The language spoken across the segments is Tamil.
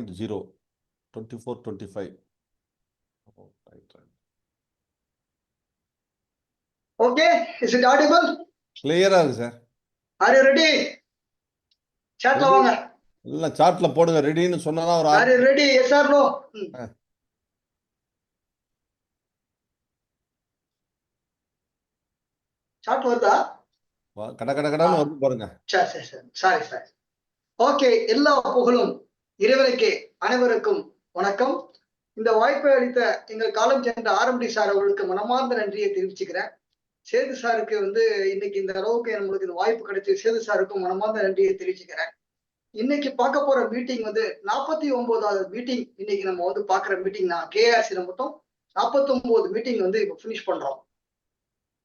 0, 24, 25. Oh, right. Okay, is it audible? Clear, sir. Are you ready? Chat la vaanga. இல்ல சார்ட்ல போடுங்க ரெடின்னு சொன்னாதான் ஒரு Are you ready? Yes or no? Chat வருதா? கடகடகடன்னு வந்து பாருங்க. சரி. Sorry. ஓகே, எல்லா புகழும் இறைவனுக்கே. அனைவருக்கும் வணக்கம். இந்த வாய்ப்பை அளித்த எங்கள் காலம் சென்ற ஆர்எம்டி சார் அவர்களுக்கு மனமார்ந்த நன்றியை தெரிவிச்சுக்கிறேன். சேது சாருக்கு இன்னைக்கு இந்த அளவுக்கு நம்மளுக்கு இந்த வாய்ப்பு கிடைச்சு சேது சாருக்கும் மனமார்ந்த நன்றியை தெரிவிச்சுக்கிறேன். இன்னைக்கு பார்க்க போற மீட்டிங் 49வது மீட்டிங். இன்னைக்கு நம்ம பாக்குற மீட்டிங் நான் கேஆர்சில மட்டும் 49 மீட்டிங் இப்ப பினிஷ் பண்றோம்.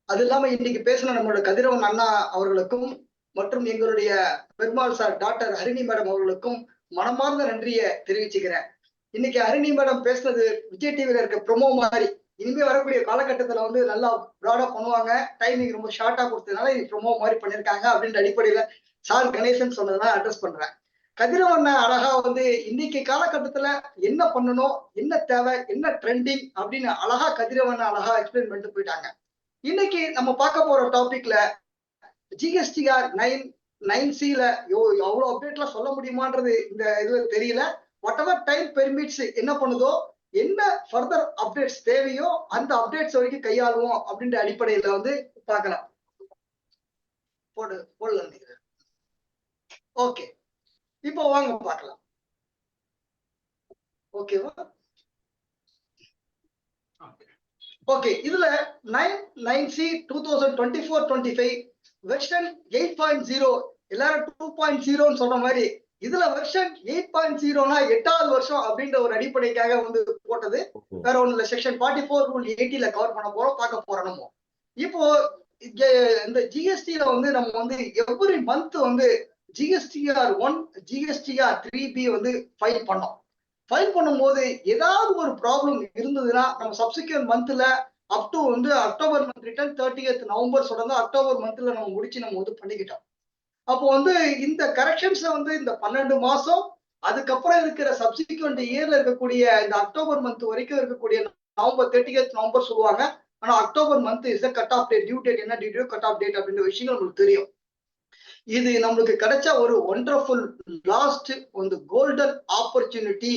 அது இல்லாம இன்னைக்கு பேசின நம்மளோட கதிரவன் அண்ணா அவர்களுக்கும் மற்றும் எங்களுடைய Perumal sir doctor Harini madam அவர்களுக்கும் மனமார்ந்த நன்றியை தெரிவிச்சுக்கிறேன். இன்னைக்கு ஹரிணி மேடம் பேசுனது விஜய் டிவில இருக்க ப்ரொமோ மாதிரி. இனிமே வரக்கூடிய காலகட்டத்துல நல்லா ப்ராடா பண்ணுவாங்க. டைமிங் ரொம்ப ஷார்ட்டா கொடுத்ததுனால இது ப்ரொமோ மாதிரி பண்ணிருக்காங்க அப்படின்ற அடிப்படையில சார் கணேசன் சொன்னதுதான் அட்ரஸ் பண்றேன். கதிரவன் அழகா இன்னைக்கு காலகட்டத்துல என்ன பண்ணணும், என்ன தேவை, என்ன ட்ரெண்டிங் அப்படின்னு அழகா கதிரவன் அழகா எக்ஸ்பிளைன் பண்ணிட்டு போயிட்டாங்க. இன்னைக்கு நம்ம பார்க்க போற டாபிக்ல ஜிஎஸ்டிஆர் 9C-ல அவ்வளவு அப்டேட்லாம் சொல்ல முடியுமான்றது இந்த இதுல தெரியல. வாட் எவர் டைம் பெர்மிட்ஸ் என்ன பண்ணுதோ, என்ன ஃபர்தர் அப்டேட்ஸ் தேவையோ அந்த அப்டேட்ஸ் வரைக்கும் கையாளுவோம் அப்படின்ற அடிப்படையில பார்க்கலாம். போடல நினைக்கிறேன். ஓகே, இப்போ வாங்க பார்க்கலாம். ஓகேவா? ஓகே, இதுல 9C 2024-25 வெர்ஷன் 8.0. எல்லாரும் 2.0 சொல்ற மாதிரி இதுல வெர்ஷன் 8.0னா 8வது வருஷம் அப்படின்ற ஒரு அடிப்படைக்காக போட்டது. வேற ஒண்ணு இல்ல. செக்ஷன் 44 ரூல் 80ல கவர் பண்ண போறோம், பார்க்க போறோம். நம்ம இப்போ இந்த ஜிஎஸ்டில நம்ம every month GSTR 1, GSTR 3B file பண்ணோம். ஃபைல் பண்ணும்போது ஏதாவது ஒரு ப்ராப்ளம் இருந்ததுன்னா நம்ம சப்சிக்வெண்ட் மந்த்ல up to October month return 30th November சொல்றதா அக்டோபர் மந்த்ல நம்ம முடிச்சு நம்ம பண்ணிக்கிட்டோம். அப்போ இந்த கரெக்ஷன்ஸ் இந்த 12 மாசம் அதுக்கப்புறம் இருக்கிற சப்சிக்வெண்ட் இயர்ல இருக்கக்கூடிய இந்த அக்டோபர் மந்த் வரைக்கும் இருக்கக்கூடிய நவம்பர் 30th நவம்பர் சொல்லுவாங்க. ஆனா October month is cut off date. Due date என்ன, டியூ கட் ஆஃப் டேட் அப்படின்ற விஷயங்கள் உங்களுக்கு தெரியும். இது நம்மளுக்கு கிடைச்ச ஒரு wonderful last golden opportunity.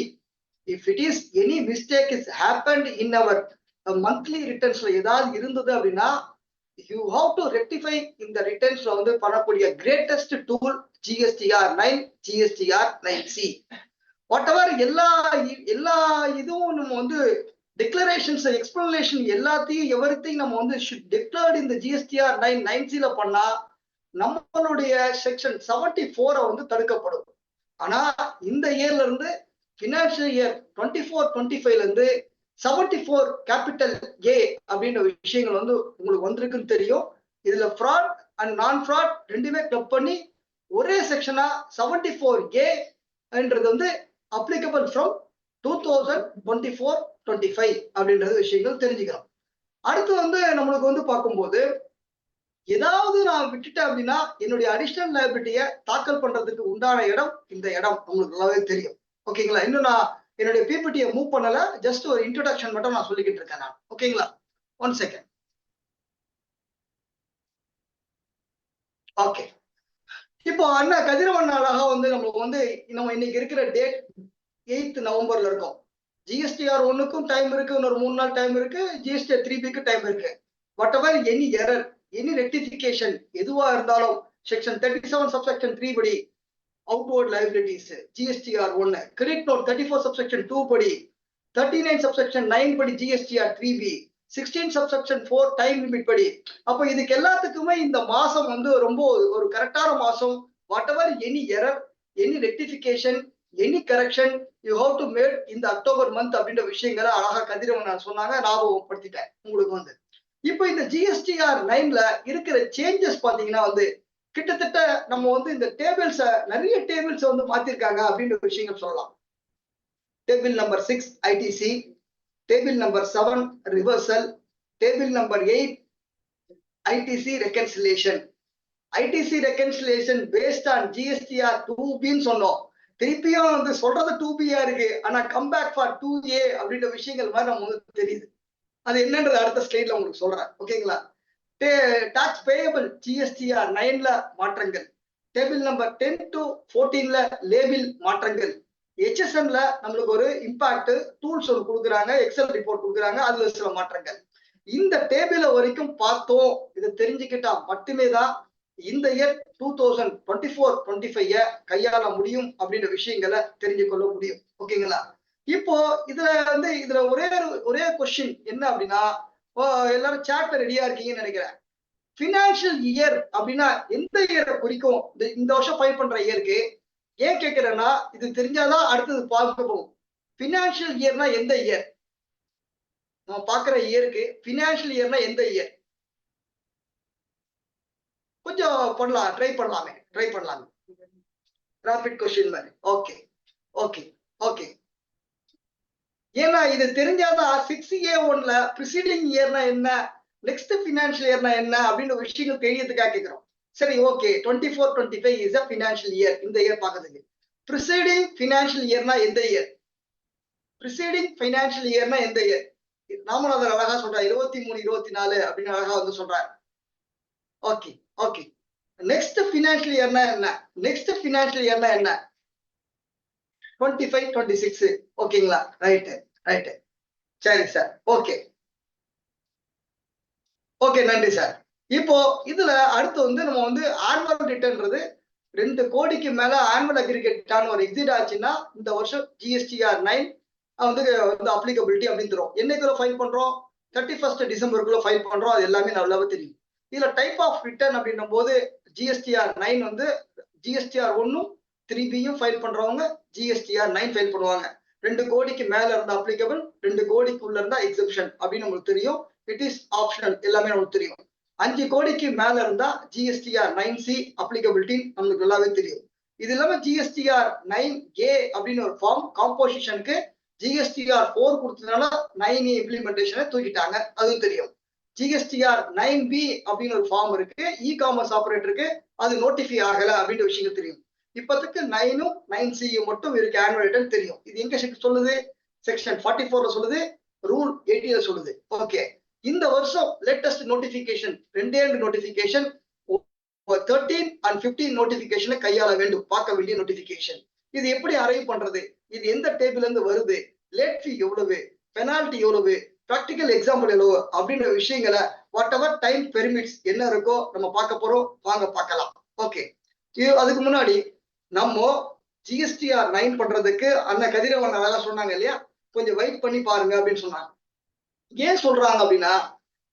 If it is any mistake is happened in our monthly returns ஏதாவது இருந்தது அப்படின்னா you have to rectify in the returns பண்ணக்கூடிய greatest tool GSTR 9, GSTR 9C. whatever எல்லா இதுவும் நம்ம டிக்ளரேஷன்ஸ், எக்ஸ்பிளனேஷன் எல்லாத்தையும் எவரிதிங் நம்ம should declared in the GSTR 9C-ல பண்ணா நம்மளுடைய செக்ஷன் 74 தடுக்கப்படும். ஆனா இந்த இயர்ல இருந்து பினான்சியல் இயர் 24-25 74 கேபிட்டல் A அப்படின்ற விஷயங்கள் உங்களுக்கு வந்திருக்குன்னு தெரியும். இதுல ஃப்ராட் அண்ட் நான் ஃப்ராட் ரெண்டுமே கிளப் பண்ணி ஒரே செக்ஷனா 74A என்றது அப்ளிகபிள் ஃப்ரம் 2024-25 அப்படின்றது விஷயங்கள் தெரிஞ்சுக்கிறோம். அடுத்து நம்மளுக்கு பார்க்கும்போது ஏதாவது நான் விட்டுட்டேன் அப்படின்னா என்னுடைய அடிஷனல் லைபிலிட்டியை தாக்கல் பண்றதுக்கு உண்டான இடம் இந்த இடம் உங்களுக்கு நல்லாவே தெரியும். ஓகேங்களா? இன்னும் நான் என்னுடைய பிபிடியை மூவ் பண்ணல, ஜஸ்ட் ஒரு இன்ட்ரோடக்ஷன் மட்டும் நான் சொல்லிக்கிட்டு இருக்கேன் நான். ஓகேங்களா? 1 செகண்ட். ஓகே, இப்போ அண்ணா கதிரவன் அழகா நம்ம இன்னைக்கு இருக்கிற டேட் 8th நவம்பர்ல இருக்கும். ஜிஎஸ்டிஆர் 1க்கும் டைம் இருக்கு, இன்னொரு 3 நாள் டைம் இருக்கு. ஜிஎஸ்டிஆர் 3Bக்கு டைம் இருக்கு. What ever any error, any rectification எதுவா இருந்தாலும் செக்ஷன் 37 சப்செக்ஷன் 3 படி outward liabilities GSTR 1, credit note 34 subsection 2 படி, 39 subsection 9 படி GSTR 3B, 16 subsection 4 time limit படி. அப்ப இதுக்கு எல்லாத்துக்குமே இந்த மாசம் ரொம்ப ஒரு கரெக்டான மாசம். whatever any error, any rectification, any correction you have to made in the October month அப்படின்ற விஷயங்களை அழகா கதிரவன் சொன்னாங்க, ஞாபகப்படுத்திட்டேன் உங்களுக்கு. இப்போ இந்த GSTR 9ல இருக்கிற சேஞ்சஸ் பாத்தீங்கன்னா கிட்டத்தட்ட நம்ம இந்த டேபிள்ஸ், நிறைய டேபிள்ஸ் மாத்திருக்காங்க அப்படின்ற விஷயங்கள் சொல்லலாம். Table number 6 ITC, table number 7 reversal, table number 8 ITC reconciliation. ITC reconciliation based on GSTR 2B சொன்னோம். திருப்பியும் வந்து சொல்றது 2B-யா இருக்கு. ஆனா கம்பேக் ஃபார் 2A அப்படின்ற விஷயங்கள் மாதிரி நமக்கு தெரியுது. அது என்னன்றது அடுத்த ஸ்லைட்ல உங்களுக்கு சொல்றேன். ஓகேங்களா? டாக்ஸ் பேயபிள் GSTR 9ல மாற்றங்கள், டேபிள் நம்பர் 10 to 14ல லேபிள் மாற்றங்கள், HSMல நம்மளுக்கு ஒரு இம்பாக்ட் டூல்ஸ் ஒரு கொடுக்குறாங்க, எக்ஸல் ரிப்போர்ட் கொடுக்குறாங்க, அதுல சில மாற்றங்கள். இந்த டேபிள வரைக்கும் பார்த்தோம், இதை தெரிஞ்சுக்கிட்டா மட்டுமே தான் இந்த இயர் 2024-25 கையாள முடியும் அப்படின்ற விஷயங்களை தெரிஞ்சு கொள்ள முடியும். ஓகேங்களா? இப்போ இதுல ஒரே கொஸ்டின் என்ன அப்படின்னா, எல்லாரும் சாட்ல ரெடியா இருக்கீங்கன்னு நினைக்கிறேன். பினான்சியல் இயர் அப்படின்னா எந்த இயரை குறிக்கும்? இந்த வருஷம் ஃபைல் பண்ற இயருக்கு ஏன் கேட்கிறேன்னா, இது தெரிஞ்சாதான் அடுத்தது பார்க்க போகும். பினான்சியல் இயர்னா எந்த இயர்? நம்ம பாக்குற இயருக்கு பினான்சியல் இயர்னா எந்த இயர்? கொஞ்சம் ட்ரை பண்ணலாமே. ராபிட் கொஸ்டின் மாதிரி. ஓகே. ஏன்னா இது தெரிஞ்சாதான் 6A1ல ப்ரிசீடிங் இயர்னா என்ன, நெக்ஸ்ட் பினான்சியல் இயர்னா என்ன அப்படின்னு விஷயங்கள் தெரியறதுக்காக கேட்கிறோம். சரி, okay. 24-25 is a financial year. இந்த இயர் பாக்குறதுக்கு ப்ரிசீடிங் பினான்சியல் இயர்னா எந்த இயர்? ப்ரிசீடிங் பினான்சியல் இயர்னா எந்த இயர்? ராமநாதர் அழகா சொல்றாரு 23-24 அப்படின்னு அழகா வந்து சொல்றாரு. ஓகே. நெக்ஸ்ட் பினான்சியல் இயர்னா என்ன? 25-26. ஓகேங்களா? ரைட். சரி சார். ஓகே, நன்றி சார். இப்போ இதுல அடுத்து வந்து நம்ம வந்து ஆனுவல் ரிட்டர்ன்றது 2 கோடிக்கு மேல ஆனுவல் அக்ரிகேட் டர்ன் ஒரு எக்ஸிட் ஆச்சுன்னா இந்த வருஷம் GSTR 9 வந்து அப்ளிகபிலிட்டி அப்படின்னு தரும். என்னைக்குள்ள ஃபைல் பண்றோம்? 31st டிசம்பருக்குள்ள ஃபைல் பண்றோம். அது எல்லாமே நல்லாவே தெரியும். இதுல டைப் ஆஃப் ரிட்டர்ன் அப்படின்னும் போது GSTR 9 வந்து GSTR 1-ம் 3B-யும் ஃபைல் பண்றவங்க GSTR 9 ஃபைல் பண்ணுவாங்க. 2 கோடிக்கு மேல இருந்தா அப்ளிகபிள், 2 கோடிக்குள்ள இருந்தா எக்ஸெப்ஷன் அப்படின்னு உங்களுக்கு தெரியும். இட் இஸ் ஆப்ஷனல், எல்லாமே நமக்கு தெரியும். 5 கோடிக்கு மேல இருந்தா GSTR 9C அப்ளிகபிலிட்டி நமக்கு நல்லாவே தெரியும். இது இல்லாம GSTR 9A அப்படின்னு ஒரு ஃபார்ம் காம்போசிஷனுக்கு GSTR 4 கொடுத்ததுனால 9A இம்ப்ளிமெண்டேஷனை தூக்கிட்டாங்க, அதுவும் தெரியும். GSTR 9B அப்படின்னு ஒரு ஃபார்ம் இருக்கு, இ-காமர்ஸ் ஆபரேட்டருக்கு, அது நோட்டிஃபை ஆகல அப்படின்ற விஷயம் தெரியும். இப்போதைக்கு 9-ம் 9C-யும் மட்டும் இருக்கு ஆனுவல் ரிட்டர்ன் தெரியும். இது எங்க சொல்லுது? செக்ஷன் 44ல சொல்லுது, ரூல் 80ல சொல்லுது. ஓகே. இந்த வருஷம் லேட்டஸ்ட் நோட்டிபிகேஷன் 2 நோட்டிபிகேஷன் 13 and 15 நோட்டிபிகேஷனை கையாள வேண்டும், பார்க்க வேண்டிய நோட்டிபிகேஷன். இது எப்படி அரைவ் பண்றது? இது எந்த டேபிள்ல இருந்து வருது? லேட் ஃபீ எவ்வளவு, பெனால்டி எவ்வளவு, பிராக்டிகல் எக்ஸாம்பிள் எவ்வளவு அப்படின்ற விஷயங்களை வாட் எவர் டைம் பெர்மிட்ஸ் என்ன இருக்கோ நம்ம பார்க்க போறோம். வாங்க பார்க்கலாம். ஓகே. அதுக்கு முன்னாடி நம்ம GSTR 9 பண்றதுக்கு அண்ணன் கதிரவன் அழகா சொன்னாங்க இல்லையா, கொஞ்சம் வெயிட் பண்ணி பாருங்க அப்படின்னு சொன்னாங்க. ஏன் சொல்றாங்க அப்படின்னா,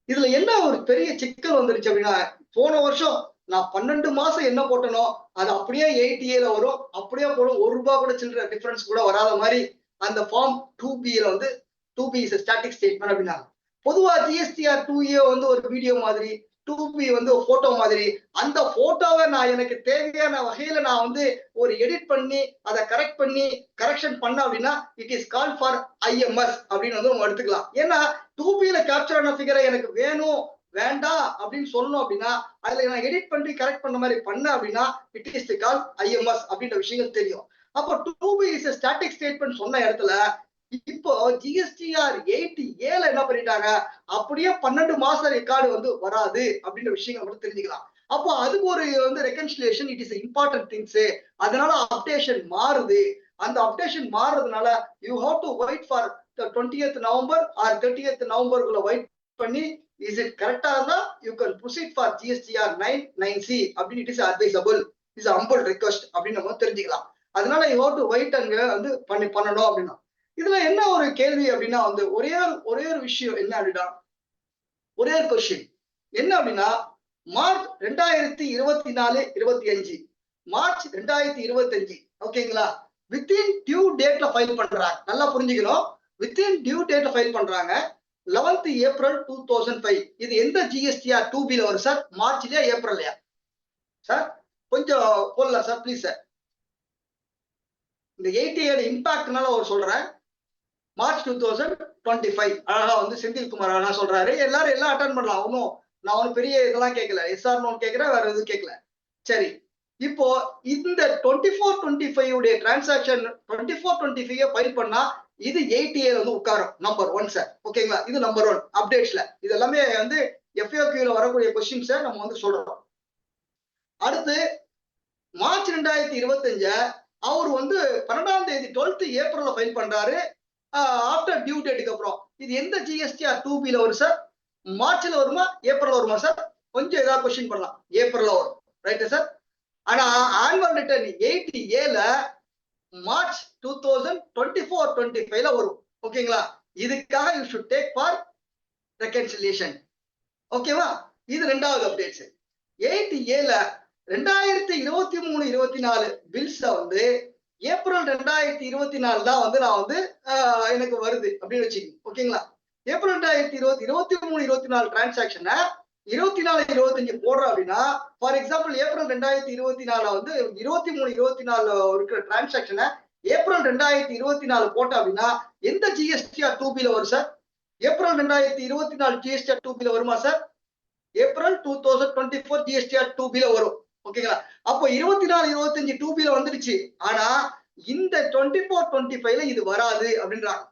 இதுல என்ன ஒரு பெரிய சிக்கல் வந்துருச்சு அப்படின்னா, போன வருஷம் நான் 12 மாசம் என்ன போட்டனோ அது அப்படியே 80Aல வரும், அப்படியே போடும். 1 ரூபாய் கூட சில்லற டிஃபரன்ஸ் கூட வராத மாதிரி அந்த ஃபார்ம் 2Bல வந்து 2B இஸ் ஸ்டாட்டிக் ஸ்டேட்மெண்ட் அப்படின்னாங்க. பொதுவா GSTR 2A வந்து ஒரு வீடியோ மாதிரி, 2B வந்து ஒரு போட்டோ மாதிரி. அந்த போட்டோவை நான் எனக்கு தேவையான வகையில நான் வந்து ஒரு எடிட் பண்ணி அதை கரெக்ட் பண்ணி கரெக்ஷன் பண்ண அப்படின்னா it is call for IMS அப்படின்னு வந்து நம்ம எடுத்துக்கலாம். ஏன்னா 2Bல கேப்சர் ஆன ஃபிகரை எனக்கு வேணும் வேண்டாம் அப்படின்னு சொல்லணும் அப்படின்னா அதுல நான் எடிட் பண்ணி கரெக்ட் பண்ண மாதிரி பண்ண அப்படின்னா இட் இஸ் கால் IMS அப்படின்ற விஷயங்கள் தெரியும். அப்போ 2B இஸ் ஸ்டாட்டிக் ஸ்டேட்மெண்ட் சொன்ன இடத்துல இப்போ GSTR 8A என்ன பண்ணிட்டாங்க, அப்படியே 12 மாசம் ரெக்கார்டு வந்து வராது அப்படின்ற விஷயங்கள் மட்டும் தெரிஞ்சுக்கலாம். அப்போ அதுக்கு ஒரு வந்து reconciliation it is important things. அதனால அப்டேஷன் மாறுது. அந்த அப்டேஷன் மாறுறதுனால you have to wait for 20th November or 30th நவம்பருக்குள்ள வெயிட் பண்ணி இஸ் இட் கரெக்டா இருந்தா you can proceed for GSTR 9C அப்படின்னு it is advisable, is humble request அப்படின்னு நம்ம தெரிஞ்சுக்கலாம். அதனால யூ ஹேவ் டு வெயிட் அங்க வந்து பண்ணணும் அப்படின்னா. இதுல என்ன ஒரு கேள்வி அப்படின்னா வந்து ஒரே ஒரு விஷயம் என்ன அப்படின்னா, ஒரே ஒரு கொஸ்டின் என்ன அப்படின்னா, மார்ச் 2024-25 மார்ச் 2025 ஓகேங்களா, வித்தின் டியூ டேட்ல ஃபைல் பண்றாங்க. நல்லா புரிஞ்சுக்கணும், வித்தின் டியூ டேட்ல ஃபைல் பண்றாங்க. 11th April 2005 இது எந்த GSTR 2Bல வரும் சார்? மார்ச்லயா ஏப்ரல்லையா சார்? கொஞ்சம் போடலாம் சார் ப்ளீஸ் சார். இந்த 80 இம்பாக்ட்னால ஒரு சொல்றேன். மார்ச் 2025 அழகா வந்து செந்தில்குமார் அழகா சொல்றாரு. எல்லாரும் எல்லாம் அட்டன் பண்ணலாம். ஒன்னும் நான் ஒன்னும் பெரிய இதெல்லாம் கேட்கல. SR கேட்கிறேன், வேற எதுவும் கேட்கல. சரி, இப்போ இந்த 24-25 உடைய டிரான்சாக்ஷன் 24-25 ஃபைல் பண்ணா இது 80A வந்து உட்காரும் நம்பர் 1 சார். ஓகேங்களா? இது நம்பர் 1 அப்டேட்ஸ்ல. இது எல்லாமே வந்து FAQ ல வரக்கூடிய கொஸ்டின்ஸை நம்ம வந்து சொல்றோம். அடுத்து மார்ச் 2025 அவர் வந்து 12ஆம் தேதி 12th ஏப்ரல்ல ஃபைல் பண்றாரு. ஆஃப்டர் டியூ டேட்டுக்கு அப்புறம் இது எந்த GSTR 2B ல வரும் சார்? மார்ச்ல வருமா ஏப்ரல் வருமா சார்? கொஞ்சம் ஏதாவது கொஸ்டின் பண்ணலாம். ஏப்ரல்ல வரும். ரைட்டா சார்? ஆனா ஆனுவல் ரிட்டர்ன் 80A ல மார்ச் 2024-25 ல வரும். ஓகேங்களா? இதுக்காக you should take for reconciliation. ஓகேவா? இது ரெண்டாவது அப்டேட்ஸ். 80A ல 2023-24 பில்ஸ் வந்து ஏப்ரல் 2024 தான் வந்து நான் வந்து எனக்கு வருது அப்படின்னு வச்சுக்கோங்க. ஓகேங்களா? ஏப்ரல் 2023-24 டிரான்சாக்ஷனை 24-25 போடுறோம் அப்படின்னா, ஃபார் எக்ஸாம்பிள் ஏப்ரல் 2024 வந்து 23-24 இருக்கிற டிரான்சாக்ஷனை ஏப்ரல் 2024 போட்டோம் அப்படின்னா எந்த GSTR 2B ல வரும் சார்? ஏப்ரல் 2024 GSTR 2B ல வருமா சார்? ஏப்ரல் 2024 GSTR 2B ல வரும். ஓகேங்களா? அப்போ 24-25 2B ல வந்துடுச்சு. ஆனா இந்த 24-25 ல இது வராது அப்படின்றாங்க.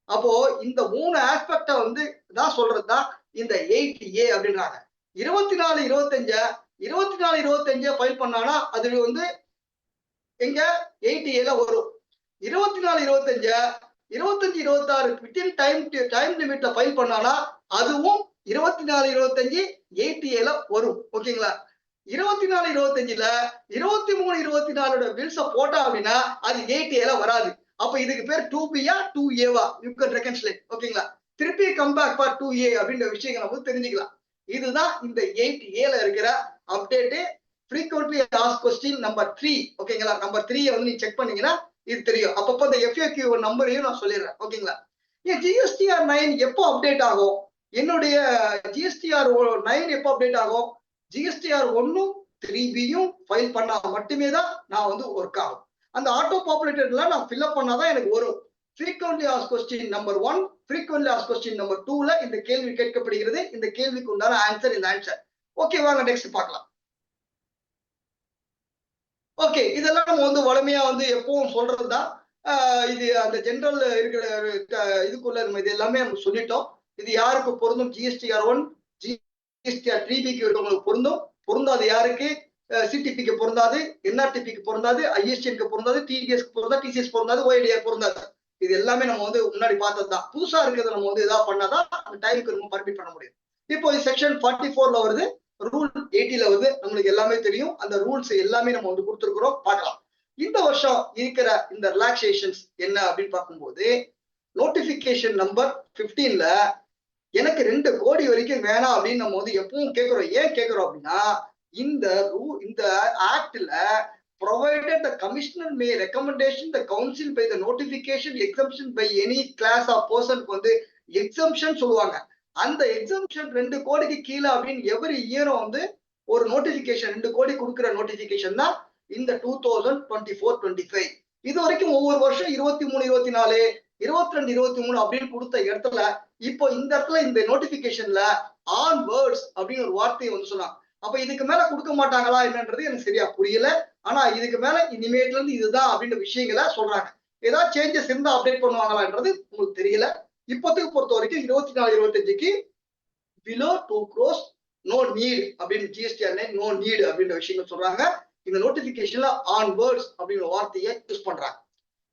அப்போ இந்த 3 ஆஸ்பெக்ட வந்து தான் சொல்றதுதான் இந்த 8A அப்படின்றாங்க. 24-25 ஃபைல் பண்ணானா அது வந்து எங்க 8A ல வரும். 24-25 25-26 வித்தின் டைம் லிமிட்ல ஃபைல் பண்ணானா அதுவும் 24-25 8A ல வரும். ஓகேங்களா? 24-25ல 23-24 பில்ஸ போட்டா அப்படின்னா அது 8A ல வராது. அப்ப இதுக்கு பேர் 2B-யா 2A-வா? You can ரெகன்சிலேட். ஓகேங்களா? திருப்பி கம் பேக் ஃபார் 2A அப்படின்ற விஷயங்களை நம்ம தெரிஞ்சுக்கலாம். இதுதான் இந்த 8A ல இருக்கிற update. frequently asked question number 3. ஓகேங்களா? நம்பர் 3 வந்து நீ செக் பண்ணீங்கன்னா இது தெரியும். அப்பப்போ இந்த FAQ நம்பரையும் நான் சொல்லிடுறேன். ஓகேங்களா? ஏன் GSTR 9 எப்போ அப்டேட் ஆகும்? என்னுடைய GSTR 9 எப்போ அப்டேட் ஆகும்? GSTR 1-ம் 3B-யும் ஃபைல் பண்ணா மட்டுமே தான் நான் வந்து ஒர்க் ஆகும். அந்த ஆட்டோ பாப்புலேட்டர்ல நான் ஃபில் அப் பண்ணாதான் எனக்கு வரும். frequently asked question number 1, frequently asked question நம்பர் 2ல இந்த கேள்வி கேட்கப்படுகிறது. இந்த கேள்விக்கு உண்டான ஆன்சர் இந்த ஆன்சர். ஓகே, வாங்க நெக்ஸ்ட் பார்க்கலாம். ஓகே, இதெல்லாம் நம்ம வந்து வளமையா வந்து எப்பவும் சொல்றதுதான். இது அந்த ஜெனரல் இருக்கிற இதுக்குள்ள நம்ம இது எல்லாமே நம்ம சொல்லிட்டோம். இது யாருக்கு பொருந்தும்? GSTR 1, GSTR 3Bக்கு இருக்கவங்களுக்கு பொருந்தும். பொருந்தாது யாருக்கு? CTPக்கு பொருந்தாது, NRTPக்கு பொருந்தாது, ISTNக்கு பொருந்தாது, TDSக்கு பொருந்தாது, TCS பொருந்தாது, OIDR பொருந்தாது. இது எல்லாமே நம்ம வந்து முன்னாடி பார்த்ததுதான். புதுசா இருக்கிறத நம்ம வந்து இதா பண்ணாதான் அந்த டைமுக்கு நம்ம பர்மிட் பண்ண முடியும். இப்போ செக்ஷன் 44ல வருது, ரூல் 80ல வருது. நம்மளுக்கு எல்லாமே தெரியும். அந்த ரூல்ஸ் எல்லாமே நம்ம வந்து கொடுத்துருக்கிறோம், பார்க்கலாம். இந்த வருஷம் இருக்கிற இந்த ரிலாக்ஸேஷன்ஸ் என்ன அப்படின்னு பார்க்கும்போது நோட்டிபிகேஷன் நம்பர் 15ல எனக்கு 2 கோடி வரைக்கும் வேணாம் அப்படின்னு நம்ம வந்து எப்பவும் கேட்கிறோம். ஏன் கேட்கிறோம் அப்படின்னா இந்த ஆக்ட்ல provided the commissioner may recommendation the council by the notification exemption by any class of person வந்து exemption சொல்லுவாங்க. அந்த exemption 2 கோடிக்கு கீழே அப்படின்னு எவரி இயரும் வந்து ஒரு நோட்டிபிகேஷன் 2 கோடி கொடுக்கிற நோட்டிபிகேஷன் தான் இந்த 2024-25. இது வரைக்கும் ஒவ்வொரு வருஷம் 23-24, 22-23 அப்படின்னு கொடுத்த இடத்துல இப்போ இந்த இடத்துல இந்த நோட்டிபிகேஷன்ல ஆன் வேர்ட்ஸ் அப்படின்னு ஒரு வார்த்தையை வந்து சொன்னாங்க. அப்ப இதுக்கு மேல கொடுக்க மாட்டாங்களா என்னன்றது எனக்கு சரியா புரியல. ஆனா இதுக்கு மேல இனிமேட்ல இருந்து இதுதான் அப்படின்ற விஷயங்களை சொல்றாங்க. ஏதாவது சேஞ்சஸ் இருந்தா அப்டேட் பண்ணுவாங்களான்றது உங்களுக்கு தெரியல. இப்போதைக்கு பொறுத்த வரைக்கும் 24-25க்கு below 2 crores no need அப்படின்னு GSTR 9 no need அப்படின்ற விஷயங்கள் சொல்றாங்க. இந்த நோட்டிபிகேஷன்ல ஆன் வேர்ட்ஸ் அப்படின்ற வார்த்தையை யூஸ் பண்றாங்க.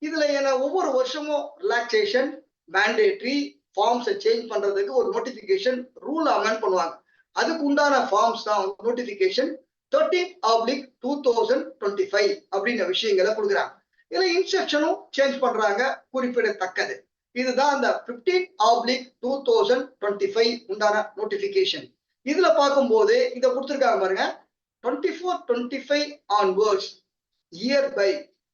இதுல என்ன ஒவ்வொரு வருஷமும் ரிலாக்ஸேஷன் மேண்டேட்டரி ஃபார்ம்ஸை சேஞ்ச் பண்றதுக்கு ஒரு நோட்டிபிகேஷன் ரூல் அமெண்ட் பண்ணுவாங்க. அதுக்கு உண்டான ஃபார்ம்ஸ் தான் நோட்டிபிகேஷன் 13/2025 அப்படின்ற விஷயங்களை கொடுக்குறாங்க. இதுல இன்ஸ்ட்ரக்ஷனும் சேஞ்ச் பண்றாங்க, குறிப்பிடத்தக்கது. இதுதான் அந்த 15/2025 உண்டான நோட்டிபிகேஷன். இதுல பார்க்கும்போது இதை கொடுத்துருக்காங்க பாருங்க. 24-25 onwards hereby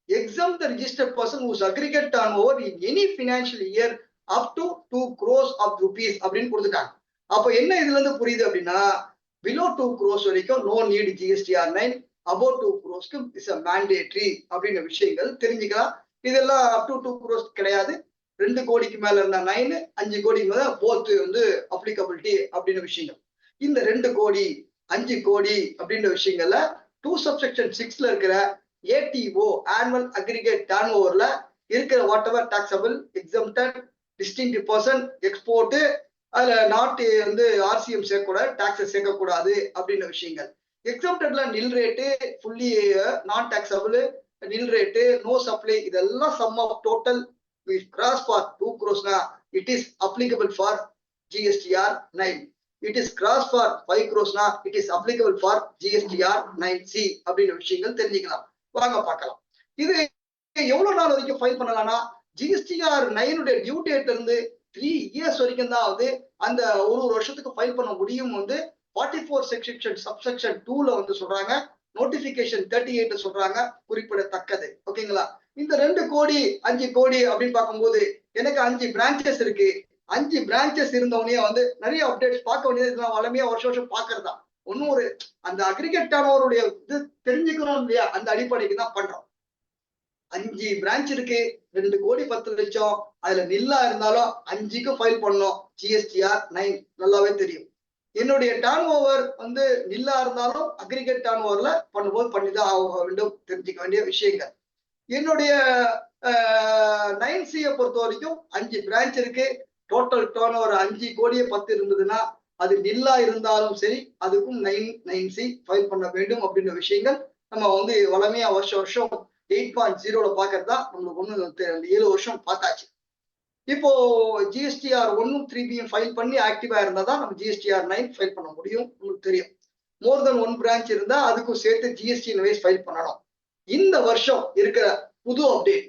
exempt the registered person whose aggregate turnover in any financial year up to 2 crores of rupees அப்படின்னு கொடுத்துட்டாங்க. அப்ப என்ன இதுல இருந்து புரியுது அப்படின்னா below 2 crores வரைக்கும் no need GSTR 9, above 2 crores is a mandatory அப்படின்ற விஷயங்கள் தெரிஞ்சுக்கலாம். இதெல்லாம் up to 2 crores கிடையாது. 2 கோடிக்கு மேல இருந்தா 9, 5 கோடிக்கு மேல போத் வந்து அப்ளிகபிலிட்டி அப்படின்ற விஷயங்கள். இந்த 2 கோடி 5 கோடி அப்படின்ற விஷயங்கள்ல 2 subsection 6ல இருக்கிற ATO annual aggregate turnoverல இருக்கிற what ever taxable exempted distinct person export அதுல நாட்டு வந்து RCM சேர்க்கக்கூடாது, டாக்ஸஸ் சேர்க்கக்கூடாது அப்படின்ற விஷயங்கள். எக்ஸம்டட்ல nil rate, fully non taxable, nil rate, no supply, இதெல்லாம் sum of total gross for 2 crores it is applicable for GSTR 9. It is cross for 5 crores it is applicable for GSTR 9C அப்படின்ற விஷயங்கள் தெரிஞ்சுக்கலாம். வாங்க பார்க்கலாம். இது எவ்வளவு நாள் வரைக்கும் ஃபைல் பண்ணலாம்னா GSTR 9 உடைய டியூ டேட் இருந்து 3 years வரைக்கும் தான் வந்து அந்த ஒரு வருஷத்துக்கு ஃபைல் பண்ண முடியும் வந்து 44 செக்ஷன் சப்செக்ஷன் 2ல வந்து சொல்றாங்க. நோட்டிபிகேஷன் 38 சொல்றாங்க, குறிப்பிடத்தக்கது. ஓகேங்களா? இந்த 2 கோடி 5 கோடி அப்படின்னு பார்க்கும்போது எனக்கு 5 பிரான்ச்சஸ் இருக்கு. 5 பிரான்ச்சஸ் இருந்தவனே வந்து நிறைய அப்டேட்ஸ் பார்க்க வேண்டியது வளமையா வருஷம் பார்க்கறதா. ஒன்னும் ஒரு அந்த அக்ரிகேட் டர்னோவருடைய இது தெரிஞ்சுக்கணும் இல்லையா, அந்த அடிப்படைக்கு தான் பண்றோம். 5 பிரான்ச் இருக்கு, 2 கோடி 10 லட்சம், அதுல நில்லா இருந்தாலும் 5க்கும் ஃபைல் பண்ணணும். GSTR 9 நல்லாவே தெரியும். என்னுடைய டர்ன் ஓவர் வந்து நில்லா இருந்தாலும் அக்ரிகேட் டர்ன் ஓவர்ல பண்ணும்போது பண்ணிதான் ஆக வேண்டும், தெரிஞ்சுக்க வேண்டிய விஷயங்கள். என்னுடைய 9C பொறுத்த வரைக்கும் 5 பிரான்ச் இருக்கு. டோட்டல் டர்ன் ஓவர் 5 கோடியே 10 இருந்ததுன்னா அது நில்லா இருந்தாலும் சரி அதுக்கும் 9C ஃபைல் பண்ண வேண்டும் அப்படின்ற விஷயங்கள் நம்ம வந்து வளமையா வருஷம் 8.0ல பாக்குறதா நம்மளுக்கு ஒண்ணு 7 வருஷம் பார்த்தாச்சு. இப்போ GSTR 1 3B ஃபைல் பண்ணி ஆக்டிவா இருந்தா தான் நம்ம GSTR 9 ஃபைல் பண்ண முடியும். உங்களுக்கு தெரியும், மோர் தென் 1 பிரான்ச் இருந்தா அதுக்கும் சேர்த்து GST இன்வாய்ஸ் ஃபைல் பண்ணணும். இந்த வருஷம் இருக்கிற புது அப்டேட்,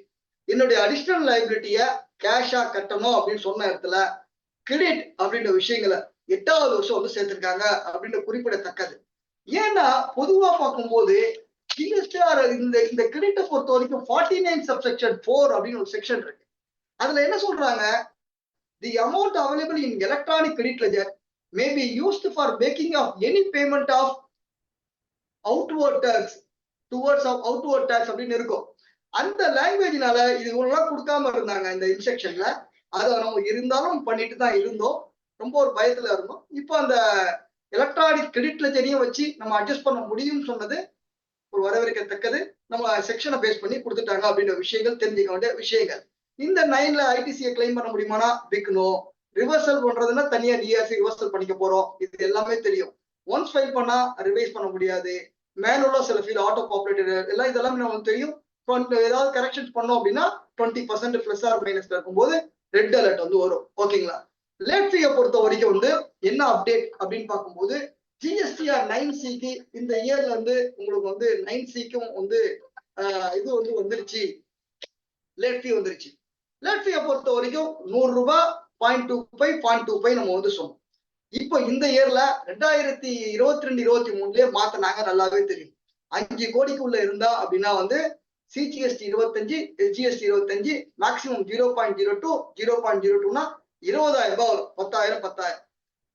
என்னுடைய அடிஷனல் லைபிலிட்டிய கேஷா கட்டணும் அப்படின்னு சொன்ன இடத்துல கிரெடிட் அப்படின்ற விஷயங்களை 8வது வருஷம் வந்து சேர்த்திருக்காங்க அப்படின்ற குறிப்பிடத்தக்கது. ஏன்னா பொதுவா பார்க்கும்போது GSTR இந்த கிரெடிட்டை பொறுத்த வரைக்கும் 49 சப்செக்ஷன் 4 அப்படின்னு ஒரு செக்ஷன் இருக்கு. அதுல என்ன சொல்றாங்க, the amount available in electronic credit ledger may be used for making of any payment of outward tax towards of outward tax அப்படின்னு இருக்கும். அந்த லாங்குவேஜ்னால இது இவ்வளவு கொடுக்காம இருந்தாங்க இந்த இன்ஸ்ட்ரக்ஷன்ல. அதை நம்ம இருந்தாலும் பண்ணிட்டு தான் இருந்தோம், ரொம்ப ஒரு பயத்துல இருந்தோம். இப்போ அந்த எலக்ட்ரானிக் கிரெடிட் லெஜரையும் வச்சு நம்ம அட்ஜஸ்ட் பண்ண முடியும்னு சொன்னது ஒரு வரவேற்கத்தக்கது. நம்ம செக்ஷனை பேஸ் பண்ணி கொடுத்துட்டாங்க அப்படின்ற விஷயங்கள் தெரிஞ்சுக்க வேண்டிய விஷயங்கள். இந்த 9ல ITCயை கிளைம் பண்ண முடியுமானா பிக் நோ. ரிவர்சல் பண்றதுன்னா தனியா DRC ரிவர்சல் பண்ணிக்க போறோம், இது எல்லாமே தெரியும். ஒன்ஸ் ஃபைல் பண்ணா ரிவைஸ் பண்ண முடியாது. மேனுவலா சில ஃபீல் ஆட்டோ பாப்புலேட்டர் எல்லாம் இதெல்லாம் நமக்கு தெரியும். ஏதாவது கரெக்ஷன்ஸ் பண்ணோம் அப்படின்னா 20% பிளஸ் ஆர் மைனஸ்ல இருக்கும்போது ரெட் அலர்ட் வந்து வரும். ஓகேங்களா? லேட் ஃபீயை பொறுத்த வரைக்கும் வந்து என்ன அப்டேட் அப்படின்னு பார்க்கும்போது GSTR 9Cக்கு இந்த இயர்ல வந்து உங்களுக்கு வந்து 9Cக்கும் வந்து இது வந்து வந்துருச்சு, லேட் ஃபீ வந்துருச்சு. லேட் ஃபீயை பொறுத்த வரைக்கும் 100 ரூபாய் 0.25 நம்ம வந்து சொன்னோம். இப்போ இந்த இயர்ல 2022-23 மாத்தினாங்க, நல்லாவே தெரியும். 5 கோடிக்குள்ள இருந்தா அப்படின்னா வந்து CGST 25 SGST 25 மேக்சிமம் 0.02 0.02னா 20,000 ரூபாய் வரும். 10,000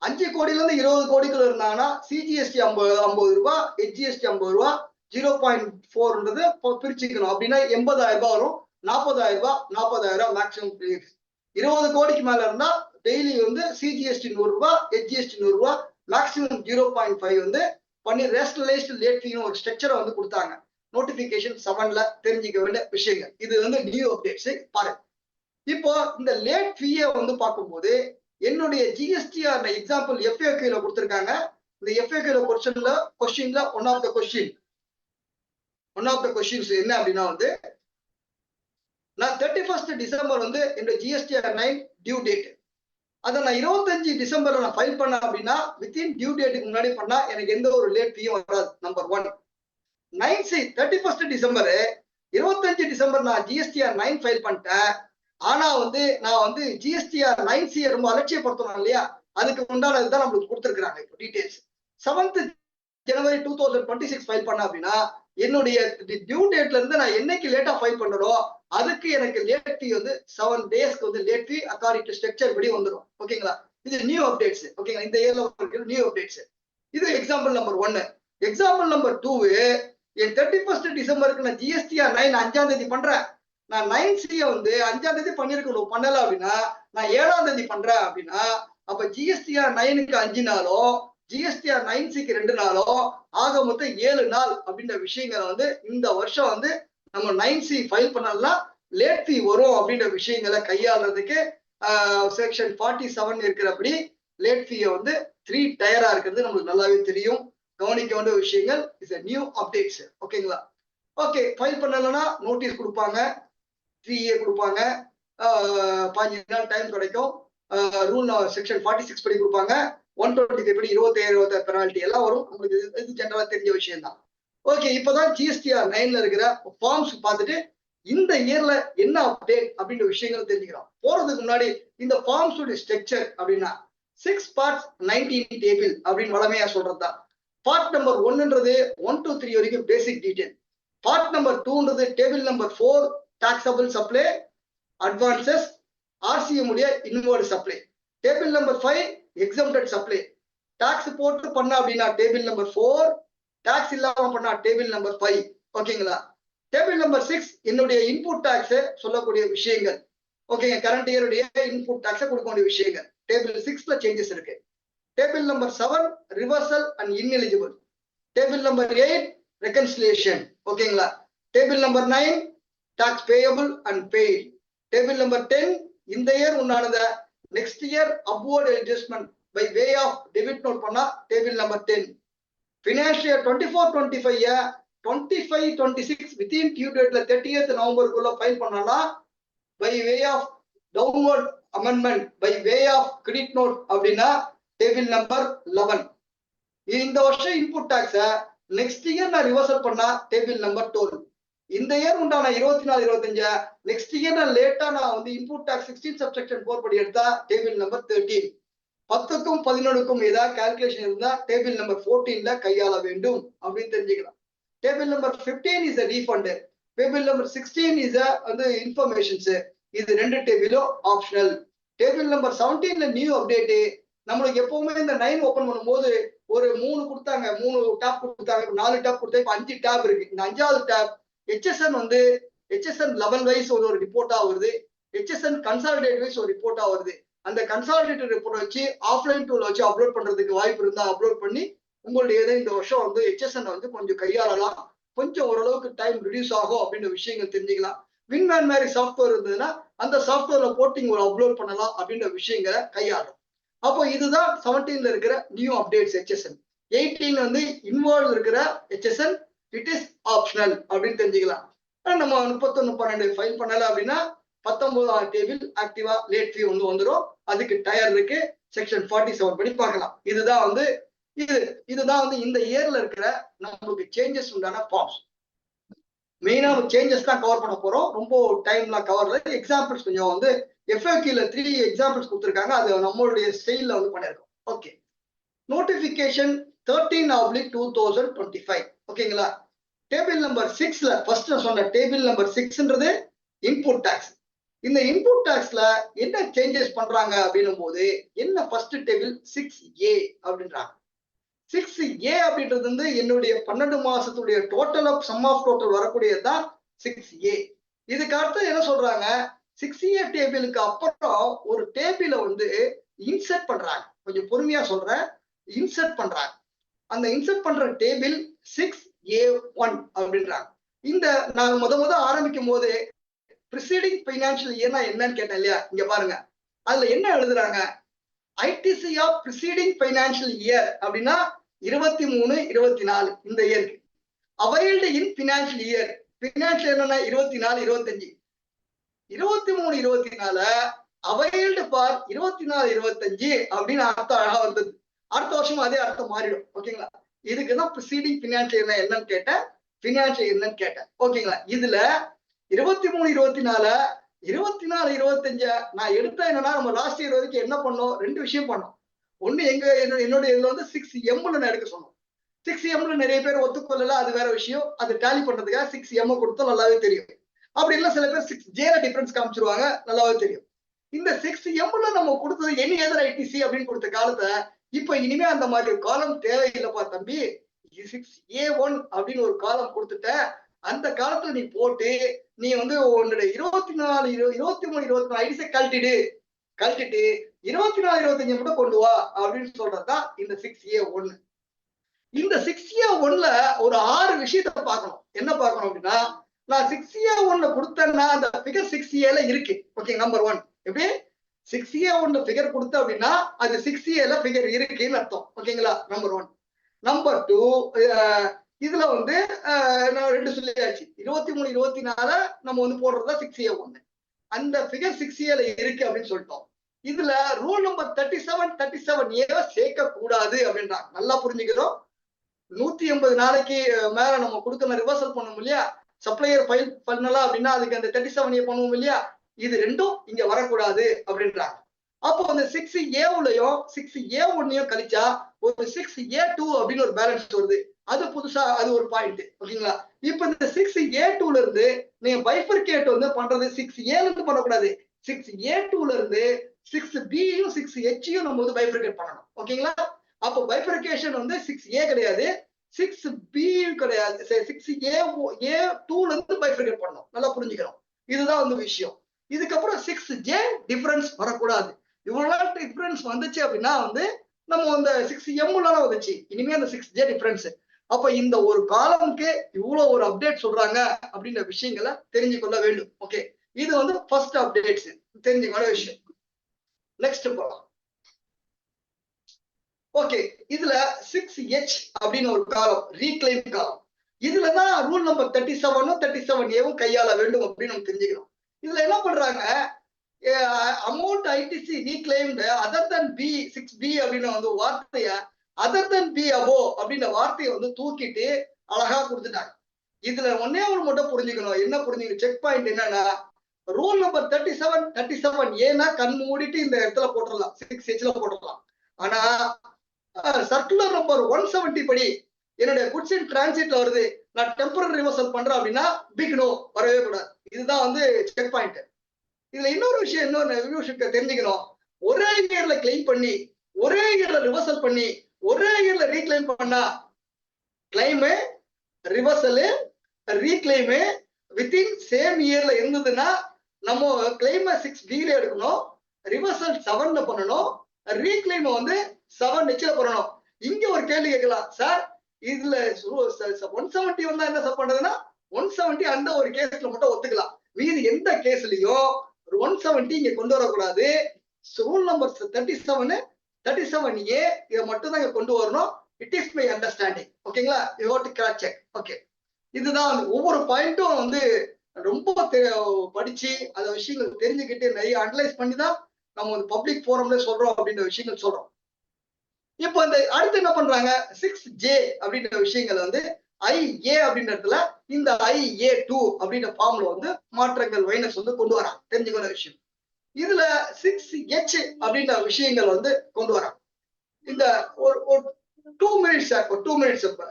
5 கோடியில இருந்து 20 கோடிக்குள்ள இருந்தாங்கன்னா CGST 50 ரூபாய், SGST 50 ரூபாய், 0.4ன்றது பிரிச்சுக்கணும் அப்படின்னா 80,000 ரூபாய் வரும். 40,000 ரூபாய் 40,000 மேக்சிமம். 20 கோடிக்கு மேல இருந்தா டெய்லி வந்து CGST 100 ரூபாய், SGST 100 ரூபாய், மேக்சிமம் 0.5 வந்து பண்ணி ரேஷனலைஸ்டு லேட் ஃபீன்னு ஒரு ஸ்ட்ரக்சரை வந்து கொடுத்தாங்க. நோட்டிபிகேஷன் 7ல தெரிஞ்சுக்க வேண்டிய விஷயங்கள். இது வந்து நியூ அப்டேட்ஸ் பாருங்க. இப்போ இந்த லேட் ஃபீயை வந்து பார்க்கும்போது என்னுடைய GSTR எக்ஸாம்பிள் FAQல கொடுத்திருக்காங்க. இந்த FAQல கொஸ்டின்ல ஒன் ஆஃப் த கொஸ்டின்ஸ் என்ன அப்படின்னா வந்து நான் 31st டிசம்பர் வந்து என்னோட GSTR 9 டியூ டேட். அதை நான் 25 டிசம்பர்ல நான் ஃபைல் பண்ண அப்படின்னா வித்தின் டியூ டேட்டுக்கு முன்னாடி பண்ணா எனக்கு எந்த ஒரு லேட் ஃபீயும் வராது. Number 1. 9C 31st December 25 December நான் GSTR 9 ஃபைல் பண்ணிட்டேன். ஆனா வந்து நான் வந்து GSTR 9C ரொம்ப அலட்சியப்படுத்தணும் இல்லையா, அதுக்கு உண்டான இதுதான் நம்மளுக்கு கொடுத்துருக்காங்க. இப்போ டீடைல்ஸ் 7th ஜனவரி 2026 ஃபைல் பண்ண அப்படின்னா என்னுடைய டியூ டேட்ல இருந்து நான் என்னைக்கு லேட்டா ஃபைல் பண்ணறோம் அதுக்கு எனக்கு லேட் ஃபீ வந்து 7 டேஸ்க்கு வந்து late fee according to structure படி வந்துடும். ஓகேங்களா? இது நியூ அப்டேட்ஸ். ஓகேங்களா? இந்த இயர்ல இருக்கிற நியூ அப்டேட்ஸ். இது எக்ஸாம்பிள் நம்பர் 1. எக்ஸாம்பிள் நம்பர் 2, என் 31st டிசம்பருக்கு நான் GSTR 9 5ஆம் தேதி பண்றேன். நான் 9C வந்து 5ஆம் தேதி பண்ணிருக்கணும், பண்ணல அப்படின்னா நான் 7ஆம் தேதி பண்றேன் அப்படின்னா அப்ப GSTR 9க்கு 5 நாளும் ஜிஎஸ்டிஆர் 9C 2 நாளும் ஆக மொத்தம் 7 நாள் அப்படின்ற விஷயங்களை வந்து இந்த வருஷம் வந்து நம்ம 9C ஃபைல் பண்ணலாம் லேட் ஃபீ வரும் அப்படின்ற விஷயங்களை கையாளுறதுக்கு செக்ஷன் 47 இருக்கிறபடி லேட் ஃபீயை வந்து 3 டயரா இருக்கிறது நம்மளுக்கு நல்லாவே தெரியும். கவனிக்க வேண்டிய விஷயங்கள் இஸ் a நியூ அப்டேட்ஸ். ஓகேங்களா? ஓகே, ஃபைல் பண்ணலன்னா நோட்டீஸ் கொடுப்பாங்க, 3A கொடுப்பாங்க, 15 நாள் டைம் கிடைக்கும். ரூல் செக்ஷன் 46 படி கொடுப்பாங்க, 125 படி 27 பெனால்ட்டி எல்லாம் வரும். உங்களுக்கு இது ஜெனரலா தெரிஞ்ச விஷயம் தான். ஓகே, இப்பதான் ஜிஎஸ்டிஆர் 9ல இருக்கிற ஃபார்ம்ஸ் பார்த்துட்டு இந்த இயர்ல என்ன அப்டேட் அப்படின்ற விஷயங்கள் தெரிஞ்சுக்கிறோம். போறதுக்கு முன்னாடி இந்த ஃபார்ம்ஸ் ஸ்ட்ரக்சர் அப்படின்னா 6 பார்ட்ஸ் 19 டேபிள் அப்படின்னு வளமையா சொல்றதுதான். பார்ட் நம்பர் 1ன்றது 1 to 3 வரைக்கும் பேசிக் டீடைல். பார்ட் நம்பர் 2ன்றது table number 4 taxable supply advances RCM உடைய inward supply. Table number 5 exempted supply. Tax போட்டு பண்ண அப்படின்னா டேபிள் நம்பர் 4, டாக்ஸ் இல்லாம பண்ணா டேபிள் நம்பர் 5. ஓகேங்களா? டேபிள் நம்பர் 6 என்னுடைய இன்புட் டாக்ஸ் சொல்லக்கூடிய விஷயங்கள். ஓகேங்க, கரண்ட் இயருடைய இன்புட் டாக்ஸ் கொடுக்கக்கூடிய விஷயங்கள். டேபிள் 6ல சேஞ்சஸ் இருக்கு. Table number 7 reversal and ineligible. Table number 8 reconciliation. ஓகேங்களா? Table number 9 tax payable and paid. Table number 10 இந்த இயர் உண்டானத next year upward adjustment by way of debit note பண்ணா table number 10. Financial year 24-25 25-26 within due டேட்ல 30th நவம்பருக்குள்ள ஃபைல் பண்ணனா by way of downward amendment by way of credit note அப்படின்னா டேபிள் நம்பர் 11. இந்த வருஷம் இன்புட் டாக்ஸ நெக்ஸ்ட் இயர் நான் ரிவர்சல் பண்ணா டேபிள் நம்பர் 12. இந்த இயர் உண்டான 24-25 நெக்ஸ்ட் இயர் நான் லேட்டா நான் வந்து இன்புட் டாக்ஸ் 16 சப்செக்ஷன் 4 படி எடுத்தா டேபிள் நம்பர் 13. 10க்கும் 11க்கும் ஏதாவது கால்குலேஷன் இருந்தா டேபிள் நம்பர் 14ல கையாள வேண்டும் அப்படின்னு தெரிஞ்சுக்கலாம். Table number 15 is a refund. Table number 16 is வந்து இன்ஃபர்மேஷன்ஸ். இது 2 டேபிளும் ஆப்ஷனல். டேபிள் நம்பர் 17ல நியூ அப்டேட். நம்மளுக்கு எப்பவுமே இந்த 9 ஓபன் பண்ணும்போது ஒரு 3 கொடுத்தாங்க, 3 டாப் கொடுத்தாங்க, 4 டாப் கொடுத்தா இப்ப 5 டாப் இருக்கு. இந்த 5வது டாப் HSN வந்து HSN லெவல் வைஸ் ஒரு ரிப்போர்ட்டா வருது, HSN கன்சாலிடேட் வைஸ் ஒரு ரிப்போர்ட்டா வருது. அந்த கன்சாலிடேட் ரிப்போர்ட் வச்சு ஆஃப்லைன் டூல் வச்சு அப்லோட் பண்றதுக்கு வாய்ப்பு இருந்தா அப்லோட் பண்ணி உங்களுடைய இந்த வருஷம் வந்து HSN வந்து கொஞ்சம் கையாளலாம், கொஞ்சம் ஓரளவுக்கு டைம் ரிடியூஸ் ஆகும் அப்படின்ற விஷயங்கள் தெரிஞ்சுக்கலாம். வின்மேன் மாதிரி சாஃப்ட்வேர் இருந்ததுன்னா அந்த சாஃப்ட்வேர்ல போட்டு இங்க அப்லோட் பண்ணலாம் அப்படின்ற விஷயங்களை கையாளும். அப்போ இதுதான் 17ல இருக்கிற நியூ அப்டேட்ஸ் HSN. 18 வந்து இன்வால்வ் இருக்கிற HSN இட் இஸ் ஆப்ஷனல் அப்படின்னு தெரிஞ்சுக்கலாம். நம்ம 31-12 ஃபைல் பண்ணல அப்படின்னா 19வது டேபிள் ஆக்டிவா லேட் ஃபீ வந்து வந்துடும். அதுக்கு டயர் இருக்கு, செக்ஷன் 47 படி பார்க்கலாம். இதுதான் வந்து இந்த இயர்ல இருக்கிற நம்மளுக்கு சேஞ்சஸ் உண்டான ஃபார்ம்ஸ். மெயினா சேஞ்சஸ் தான் கவர் பண்ண போறோம். ரொம்ப டைம்லாம் கவர் இல்லை. எக்ஸாம்பிள்ஸ் கொஞ்சம் வந்து FAQல 3 எக்ஸாம்பிள்ஸ் கொடுத்துருக்காங்க, அது நம்மளுடைய ஸ்டைல்ல வந்து பண்ணிருக்கோம். Okay, notification 13/2025. ஓகேங்களா? டேபிள் நம்பர் 6ல ஃபர்ஸ்ட் சொன்ன டேபிள் நம்பர் 6ன்றது இன்புட் டாக்ஸ். இந்த இன்புட் டாக்ஸ்ல என்ன சேஞ்சஸ் பண்றாங்க அப்படின்னும் போது என்ன ஃபர்ஸ்ட் டேபிள் 6A அப்படின்றாங்க. 6A அப்படின்றது வந்து என்னுடைய 12 மாசத்துடைய total of sum of total வரக்கூடியதுதான் 6A. இதுக்கு அடுத்து என்ன சொல்றாங்க, 6A டேபிளுக்கு அப்புறம் ஒரு டேபிள வந்து இன்சர்ட் பண்றாங்க. கொஞ்சம் பொறுமையா சொல்றேன், இன்சர்ட் பண்றாங்க. அந்த இன்சர்ட் பண்ற டேபிள் 6A1 அப்படின்றாங்க. இந்த நாங்க முத ஆரம்பிக்கும் போது ப்ரிசீடிங் ஃபைனான்சியல் இயர்னா என்னன்னு கேட்டேன் இல்லையா? இங்க பாருங்க, அதுல என்ன எழுதுறாங்க, ITC of preceding financial year அப்படின்னா 23-24 இந்த இயருக்கு. Availed in financial year, financial என்னன்னா 24-25, 23-24 அவைல்டு ஃபார் 24-25 அப்படின்னு அர்த்தம் அழகா வந்தது. அடுத்த வருஷம் அதே அர்த்தம் மாறிடும். ஓகேங்களா? இதுக்குதான் ப்ரிசீடிங் ஃபினான்ஷியல் என்னன்னு கேட்டேன், ஃபினான்ஷியல் என்னன்னு கேட்டேன். ஓகேங்களா? இதுல 23-24 24-25 நான் எடுத்த என்னன்னா, நம்ம லாஸ்ட் இயர் வரைக்கும் என்ன பண்ணோம், 2 விஷயம் பண்ணோம். ஒண்ணு என்னுடைய இதுல வந்து 6Mல நான் எடுக்க சொன்னோம். 6Mல நிறைய பேர் ஒத்துக்கொள்ளல, அது வேற விஷயம். அது டேலி பண்றதுக்காக 6M கொடுத்தா நல்லாவே தெரியும். அப்படி இல்ல சில பேர் 6Jல டிஃபரன்ஸ் காமிச்சிருவாங்க, நல்லாவே தெரியும். இந்த 6Mல நம்ம கொடுத்தது எனி அதர் ITC அப்படின்னு கொடுத்த காலத்தை இப்ப இனிமே அந்த மாதிரி ஒரு காலம் தேவையில்லைப்பா தம்பி, 6A1 அப்படின்னு ஒரு காலம் கொடுத்துட்ட. அந்த காலத்துல நீ போட்டு நீ வந்து உன்னுடைய 23-24 ஐடிஸை கழட்டிடு. கழிச்சிட்டு 24 25 மட்டும் கொண்டு வா அப்படின்னு சொல்றதுதான் இந்த 6A1. இந்த 6A1ல ஒரு 6 விஷயத்த பார்க்கணும். என்ன பார்க்கணும் அப்படின்னா, நான் 6A1 கொடுத்தேன்னா அந்த ஃபிகர் 6Aல இருக்கு. Okay, number 1. எப்படி 6A1 ஃபிகர் கொடுத்த அப்படின்னா அது 6Aல ஃபிகர் இருக்குன்னு அர்த்தம். ஓகேங்களா, நம்பர் 1. நம்பர் 2, இதுல வந்து நான் 2 சொல்லியாச்சு. 23 24 நம்ம வந்து போடுறதா 6A1. அந்த ஃபிகர் 6Aல இருக்கு அப்படின்னு சொல்லிட்டோம். இதுல ரூல் நம்பர் 37 37A சேர்க்க கூடாது அப்படின்றாங்க. நல்லா புரிஞ்சுக்கிறோம். 180 நாளைக்கு மேல நம்ம கொடுக்கணும், ரிவர்சல் பண்ணுவோம் இல்லையா, சப்ளையர் ஃபைல் பண்ணலாம் அப்படின்னா அதுக்கு அந்த 37A பண்ணுவோம் இல்லையா, இது ரெண்டும் இங்க வரக்கூடாது அப்படின்றாங்க. அப்போ அந்த 6A-உலயும் 6A1-யும் கழிச்சா ஒரு 6A2 அப்படின்னு ஒரு பேலன்ஸ் வருது. அது புதுசா அது ஒரு பாயிண்ட். ஓகேங்களா, இப்ப இந்த 6A2ல இருந்து நீங்க பைஃபர்கேட் வந்து பண்றது 6Aல இருந்து பண்ணக்கூடாது. 6A2ல இருந்து 6B-யும் 6H-யும் நம்ம வந்து பைஃபர்கேட் பண்ணணும். ஓகேங்களா, அப்போ பைஃபர்கேஷன் வந்து 6A கிடையாது, 6B கிடையாது, 6A2ல இருந்து பைஃபர்கேட் பண்ணணும். நல்லா புரிஞ்சுக்கிறோம். இதுதான் வந்து விஷயம். இதுக்கப்புறம் 6J டிஃபரன்ஸ் வரக்கூடாது. இவ்வளவு டிஃபரன்ஸ் வந்துச்சு அப்படின்னா வந்து நம்ம அந்த 6M வந்துச்சு, இனிமே அந்த 6J டிஃபரன்ஸ். அப்ப இந்த ஒரு காலம்க்கு இவ்வளவு ஒரு அப்டேட் சொல்றாங்க அப்படின்ற விஷயங்களை தெரிஞ்சு கொள்ள வேண்டும். ஓகே, இது வந்து ஃபர்ஸ்ட் அப்டேட்ஸ் தெரிஞ்சுக்கொள்ள விஷயம். நெக்ஸ்ட் போலாம். ஓகே, இதுல 6H அப்படின்னு ஒரு காலம், ரீக்ளைம் காலம். இதுலதான் ரூல் நம்பர் 37ம் 37A-வும் கையாள வேண்டும் அப்படின்னு நம்ம தெரிஞ்சுக்கிறோம். இதுல என்ன பண்றாங்க, amount ITC reclaimed other than B 6B அப்படின்னு வந்து வார்த்தைய அதர் தன் பி அபோ அப்படின்ற வார்த்தையை வந்து தூக்கிட்டு அழகா கொடுத்துட்டாங்க. இதுல ஒன்னே ஒன்று மட்டும் புரிஞ்சுக்கணும். என்ன புரிஞ்சுக்கணும், செக் பாயிண்ட் என்னன்னா, ரூல் நம்பர் 37 37A கண் மூடிட்டு இந்த இடத்துல போட்டுடலாம், 6Hல போட்டுடலாம். ஆனா சர்க்குலர் நம்பர் 170 படி என்னுடைய குட்ஸ் இன் டிரான்சிட்ல வருது, நான் டெம்பரரி ரிவர்சல் பண்றேன் அப்படின்னா பிக் நோ, வரவே கூடாது. இதுதான் வந்து செக் பாயிண்ட். இதுல இன்னொரு விஷயம், இன்னொரு தெரிஞ்சுக்கணும். ஒரே இயர்ல கிளைம் பண்ணி, ஒரே இயர்ல ரிவர்சல் பண்ணி, ஒரே இயர்ல ரீக்ளைம் பண்ணா கிளைமு, ரிவர்சல், ரீக்ளைமு வித்தின் சேம் இயர்ல இருந்ததுன்னா நம்ம கிளைம 6Bல எடுக்கணும், ரிவர்சல் 7ல பண்ணணும், ரீக்ளைம் வந்து 7Hல பண்ணணும். இங்க ஒரு கேள்வி கேட்கலாம், சார் இதுல 170 வந்தா என்ன சார் பண்றதுன்னா 170 அந்த ஒரு கேஸ்ல மட்டும் ஒத்துக்கலாம், மீது எந்த கேஸ்லயும் 170 இங்க கொண்டு வரக்கூடாது. ரூல் நம்பர் 37 37A இதை மட்டும் தான் இங்க கொண்டு வரணும். It is my understanding. ஓகேங்களா, you have to cross check. Okay, இதுதான் ஒவ்வொரு பாயிண்ட்டும் வந்து ரொம்ப படிச்சு அந்த விஷயங்கள் தெரிஞ்சுக்கிட்டு நிறைய அனலைஸ் பண்ணி தான் நம்ம வந்து பப்ளிக் ஃபோரம்ல சொல்றோம் அப்படின்ற விஷயங்கள் சொல்றோம். இப்போ இந்த அடுத்து என்ன பண்றாங்க, 6J அப்படின்ற விஷயங்கள் வந்து IA அப்படின்றதுல இந்த IA2 அப்படின்ற ஃபார்ம்ல வந்து மாற்றங்கள் மைனஸ் வந்து கொண்டு வராங்க, தெரிஞ்சுக்கிற விஷயம். இதுல 6H அப்படின்ற விஷயங்கள் வந்து கொண்டு வராங்க. இந்த ஒரு 2 மினிட்ஸ் சார், ஒரு 2 மினிட்ஸ். இப்ப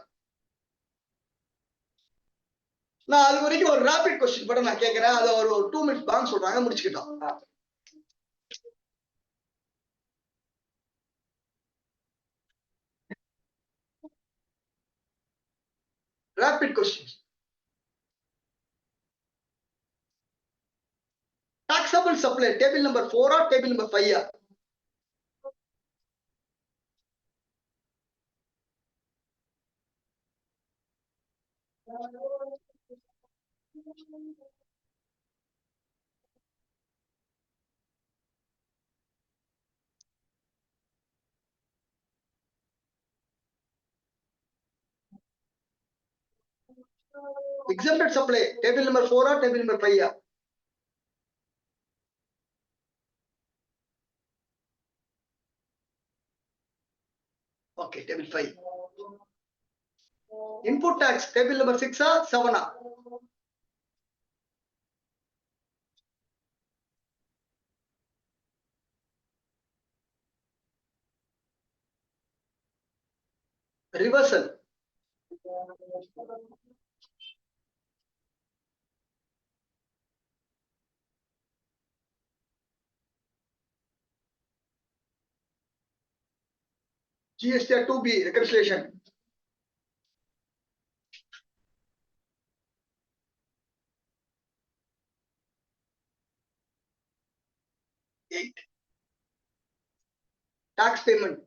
நான் அது வரைக்கும் ஒரு ரேபிட் கொஸ்டின் மட்டும் நான் கேட்கிறேன், அதை ஒரு 2 மினிட்ஸ் பாங்க சொல்றாங்க, முடிச்சுக்கிட்டோம். Rapid question. Taxable supply table number 4 table number 5? exempted supply table number 4 or table number 5? Okay, table 5. Input tax table number 6 or 7? Reversal. GST 2B reconciliation. Tax payment.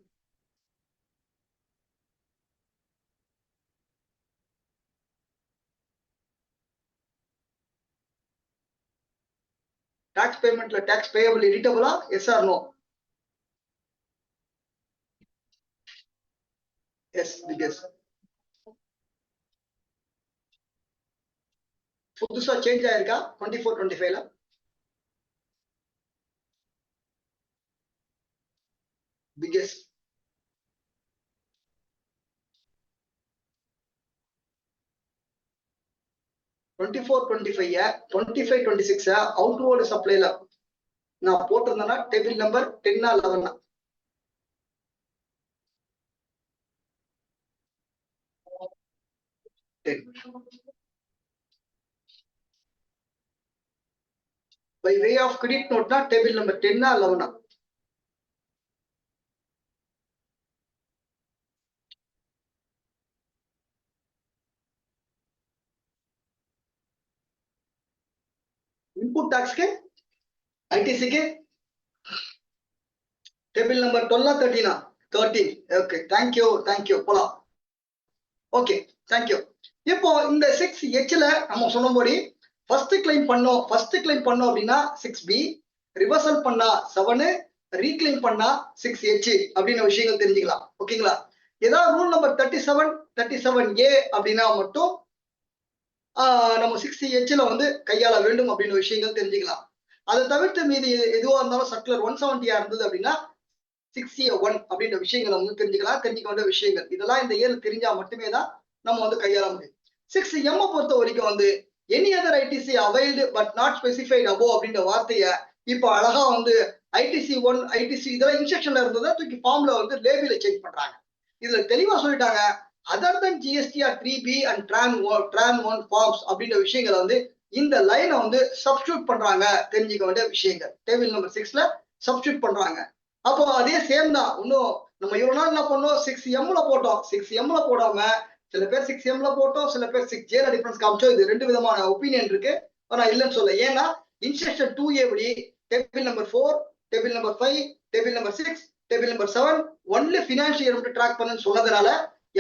Tax பேமெண்ட்ல டாக்ஸ் பேயபிள் எடிட்டபிளா? Yes or no? Yes, because புதுசா சேஞ்ச் ஆயிருக்கா 24-25ல? பிகஸ் டுவெண்ட்டி-ஃபோர் 25-26 அவுட்வர்டு சப்ளைல நான் போட்டிருந்தேன்னா table number 10 11 by way of credit note na table number 10 11 input tax ke ITC ke table number 12 13 13 okay thank you போலாம் okay thank you. இப்போ இந்த 6H ல நம்ம சொன்னபடி ஃபர்ஸ்ட் கிளைம் பண்ணோம் அப்படின்னா 6B, ரிவர்சல் பண்ணா 7, ரீக்ளைம் பண்ணா 6H அப்படின்ற விஷயங்கள் தெரிஞ்சுக்கலாம். ஓகேங்களா? ஏதாவது ரூல் நம்பர் 37A அப்படின்னா மட்டும் நம்ம 6H ல வந்து கையாள வேண்டும் அப்படின்ற விஷயங்கள் தெரிஞ்சுக்கலாம். அதை தவிர்த்து மீதி எதுவா இருந்தாலும் சர்க்குலர் 170 இருந்தது அப்படின்னா 6A1 அப்படின்ற விஷயங்களை வந்து தெரிஞ்சுக்க வேண்டிய விஷயங்கள். இதெல்லாம் இந்த ஏழு தெரிஞ்சா மட்டுமே தான் நம்ம வந்து கையாள முடியும். 6M பொறுத்த வரைக்கும் வந்து any other ITC availed but not specified above அப்படின்ற வார்த்தைய இப்ப அழகா வந்து ITC1 ITC இதெல்லாம் இன்ஸ்ட்ரக்ஷன்ல இருந்ததை தூக்கி ஃபார்ம்ல வந்து லேபிள சேஞ்ச் பண்றாங்க. இதுல தெளிவா சொல்லிட்டாங்க other than GSTR 3B and TRAN1 forms அப்படின்ற விஷயங்களை வந்து இந்த லைனை வந்து சப்ஸ்டியூட் பண்றாங்க. தெரிஞ்சுக்க வேண்டிய விஷயங்கள் டேபிள் நம்பர் 6ல சப்ஸ்டியூட் பண்றாங்க. அப்போ அதே சேம் தான். இன்னும் நம்ம இவ்வளவு நாள் என்ன பண்ணோம் 6Mல போட்டோம். 6Mல போடாம சில பேர் 6Mல போட்டோம், சில பேர் 6Jல டிஃபரன்ஸ் காமிச்சோம். இது ரெண்டு விதமான ஒப்பீனியன் இருக்கு. நான் இல்லைன்னு சொல்ல. ஏன்னா இன்ஸ்ட்ரக்ஷன் 2A படி table number 4, table number 5, table number 6, table number 7 only financial மட்டும் ட்ராக் பண்ணுன்னு சொன்னதுனால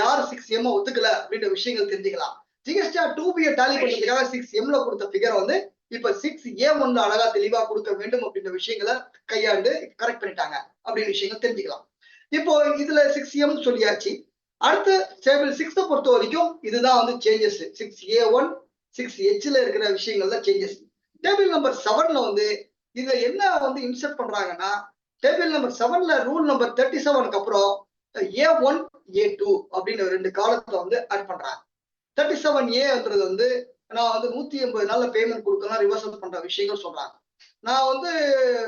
யாரும் 6M ஒத்துக்கல அப்படின்ற விஷயங்கள் தெரிஞ்சுக்கலாம். ஜிஎஸ்டிஆர் 2B டாலி பண்றதுக்காக 6Mல கொடுத்த ஃபிகரை வந்து இப்ப 6A1 அழகா தெளிவா கொடுக்க வேண்டும் அப்படின்ற விஷயங்களை கையாண்டு கரெக்ட் பண்ணிட்டாங்க அப்படின்னு விஷயங்கள் தெரிஞ்சுக்கலாம். இப்போ இதுல 6M சொல்லியாச்சு. அடுத்து டேபிள் 6 பொறுத்த வரைக்கும் இதுதான் வந்து சேஞ்சஸ். 6A1 6Hல இருக்கிற விஷயங்கள் தான் சேஞ்சஸ். டேபிள் நம்பர் 7ல வந்து இதுல என்ன வந்து இன்சர்ட் பண்றாங்கன்னா டேபிள் நம்பர் 7ல ரூல் நம்பர் 37க்கு அப்புறம் A1 A2 அப்படின்னு ரெண்டு காலத்தை வந்து ஆட் பண்றாங்க. 37Aன்றது வந்து நான் வந்து 180 நாள்ல பேமெண்ட் கொடுக்கலாம் ரிவர்சல் பண்ற விஷயங்கள் சொல்றாங்க. நான் வந்து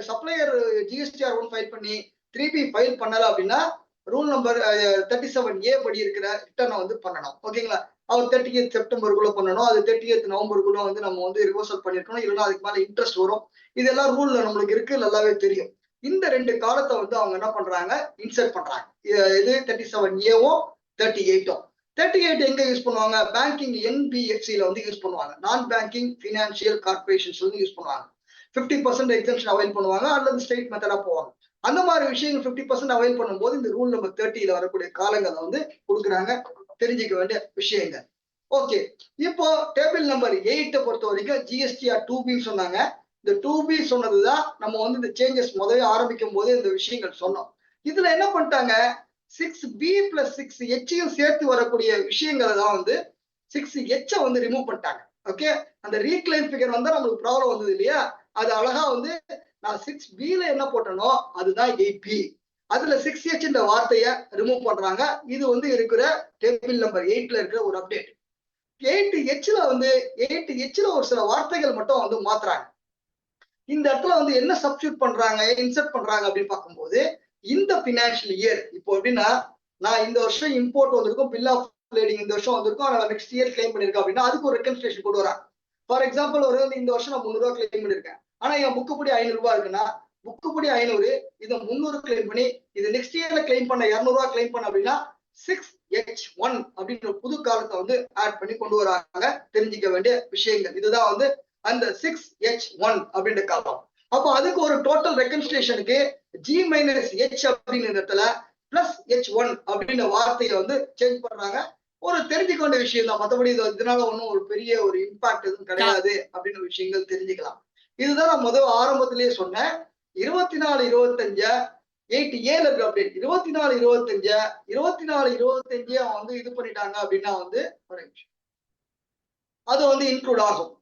சப்ளையர் GSTR 1 ஃபைல் பண்ணி 3B ஃபைல் பண்ணல அப்படின்னா ரூல் நம்பர் 37A படி இருக்கிற ரிட்டர்னை வந்து பண்ணணும். ஓகேங்களா? அவர் 30th செப்டம்பருக்குள்ள பண்ணணும். அது 30th நவம்பருக்குள்ள வந்து நம்ம வந்து ரிவர்சல் பண்ணிருக்கணும். இல்லைன்னா அதுக்கு மேல இன்ட்ரெஸ்ட் வரும். இதெல்லாம் ரூல்ல நம்மளுக்கு இருக்கு, நல்லாவே தெரியும். இந்த ரெண்டு காலத்தை வந்து அவங்க என்ன பண்றாங்க இன்சர்ட் பண்றாங்க. இது 37Aவும் 38ம். 38 எங்க யூஸ் பண்ணுவாங்க? பேங்கிங் NBFCல வந்து யூஸ் பண்ணுவாங்க. நான் பேங்கிங் பினான்சியல் கார்பரேஷன்ஸ் வந்து யூஸ் பண்ணுவாங்க. 50% எக்ஸம்ஷன் அவைல் பண்ணுவாங்க அல்லது ஸ்டேட் மெத்தடா போவாங்க. அந்த மாதிரி விஷயங்கள் 50% அவைல் பண்ணும்போது இந்த ரூல் நம்பர் 30ல வரக்கூடிய காலங்களை வந்து கொடுக்குறாங்க. தெரிஞ்சுக்க வேண்டிய விஷயங்கள். ஓகே, இப்போ டேபிள் நம்பர் 8 பொறுத்த வரைக்கும் GSTR 2B சொன்னாங்க. இந்த 2B சொன்னதுதான் நம்ம வந்து இந்த சேஞ்சஸ் முதல்ல ஆரம்பிக்கும் போது இந்த விஷயங்கள் சொன்னோம். இதுல என்ன பண்ணிட்டாங்க 6B + 6Hயும் சேர்த்து வரக்கூடிய விஷயங்களை தான் வந்து 6H வந்து ரிமூவ் பண்ணிட்டாங்க. ஓகே, அந்த ரீக்ளைம் ஃபிகர் வந்தா நம்மளுக்கு ப்ராப்ளம் வந்தது இல்லையா? அது அழகா வந்து நான் 6Bல என்ன போட்டனோ அதுதான் 8B. அதுல 6H இந்த வார்த்தைய ரிமூவ் பண்றாங்க. இது வந்து இருக்கிற டேபிள் நம்பர் 8ல இருக்கிற ஒரு அப்டேட். 8Hல வந்து 8Hல ஒரு சில வார்த்தைகள் மட்டும் வந்து மாத்துறாங்க. இந்த இடத்துல வந்து என்ன சப்ஸ்டியூட் பண்றாங்க இன்சர்ட் பண்றாங்க அப்படின்னு பார்க்கும்போது இந்த பினான்சியல் இயர் இப்போ எப்படின்னா நான் இந்த வருஷம் இம்போர்ட் வந்திருக்கும், பில் ஆஃப் லேடிங் இந்த வருஷம் வந்திருக்கும், நெக்ஸ்ட் இயர் கிளைம் பண்ணிருக்கேன் அப்படின்னா அதுக்கு ஒரு ரெக்கன்ஸ்ட்ரேஷன் கொண்டு வராங்க. ஃபார் எக்ஸாம்பிள் ஒரு இந்த வருஷம் நான் 300 ரூபாய் கிளைம் பண்ணிருக்கேன். ஆனா என் புக்குப்படி 500 ரூபாய் இருக்குன்னா புக்குப்படி 500 இதை 300 கிளைம் பண்ணி இது நெக்ஸ்ட் இயர்ல கிளைம் பண்ண 200 ரூபாய் கிளைம் பண்ண அப்படின்னா 6H1 அப்படின்ற புது காலத்தை வந்து ஆட் பண்ணி கொண்டு வராங்க. தெரிஞ்சுக்க வேண்டிய விஷயங்கள் இதுதான் வந்து அந்த 6H1 அப்படின்ற காலம். அப்போ அதுக்கு ஒரு டோட்டல் ரெகன்ஸ்ட்ரேஷனுக்கு G மைனஸ் H அப்படின்ற இடத்துல பிளஸ் H1 அப்படின்ற வார்த்தையை வந்து சேஞ்ச் பண்றாங்க. ஒரு தெரிஞ்சுக்கொண்ட விஷயம் தான், மற்றபடி இதனால ஒன்றும் ஒரு பெரிய ஒரு இம்பாக்ட் எதுவும் கிடையாது அப்படின்ற விஷயங்கள் தெரிஞ்சுக்கலாம். இதுதான் நான் முதல் ஆரம்பத்திலேயே சொன்னேன். 24-25 8A இருக்கு அப்டேட். 24-25 அவன் வந்து இது பண்ணிட்டாங்க அப்படின்னா வந்து ஒரு நிமிஷம் அது வந்து இன்க்ளூட் ஆகும்.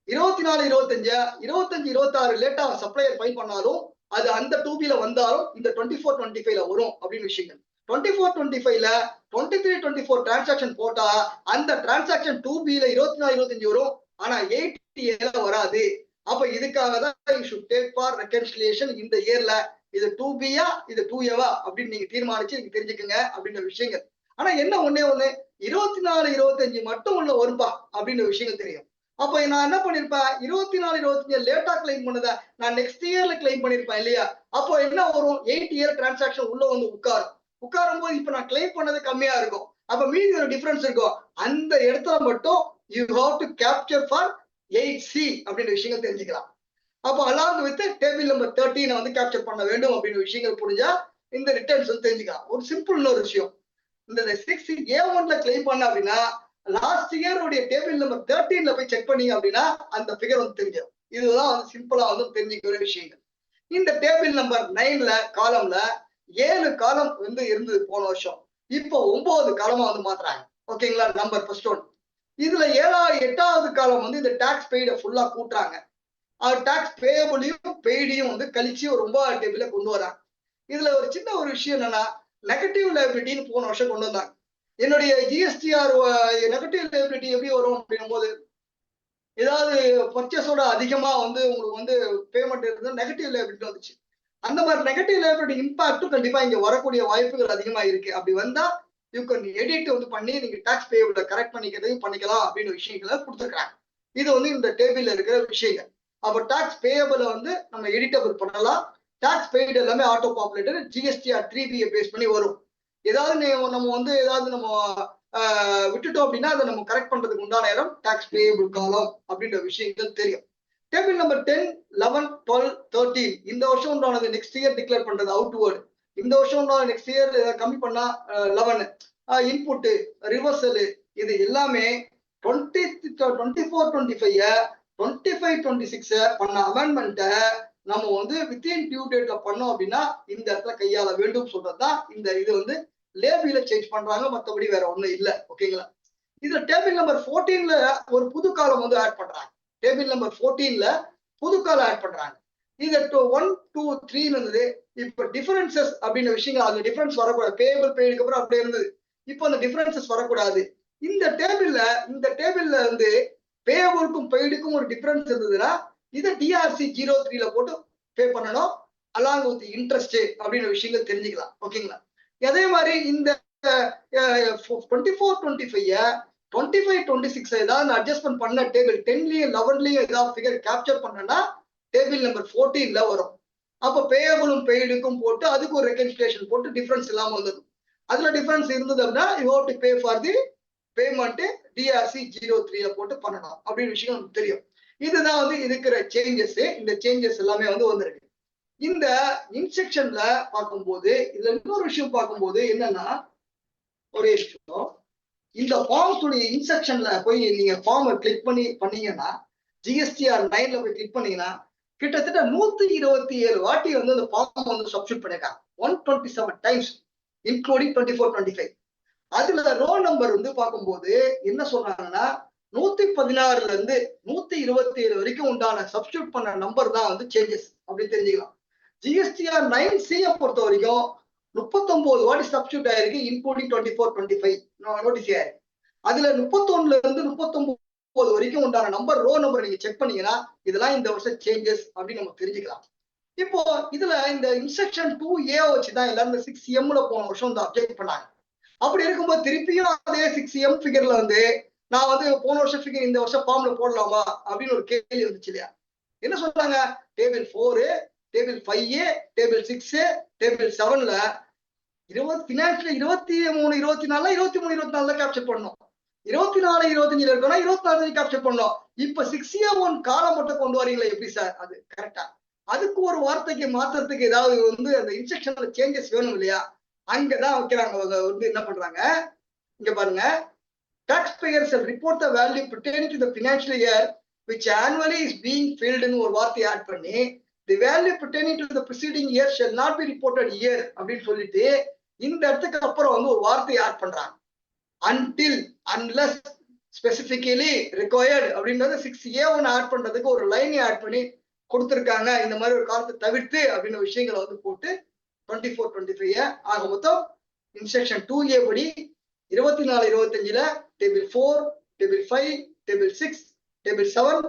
24-25 லேட்டா சப்ளையர் ஃபைல் பண்ணாலும் அது அந்த 2B வந்தாலும் இந்த 24-25 வரும் அப்படின்னு விஷயங்கள். 24-25 23-24 டிரான்சாக்ஷன் போட்டா அந்த டிரான்சாக்ஷன் 2B 24-25 வரும், ஆனா 8A வராது. அப்ப இதுக்காக தான் you should take for reconciliation இந்த இயர்ல. இது 2B-யா இது 2A-வா அப்படின்னு நீங்க தீர்மானிச்சு நீங்க தெரிஞ்சுக்கங்க அப்படின்ற விஷயங்கள். ஆனா என்ன ஒண்ணே ஒண்ணு 24-25 மட்டும் உள்ள வரும்பா அப்படின்ற விஷயங்கள் தெரியும். அப்ப நான் என்ன பண்ணிருப்பேன், 24-25 லேட்டா கிளைம் பண்ணத நான் நெக்ஸ்ட் இயர்ல கிளைம் பண்ணிருப்பேன் இல்லையா? அப்போ என்ன வரும், 8 இயர் டிரான்சாக்ஷன் உள்ள வந்து உட்காரும் போது இப்ப நான் கிளைம் பண்ணது கம்மியா இருக்கும். அப்ப மீதி ஒரு டிஃபரன்ஸ் இருக்கும். அந்த இடத்துல மட்டும் you have to capture for 8C அப்படின்ற விஷயங்கள் தெரிஞ்சுக்கலாம். அப்போ அலாங் வித் டேபிள் நம்பர் 13 வந்து கேப்சர் பண்ண வேண்டும் அப்படின்ற விஷயங்கள் புரிஞ்சா இந்த ரிட்டர்ன்ஸ் வந்து தெரிஞ்சுக்கலாம். ஒரு சிம்பிள் ஒரு விஷயம், இந்த 6A1 கிளைம் பண்ண அப்படின்னா லாஸ்ட் இயர் உடைய டேபிள் நம்பர் 13 போய் செக் பண்ணீங்க அப்படின்னா அந்த ஃபிகர் வந்து தெரிஞ்சிடும். இதுதான் வந்து சிம்பிளா வந்து தெரிஞ்சுக்கிற விஷயங்கள். இந்த டேபிள் நம்பர் 9 காலம்ல 7 காலம் வந்து இருந்தது போன வருஷம். இப்போ 9 காலமா வந்து மாத்துறாங்க. ஓகேங்களா? Number first one. இதுல 8வது காலம் வந்து இந்த டாக்ஸ் பெய்ட ஃபுல்லா கூட்டுறாங்க. டாக்ஸ் பேயபிளையும் பெய்டையும் வந்து கழிச்சு ஒரு 9வது டேபிள்ல கொண்டு வராங்க. இதுல ஒரு சின்ன ஒரு விஷயம் என்னன்னா, நெகட்டிவ் லைபிலிட்டின்னு போன வருஷம் கொண்டு வந்தாங்க. என்னுடைய ஜிஎஸ்டிஆர் நெகட்டிவ் லைபிலிட்டி எப்படி வரும் அப்படின்னும் போது, ஏதாவது பர்ச்சேஸோட அதிகமா வந்து உங்களுக்கு வந்து பேமெண்ட் இருந்தா நெகட்டிவ் லைபிலிட்டி வந்துச்சு. அந்த மாதிரி நெகட்டிவ் லைபிலிட்டி இம்பாக்டும் கண்டிப்பா இங்க வரக்கூடிய வாய்ப்புகள் அதிகமா இருக்கு. அப்படி வந்தா யூ கேன் எடிட் வந்து பண்ணி நீங்க டாக்ஸ் பேபிள கரெக்ட் பண்ணிக்கலாம் அப்படின்னு விஷயங்களை கொடுத்துருக்காங்க. இது வந்து இந்த டேபிள்ல இருக்கிற விஷயங்கள். அப்ப டாக்ஸ் பேயபிள வந்து நம்ம எடிட்டபிள் பண்ணலாம். டாக்ஸ் பெய்டு எல்லாமே ஆட்டோ பாப்புலேட்டர் ஜிஎஸ்டிஆர் 3B பேஸ் பண்ணி வரும். ஏதாவது நம்ம வந்து ஏதாவது நம்ம விட்டுட்டோம் அப்படின்னா அதை நம்ம கரெக்ட் பண்றதுக்கு உண்டான நேரம் டாக்ஸ் பேயபிள் காலம் அப்படின்ற விஷயங்கள் தெரியும். டேபிள் நம்பர் 10, 11, 12, 13 இந்த வருஷம் உண்டானது நெக்ஸ்ட் இயர் டிக்ளேர் பண்றது அவுட்வர்டு. இந்த வருஷம் உண்டான நெக்ஸ்ட் இயர் கம்மி பண்ணா 11 இன்புட் ரிவர்சல் இது எல்லாமே 24-25 25-26 பண்ண அமெண்ட்மெண்ட்டை நம்ம வந்து வித்தின் டியூ டேட்ல பண்ணோம் அப்படின்னா இந்த இடத்துல கையாள வேண்டும் சொல்றதுதான் இந்த இது வந்து லேபிள சேஞ்ச் பண்றாங்க, மற்றபடி வேற ஒண்ணும் இல்லை. ஓகேங்களா? இதுல டேபிள் நம்பர் 14ல ஒரு புது காலம் வந்து ஆட் பண்றாங்க. டேபிள் நம்பர் 14ல புது காலம் ஆட் பண்றாங்க. இது 1, 2, 3 இருந்தது. இப்ப டிஃபரன்சஸ் அப்படின்ற விஷயங்கள் அந்த டிஃபரன்ஸ் வரக்கூடாது. பேயபிள் பெய்டுக்கு அப்புறம் அப்படியே இருந்தது. இப்போ அந்த டிஃபரன்சஸ் வரக்கூடாது. இந்த டேபிள்ல வந்து பேயபிளுக்கும் பெய்டுக்கும் ஒரு டிஃபரன்ஸ் இருந்ததுன்னா இதை DRC 03ல போட்டு பே பண்ணணும் அலாங் வித் இன்ட்ரெஸ்ட் அப்படின்ற விஷயங்கள் தெரிஞ்சுக்கலாம். ஓகேங்களா? அதே மாதிரி இந்த 24-25 25-26 ஏதாவது அட்ஜஸ்ட்மெண்ட் பண்ண டேபிள் 10லயும் 11லயும் ஏதாவது ஃபிகர் கேப்சர் பண்ணனா டேபிள் நம்பர் 14ல வரும். அப்ப பேயபிளும் பெய்டுக்கும் போட்டு அதுக்கு ஒரு ரெகன்சிலியேஷன் போட்டு டிஃபரன்ஸ் இல்லாம வந்துடும். அதுல டிஃபரன்ஸ் இருந்தது அப்படின்னா you have to pay for the payment DRC 03ல போட்டு பண்ணணும் அப்படின்னு விஷயம் நமக்கு தெரியும். இதுதான் வந்து இருக்கிற சேஞ்சஸ். இந்த சேஞ்சஸ் எல்லாமே வந்து வந்திருக்கு. இந்த இன்ஸ்ட்ரக்ஷன்ல பார்க்கும்போது இதுல இன்னொரு விஷயம் பார்க்கும்போது என்னன்னா, ஒரே விஷயம், இந்த ஃபார்ம்ஸ் உடைய இன்ஸ்ட்ரக்ஷன்ல போய் நீங்க ஃபார்மை கிளிக் பண்ணீங்கன்னா GSTR 9ல போய் கிளிக் பண்ணீங்கன்னா கிட்டத்தட்ட 127 வாட்டி வந்து அந்த ஃபார்ம் வந்து சப்ஸ்டிட்யூட் பண்ணிருக்காங்க. 127 டைம்ஸ் இன்க்ளூடிங் 24-25. அதுல ரோ நம்பர் வந்து பார்க்கும்போது என்ன சொல்றாங்கன்னா 116ல இருந்து 127 வரைக்கும் உண்டான சப்ஸ்டிட்யூட் பண்ண நம்பர் தான் வந்து சேஞ்சஸ் அப்படின்னு தெரிஞ்சுக்கலாம். GSTR 9C பொறுத்த வரைக்கும் 39 வாட்டி சப்ஸ்டிட்யூட் ஆயிருக்கு இன்க்ளூடிங் 24-25 நோட்டீஸ் ஆயிருக்கு. அதுல 31ல இருந்து 39 வரைக்கும் உண்டான நம்பர் ரோ நம்பர் நீங்க செக் பண்ணீங்கன்னா இதெல்லாம் இந்த வருஷம் சேஞ்சஸ் அப்படின்னு நம்ம தெரிஞ்சுக்கலாம். இப்போ இதுல இந்த இன்ஸ்ட்ரக்ஷன் 2A வச்சுதான் எல்லாரும் 6Mல போன வருஷம் வந்து அப்டேட் பண்ணாங்க. அப்படி இருக்கும்போது திருப்பியும் அதே 6M ஃபிகர்ல வந்து நான் வந்து போன வருஷம் ஃபிகர் இந்த வருஷம் ஃபார்ம்ல போடலாமா அப்படின்னு ஒரு கேள்வி வந்துச்சு இல்லையா? என்ன சொல்றாங்க, டேபிள் 4, டேபிள் 5, டேபிள் 6, டேபிள் 7ல 23, 24, 23, 24 கேப்சர் பண்ணோம். 24, 25 இருக்கணும், 24 கேப்சர் பண்ணோம். இப்ப 6A1 காலம் மட்டும் கொண்டு வரீங்களா எப்படி சார்? அது கரெக்டா? அதுக்கு ஒரு வார்த்தைக்கு மாத்துறதுக்கு ஏதாவது வந்து அந்த இன்ஸ்ட்ரக்ஷன்ல சேஞ்சஸ் வேணும் இல்லையா? அங்கதான் வைக்கிறாங்க. அவங்க வந்து என்ன பண்றாங்க, இங்க பாருங்க, taxpayers shall report the value pertaining to the financial year which annually is being filled ன்னு ஒரு வார்த்தையை ஆட் பண்ணி the value pertaining to the preceding year shall not be reported here அப்படின்னு சொல்லிட்டு இந்த இடத்துக்கு அப்புறம் வந்து ஒரு வார்த்தையை ஆட் பண்றாங்க. until unless specifically required அப்படின்றது 6A1 ஆட் பண்றதுக்கு ஒரு லைனை ஆட் பண்ணி கொடுத்திருக்காங்க. இந்த மாதிரி ஒரு காலத்தை தவிர்த்து அப்படின்னு விஷயங்களை வந்து போட்டு 24-25 ஆக மொத்தம் இன்ஸ்ட்ரக்ஷன் 2A படி 24-25ல table 4, table 5, table 6, table 7,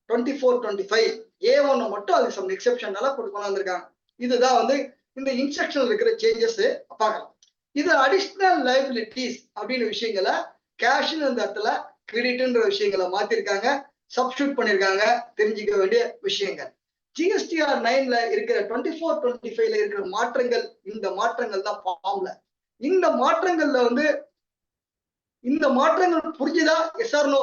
24-25 A1 மட்டும் அது சம் எக்ஸெப்ஷனால போட்டு கொண்டு வந்திருக்காங்க. இதுதான் வந்து இந்த இன்ஸ்ட்ரக்ஷன்ல இருக்கிற சேஞ்சஸ் பார்க்கலாம். இது அடிஷனல் லைபிலிட்டிஸ் அப்படின்னு விஷயங்களை கேஷ்னு இந்த இடத்துல கிரெடிட்ன்ற விஷயங்களை மாத்திருக்காங்க, சப்ஸ்டியூட் பண்ணிருக்காங்க. தெரிஞ்சுக்க வேண்டிய விஷயங்கள் GSTR 9ல இருக்கிற 24-25ல இருக்கிற மாற்றங்கள், இந்த மாற்றங்கள் தான் ஃபார்ம்ல. இந்த மாற்றங்கள்ல வந்து இந்த மாற்றங்கள் புரிஞ்சுதா? Yes or no?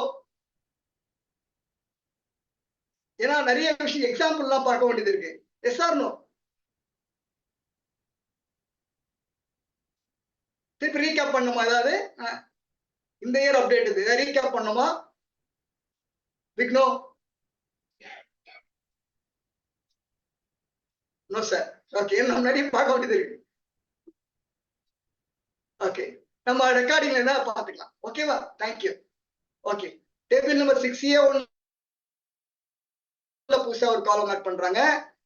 ஏன்னா நிறைய விஷயம் எக்ஸாம்பிள் எல்லாம் பார்க்க வேண்டியது இருக்கு. Yes or no? திருப்பி ரீகேப் பண்ணுமா? ஏதாவது இந்த இயர் அப்டேட் இது ரீகேப் பண்ணுமா? விக்னோ? No sir. ஓகே, நம்ம நிறைய பார்க்க வேண்டியது இருக்கு. ஓகே, நம்ம ரெக்கார்டிங்ல என்ன பார்த்துக்கலாம். ஓகேவா? Thank you. Okay, table number 6A1 புதுசா ஒரு காலம் ஆட் பண்றாங்க.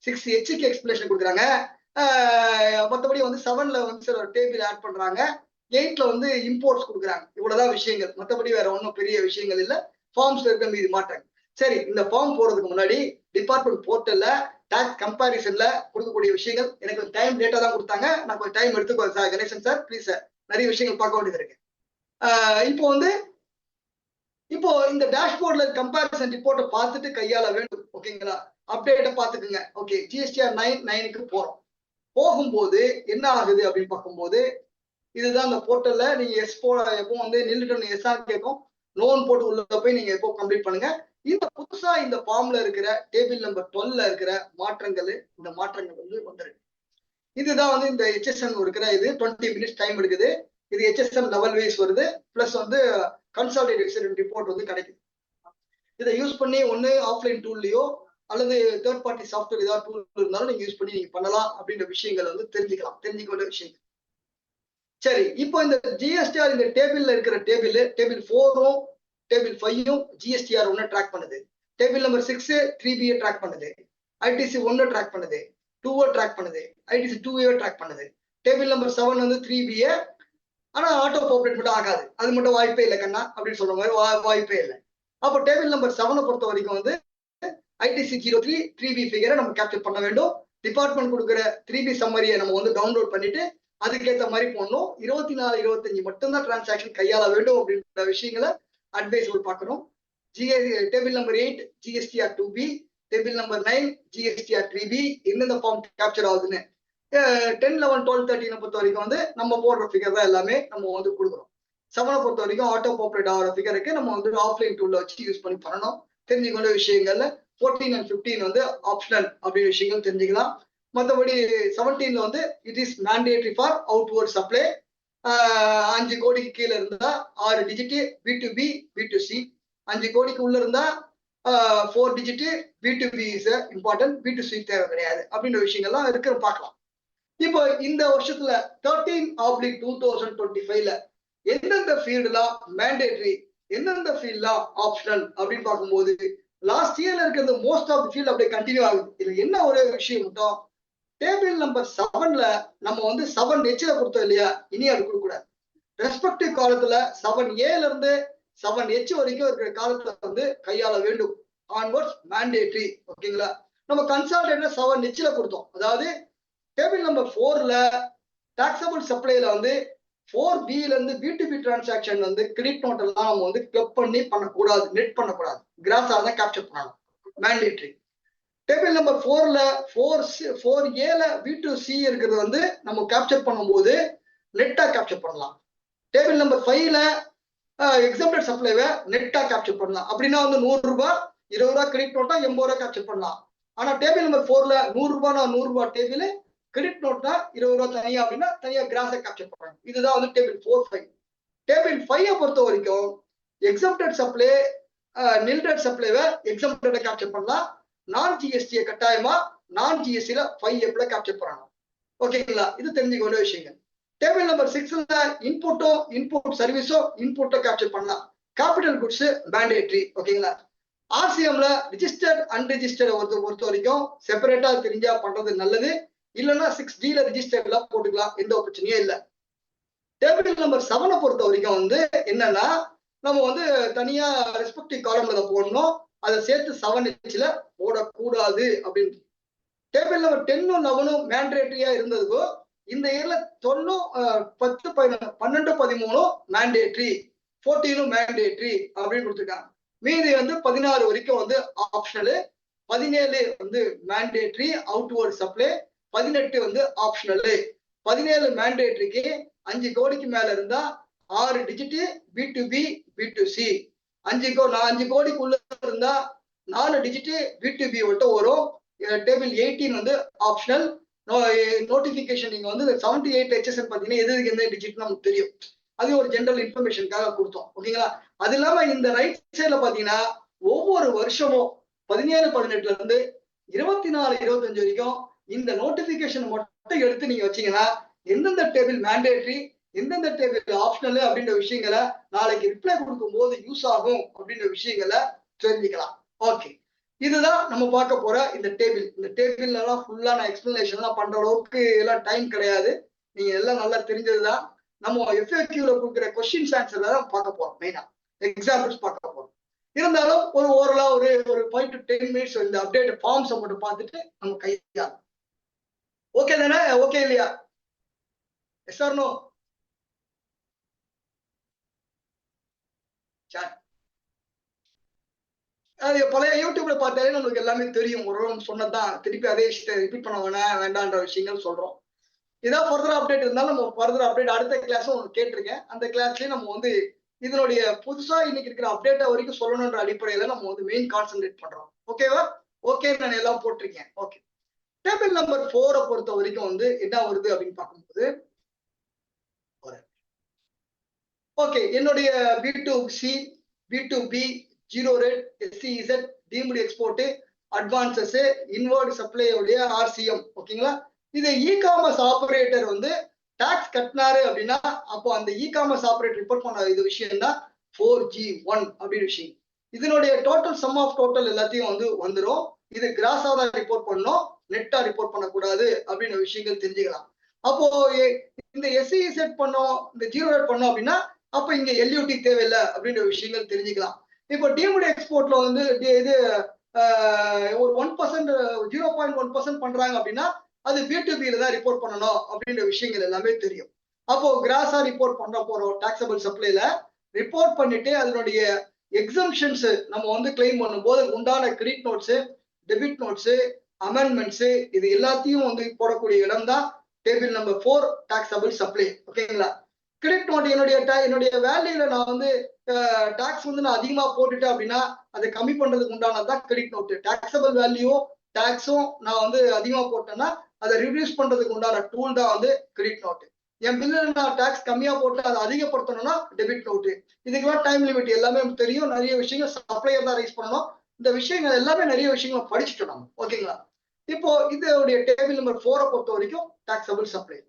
6Hக்கு எக்ஸ்பிளேஷன் கொடுக்குறாங்க. மற்றபடி வந்து 7ல வந்து சில டேபிள் ஆட் பண்றாங்க. 8ல வந்து இம்போர்ட்ஸ் கொடுக்குறாங்க. இவ்வளவுதான் விஷயங்கள், மற்றபடி வேற ஒன்றும் பெரிய விஷயங்கள் இல்ல. ஃபார்ம்ஸ்ல இருக்க மீது மாற்றாங்க. சரி, இந்த ஃபார்ம் போறதுக்கு முன்னாடி டிபார்ட்மெண்ட் போர்ட்டல்ல டாக்ஸ் கம்பாரிசன்ல கொடுக்கக்கூடிய விஷயங்கள் எனக்கு டைம் டேட்டா தான் கொடுத்தாங்க. நான் கொஞ்சம் டைம் எடுத்துக்கோ sir. Ganesan sir please sir, நிறைய விஷயங்கள் பார்க்க வேண்டியது இருக்கு. இப்போ இந்த டேஷ்போர்ட்ல கம்பாரிசன் ரிப்போர்ட்டை பார்த்துட்டு கையாள வேண்டும். ஓகேங்களா? அப்டேட்டை பார்த்துக்குங்க. ஓகே, GSTR 9 போறோம். போகும்போது என்ன ஆகுது அப்படின்னு பார்க்கும்போது இதுதான் இந்த போர்ட்டல்ல நீங்க எப்போ வந்து நில்லுட்டு எஸ்ஆர் கேட்கும், லோன் போட்டு உள்ள போய் நீங்க எப்போ கம்ப்ளீட் பண்ணுங்க. இந்த புதுசா இந்த ஃபார்ம்ல இருக்கிற டேபிள் நம்பர் 12ல இருக்கிற மாற்றங்கள், இந்த மாற்றங்கள் வந்து வந்துருக்கு. இதுதான் வந்து இந்த HSM இருக்கிற இது 20 மினிட்ஸ் டைம் எடுக்குது. இது HSM லெவல் வைஸ் வருது, பிளஸ் வந்து கன்சாலிடேட்டட் ரிப்போர்ட் வந்து கிடைக்குது. இதை யூஸ் பண்ணி ஒன்னு ஆஃப்லைன் டூல்லயோ அல்லது தேர்ட் பார்ட்டி சாஃப்ட்வேர் ஏதாவது டூல் இருந்தாலும் நீங்க யூஸ் பண்ணி நீங்க பண்ணலாம் அப்படின்ற விஷயங்கள் வந்து தெரிஞ்சுக்கலாம். தெரிஞ்சுக்க வேண்டிய விஷயங்கள். சரி, இப்போ இந்த GSTR இந்த டேபிள்ல இருக்கிற டேபிள் 4ம் டேபிள் 5ம் GSTR 1 ட்ராக் பண்ணுது. டேபிள் நம்பர் 6 3B ட்ராக் பண்ணுது. ITC 1 ட்ராக் பண்ணுது. 2 ட்ராக் பண்ணுது. ITC 2A ட்ராக் பண்ணுது. டேபிள் நம்பர் 7 வந்து 3B, ஆனா ஆட்டோ பாப்புலேட் மட்டும் ஆகாது. அது மட்டும் வாய்ப்பே இல்லை கண்ணா அப்படின்னு சொல்ற மாதிரி வாய்ப்பே இல்லை. அப்போ டேபிள் நம்பர் 7 பொறுத்த வரைக்கும் வந்து ITC 03 3B ஃபிகரை நம்ம கேப்சர் பண்ண வேண்டும். டிபார்ட்மெண்ட் கொடுக்குற 3B சம்மரியை நம்ம வந்து டவுன்லோட் பண்ணிட்டு அதுக்கேற்ற மாதிரி போடணும். 24-25 மட்டும்தான் டிரான்சாக்ஷன் கையாள வேண்டும் அப்படின்ற விஷயங்களை அட்வைஸ் பார்க்கணும். Table number 8 GSTR 2B, table number 9 GSTR 3B எந்தெந்த ஃபார்ம் கேப்சர் ஆகுதுன்னு 10, 11, 12, 13 பொறுத்த வரைக்கும் வந்து நம்ம போடுற ஃபிகர் தான் எல்லாமே நம்ம வந்து கொடுக்குறோம். 7 பொறுத்த வரைக்கும் ஆட்டோ பாப்புலேட் ஆகிற ஃபிகருக்கு நம்ம வந்து ஆஃப்லைன் டூல்ல வச்சு யூஸ் பண்ணி பண்ணணும். தெரிஞ்சுக்கொண்ட விஷயங்கள்ல 14 and 15 வந்து ஆப்ஷனல் அப்படின்ற விஷயங்கள் தெரிஞ்சுக்கலாம். மற்றபடி 17ல வந்து it is mandatory for outward supply. 5 கோடிக்கு கீழே இருந்தா 6 டிஜிட் B2B B2C, 5 கோடிக்கு உள்ள இருந்தா 4 digit B2B is important, B2C தேவை கிடையாது அப்படின்ற விஷயங்கள்லாம் இருக்கிற பார்க்கலாம். இப்போ இந்த வருஷத்துல 13/2025ல எந்தெந்த ஃபீல்டுலாம் மேண்டேட்டரி, எந்தெந்த ஃபீல்ட்லாம் ஆப்ஷனல் அப்படின்னு பார்க்கும்போது லாஸ்ட் இயர்ல இருக்கிறது மோஸ்ட் ஆஃப் ஃபீல்ட் அப்படியே கண்டினியூ ஆகுது. இதுல என்ன ஒரே விஷயம் மட்டும், டேபிள் நம்பர் 7ல நம்ம வந்து 7Hல கொடுத்தோம் இல்லையா, இனி அது கொடுக்க கூடாது. ரெஸ்பெக்டிவ் காலத்துல 7Aல இருந்து 7H வரைக்கும் இருக்கிற காலத்துல வந்து கையாள வேண்டும். Onwards mandatory. ஓகேங்களா? நம்ம கன்சால்டேட்ல 7Hல கொடுத்தோம். அதாவது டேபிள் நம்பர் 4ல டாக்ஸபிள் சப்ளைல வந்து 4Bல இருந்து B2B டிரான்சாக்ஷன் வந்து கிரெடிட் நோட் எல்லாம் நம்ம வந்து கிளப் பண்ணி பண்ணக்கூடாது, நெட் பண்ணக்கூடாது. கிராஸா தான் கேப்சர் பண்ணணும், மேண்டேட்டரி. டேபிள் நம்பர் 4ல 4Aல B2C இருக்கிறது வந்து நம்ம கேப்சர் பண்ணும்போது நெட்டா கேப்சர் பண்ணலாம். டேபிள் நம்பர் 5ல எக்ஸாம்பிள் சப்ளைவை நெட்டா கேப்சர் பண்ணலாம். அப்படின்னா வந்து 100 ரூபாய் 20 ரூபாய் கிரெடிட் நோட்டா 80 ரூபாய் கேப்சர் பண்ணலாம். ஆனா டேபிள் நம்பர் 4ல 100 ரூபாய்னா 100 ரூபாய் டேபிள், கிரெடிட் நோட்னா 20 ரூபாய் தனியா அப்படின்னா தனியா கிராஸை கேப்சர் பண்றாங்க. இதுதான் வந்து டேபிள் 4-5. டேபிள் 5 பொறுத்த வரைக்கும் எக்ஸம்ப்டட் சப்ளை, நில் ரேட் சப்ளைவை எக்ஸம்ப்டட கேப்சர் பண்ணலாம். நான் ஜிஎஸ்டியை கட்டாயமா நான் ஜிஎஸ்டில 5Fல கேப்சர் பண்ணணும். ஓகேங்களா? இது தெரிஞ்சுக்க வேண்டிய விஷயங்கள். டேபிள் நம்பர் 6ல இன்புட் சர்வீஸோ இன்புட்டோ கேப்சர் பண்ணலாம். Capital goods mandatory. ஓகேங்களா? ஆர்சிஎம்ல ரிஜிஸ்டர்ட் அன்ரிஜிஸ்டர்ட் பொறுத்த வரைக்கும் செப்பரேட்டா தெரிஞ்சா பண்றது நல்லது. இல்லைன்னா 6Dல ரிஜிஸ்டர்ட்ல போட்டுக்கலாம், எந்த பிரச்சனையும் இல்லை. டேபிள் நம்பர் 7 பொறுத்த வரைக்கும் வந்து என்னன்னா நம்ம வந்து தனியா ரெஸ்பெக்டிவ் காலம்ல போடணும், அதை சேர்த்து 7Hல போடக்கூடாது அப்படின்னு. டேபிள் நம்பர் 10 11 மேண்டேட்டரியா இருந்ததுக்கோ இந்த இயர்ல 10 10 12 13 மேண்டேட்டரி, 14 மேண்டேட்டரி அப்படின்னு கொடுத்துருக்காங்க. மீதி வந்து 16 வரைக்கும் வந்து ஆப்ஷனல், 17 வந்து மேண்டேட்டரி அவுட்வர்ட் சப்ளை, 18 வந்து ஆப்ஷனல். 17 மேண்டேட்டரிக்கு 5 கோடிக்கு மேல இருந்தா 6 டிஜிட் B2B B2C, 5 கோடிக்குள்ள இருந்தா 4 டிஜிட் B2B மட்டும் வரும். டேபிள் 18 வந்து ஆப்ஷனல். நோட்டிபிகேஷன் நீங்க வந்து 78 HSN பாத்தீங்கன்னா எதுக்கு எந்த டிஜிட் நமக்கு தெரியும், அது ஒரு ஜெனரல் இன்ஃபர்மேஷனுக்காக கொடுத்தோம். ஓகேங்களா? அது இல்லாம இந்த ரைட் சைட்ல பாத்தீங்கன்னா ஒவ்வொரு வருஷமும் 17 18ல இருந்து 24 25 வரைக்கும் இந்த நோட்டிபிகேஷன் மட்டும் எடுத்து நீங்க வச்சீங்கன்னா எந்தெந்த டேபிள் மேண்டேட்டரி எந்தெந்த டேபிள் ஆப்ஷனல் அப்படின்ற விஷயங்களை நாளைக்கு ரிப்ளை கொடுக்கும் போது யூஸ் ஆகும் அப்படின்ற விஷயங்களை தெரிஞ்சுக்கலாம். ஓகே, இதுதான் நம்ம பார்க்க போற இந்த டேபிள். இந்த டேபிள் எல்லாம் ஃபுல்லா நான் எக்ஸ்பிளனேஷன் எல்லாம் பண்ற அளவுக்கு எல்லாம் டைம் கிடையாது. நீங்க எல்லாம் நல்லா தெரிஞ்சதுதான். நம்ம FAQல கொடுக்குற கொஸ்டின்ஸ் ஆன்சர் தான் பார்க்க போறோம். மெயினா எக்ஸாம்பிள்ஸ் பார்க்க போறோம். இருந்தாலும் ஒரு ஓரலா ஒரு 5 to 10 மினிட்ஸ் இந்த அப்டேட் ஃபார்ம்ஸை மட்டும் பார்த்துட்டு நம்ம கையாளலாம். ஓகே தானே? ஓகே இல்லையா? Yes or no? அது பழைய யூடியூப்ல பார்த்தாலே நமக்கு எல்லாமே தெரியும். ஒரு சொன்னதான் திருப்பி அதே விஷயத்தை ரிப்பீட் பண்ண வேண்டான்ற விஷயங்கள் சொல்றோம். ஏதாவது ஃபர்தர் அப்டேட் இருந்தாலும் நம்ம ஃபர்தர் அப்டேட் அடுத்த கிளாஸும் உங்களுக்கு கேட்டிருக்கேன். அந்த கிளாஸ்லயே நம்ம வந்து இதனுடைய புதுசா இன்னைக்கு இருக்கிற அப்டேட்டா வரைக்கும் சொல்லணுன்ற அடிப்படையில நம்ம வந்து மெயின் கான்சென்ட்ரேட் பண்றோம். ஓகேவா? ஓகே, நான் எல்லாம் போட்டிருக்கேன். ஓகே, டேபிள் நம்பர் 4 பொறுத்த வரைக்கும் வந்து என்ன வருது அப்படின்னு பார்க்கும்போது, ஓகே, என்னுடைய B2C B2B zero rate SEZ deemed export advances inward supply உடைய RCM. ஓகேங்களா? இது இ-காமர்ஸ் ஆபரேட்டர் வந்து டாக்ஸ் கட்டினாரு அப்படின்னா அப்போ அந்த இ-காமர்ஸ் ஆபரேட்டர் ரிப்போர்ட் பண்ண இது விஷயம் தான் 4G1 அப்படின்னு விஷயம். இதனுடைய டோட்டல் சம் ஆஃப் டோட்டல் எல்லாத்தையும் வந்து வந்துடும். இது கிராஸா தான் ரிப்போர்ட் பண்ணணும், நெட்டா ரிப்போர்ட் பண்ணக்கூடாது அப்படின்ற விஷயங்கள் தெரிஞ்சுக்கலாம். அப்போ இந்த SEZ பண்ணோம், இந்த ஜீரோ ரேட் பண்ணோம் அப்படின்னா அப்ப இங்க LUT தேவையில்லை அப்படின்ற விஷயங்கள் தெரிஞ்சுக்கலாம். இப்போ டீம்டு எக்ஸ்போர்ட்ல வந்து இது ஒரு 1% 0.1% பண்றாங்க அப்படின்னா அது B2Bல தான் ரிப்போர்ட் பண்ணணும் அப்படின்ற விஷயங்கள் எல்லாமே தெரியும். அப்போ கிராஸா ரிப்போர்ட் பண்ண போறோம். டாக்ஸபிள் சப்ளைல ரிப்போர்ட் பண்ணிட்டு அதனுடைய எக்ஸம்ஷன்ஸ் நம்ம வந்து கிளைம் பண்ணும்போது உண்டான credit notes, debit notes, amendments இது எல்லாத்தையும் வந்து போடக்கூடிய இடம் தான் டேபிள் நம்பர் 4 டாக்ஸபிள் சப்ளை. ஓகேங்களா? கிரெடிட் நோட் என்னுடைய வேல்யூல நான் வந்து டாக்ஸ் வந்து நான் அதிகமா போட்டுட்டேன் அப்படின்னா அதை கம்மி பண்றதுக்கு உண்டானதான் கிரெடிட் நோட். டாக்ஸபிள் வேல்யூ டாக்ஸும் நான் வந்து அதிகமா போட்டேன்னா அதை ரிடியூஸ் பண்றதுக்கு உண்டான டூல் தான் வந்து கிரெடிட் நோட். என் பில்லுல நான் டாக்ஸ் கம்மியா போட்டு அதை அதிகப்படுத்தணும்னா டெபிட் நோட். இதுக்கெல்லாம் டைம் லிமிட் எல்லாமே தெரியும். நிறைய விஷயங்கள் சப்ளையர் தான் ரைஸ் பண்ணணும். இந்த விஷயங்கள் எல்லாமே நிறைய விஷயங்கள் படிச்சுட்டோம் நம்ம. ஓகேங்களா? இப்போ இதோடைய டேபிள் நம்பர் 4 பொறுத்த வரைக்கும் டாக்ஸபிள் சப்ளை.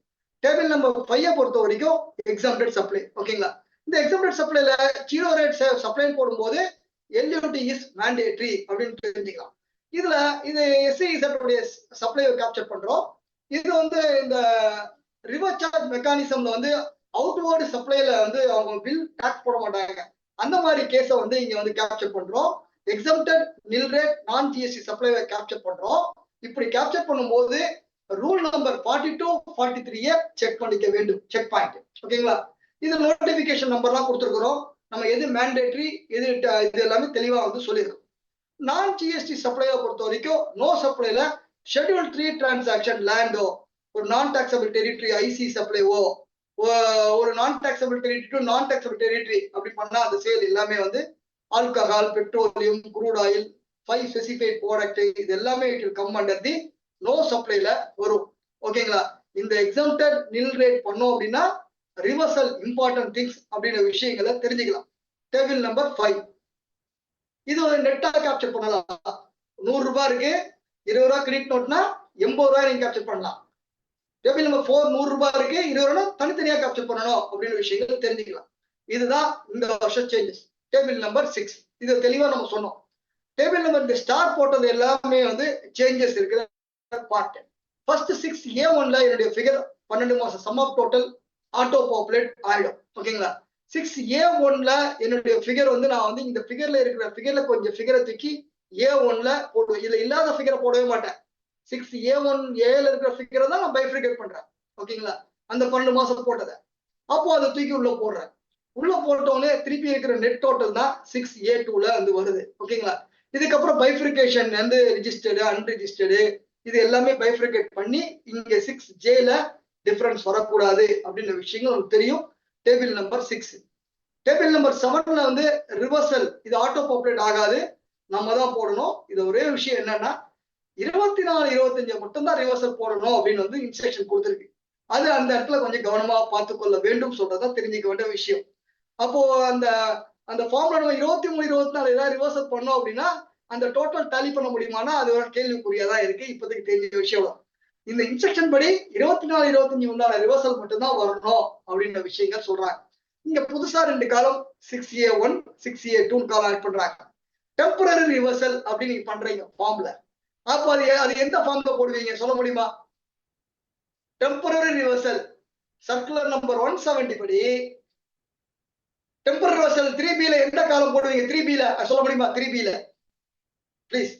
டேபிள் நம்பர் 5 பொறுத்த வரைக்கும் எக்ஸம்ப்டட் சப்ளை. ஓகேங்களா? இந்த எக்ஸம்ப்டட் சப்ளைல ஜீரோ ரேட் சப்ளை போடும்போது LUT இஸ் மேண்டேட்டரி அப்படின்னு தெரிஞ்சுக்கலாம். இதுல இது SEZ உடைய சப்ளை கேப்சர் பண்றோம். இது வந்து இந்த ரிவர்ஸ் சார்ஜ் மெக்கானிசம்ல வந்து அவுட்வர்டு சப்ளைல வந்து அவங்க பில் டாக்ஸ் போட மாட்டாங்க. அந்த மாதிரி கேஸ வந்து இங்க வந்து கேப்சர் பண்றோம். எக்ஸம்ப்டட் நில் ரேட் நான் GST சப்ளைவை கேப்சர் பண்றோம். இப்படி கேப்சர் பண்ணும்போது ரூல் நம்பர் 42 43 செக் பண்ணிக்க வேண்டும். Check point. ஓகேங்களா? இது நோட்டிபிகேஷன் நம்பர்லாம் கொடுத்துருக்கிறோம். நம்ம எது மேண்டேட்டரி எது இது எல்லாமே தெளிவா வந்து சொல்லியிருக்கோம். நான் GST சப்ளையை பொறுத்த வரைக்கும் நோ சப்ளைல ஷெட்யூல் 3 டிரான்சாக்ஷன் லேண்டோ, ஒரு நான் டாக்ஸபிள் டெரிட்டரி IC சப்ளைவோ, ஒரு நான் டாக்ஸபிள் டெரிட்டரி டு நான் டாக்ஸபிள் டெரிட்டரி அப்படி பண்ணா அந்த சேல் எல்லாமே வந்து alcohol, petroleum, crude oil, 5 specified product இது எல்லாமே it will come under the no supplyல வரும். ஓகேங்களா? இந்த exempted nil rate பண்ணோம் அப்படின்னா ரிவர்சல் இம்பார்ட்டன்ட் திங்ஸ் அப்படின்ற விஷயங்களை தெரிஞ்சுக்கலாம். டேபிள் நம்பர் 5 இது ஒரு நெட்டா கேப்சர் பண்ணலாம். 100 ரூபாய் இருக்கு, 20 ரூபாய் கிரெடிட் நோட்னா 80 ரூபாய் நீங்க கேப்சர் பண்ணலாம். டேபிள் நம்பர் 4 100 ரூபாய் இருக்கு, 20 ரூபாய் தனித்தனியா கேப்சர் பண்ணணும் அப்படின்ற விஷயங்கள் தெரிஞ்சுக்கலாம். இதுதான் இந்த வருஷம் சேஞ்சஸ். டேபிள் நம்பர் 6 இது தெளிவா நம்ம சொன்னோம். டேபிள் நம்பர் இந்த ஸ்டார் போட்டது எல்லாமே வந்து சேஞ்சஸ் இருக்கிற பார்ட். ஃபர்ஸ்ட் 6A1ல என்னுடைய ஃபிகர் 12 மாசம் sum of total auto populate ஆயிடும். ஓகேங்களா? 6A1ல என்னுடைய ஃபிகர் வந்து நான் வந்து இந்த ஃபிகர்ல இருக்கிற ஃபிகர்ல கொஞ்சம் ஃபிகரை தூக்கி A1ல போடுவேன். இதுல இல்லாத ஃபிகரை போடவே மாட்டேன். 6A1Aல இருக்கிற ஃபிகரை தான் நான் பைஃப்ரிகேட் பண்றேன். ஓகேங்களா? அந்த 12 மாசம் போட்டதை அப்போ அதை தூக்கி உள்ள போடுறேன். உள்ள போட்டோடனே திருப்பி இருக்கிற நெட் டோட்டல் தான் 6A2ல வந்து வருது. ஓகேங்களா? இதுக்கப்புறம் பைஃப்ரிகேஷன் வந்து ரிஜிஸ்டர்டு அன்ரிஜிஸ்டர்டு இது எல்லாமே பைஃப்ரிகேட் பண்ணி இங்க 6Jல டிஃபரன்ஸ் வரக்கூடாது அப்படின்ற விஷயங்கள் உங்களுக்கு தெரியும். டேபிள் நம்பர் 6 டேபிள் நம்பர் 7ல வந்து ரிவர்சல் இது ஆட்டோ பாப்புலேட் ஆகாது, நம்ம தான் போடணும். இது ஒரே விஷயம் என்னன்னா 24 25 மட்டும் தான் ரிவர்சல் போடணும் அப்படின்னு வந்து இன்ஸ்ட்ரக்ஷன் கொடுத்துருக்கு. அது அந்த இடத்துல கொஞ்சம் கவனமா பார்த்துக்கொள்ள வேண்டும் சொல்றதான் தெரிஞ்சுக்க வேண்டிய விஷயம். அப்போ அந்த அந்த ஃபார்ம்ல நம்ம 23 24 ஏதாவது ரிவர்சல் பண்ணோம் அப்படின்னா அந்த டோட்டல் டாலி பண்ண முடியுமானா அது ஒரு கேள்விக்குறியாதான் இருக்கு. இப்போதைக்கு தெரிஞ்ச விஷயம் இந்த இன்ஸ்ட்ரக்ஷன் படி 24 25 உண்டான ரிவர்சல் மட்டும்தான் வரணும் அப்படின்ற விஷயங்கள் சொல்றாங்க. இங்க புதுசா 2 காலம் 6A1 6A2 காலம் ஆட் பண்றாங்க. டெம்பரரி ரிவர்சல் அப்படின்னு நீங்க பண்றீங்க ஃபார்ம்ல. அப்போ அது எந்த ஃபார்ம்ல போடுவீங்க சொல்ல முடியுமா? டெம்பரரி ரிவர்சல் சர்க்குலர் நம்பர் 170 படி டெம்பரரி ரிவர்சல் 3Bல எந்த காலம் போடுவீங்க? 3Bல சொல்ல முடியுமா? 3Bல ப்ளீஸ்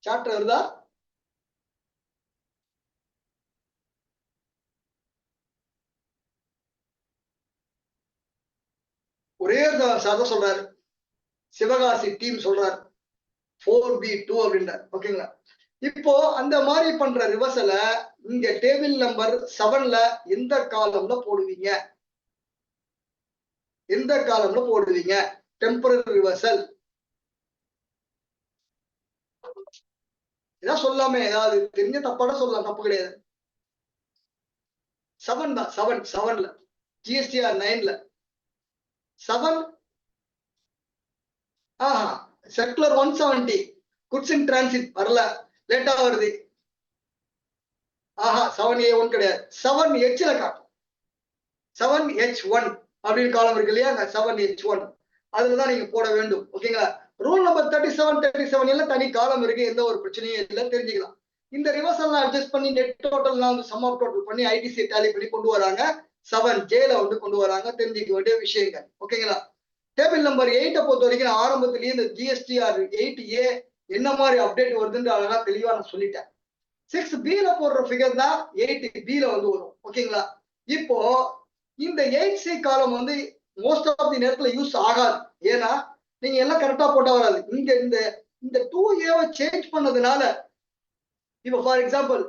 சாப்டர் வருதா? ஒரே சார் தான் சொல்றாரு, சிவகாசி டீம் சொல்றாரு 4B2 அப்படின்றார். ஓகேங்களா? இப்போ அந்த மாதிரி பண்ற ரிவர்சல இங்க டேபிள் நம்பர் 7ல எந்த காலம்ல போடுவீங்க? எந்த காலம்ல போடுவீங்க டெம்பரரி ரிவர்சல்? ஏதாவது சொல்லாமே, ஏதாவது தெரிஞ்ச தப்பாட சொல்லலாம், தப்பு கிடையாது. 7 தான் 7ல GSTR 9ல 7 சர்க்குலர் 170 குட்ஸ் இன் டிரான்சிட் வரல, லேட்டா வருது. 7A1 கிடையாது, 7Hல காட்டும். 7H1 அப்படின்னு காலம் இருக்கு இல்லையா? 7H1 அதுலதான் நீங்க போட வேண்டும். ஓகேங்களா? ரூல் நம்பர் 37 எல்லாம் தனி காலம் இருக்கு, எந்த ஒரு பிரச்சனையும் இல்லை, தெரிஞ்சுக்கலாம். இந்த ரிவர்சல் அட்ஜஸ்ட் பண்ணி நெட் டோட்டல் வந்து சம் ஆஃப் டோட்டல் பண்ணி ஐடிசி டேலி பண்ணி கொண்டு வராங்க. 7Jல வந்து கொண்டு வராங்க, தெரிஞ்சுக்க வேண்டிய விஷயங்கள். ஓகேங்களா? டேபிள் நம்பர் 8 பொறுத்த வரைக்கும் ஆரம்பத்திலேயே இந்த GSTR 8A என்ன மாதிரி அப்டேட் வருதுன்னு அதெல்லாம் தெளிவா நான் சொல்லிட்டேன். 6Bல போடுற ஃபிகர் தான் 8Bல வந்து வரும். ஓகேங்களா? இப்போ இந்த 8C காலம் வந்து மோஸ்ட் ஆஃப் தி நேரத்துல யூஸ் ஆகாது. ஏன்னா நீங்க எல்லாம் கரெக்டா போட்டா வராது. இங்க இந்த 2Aவை சேஞ்ச் பண்ணதுனால இப்போ ஃபார் எக்ஸாம்பிள்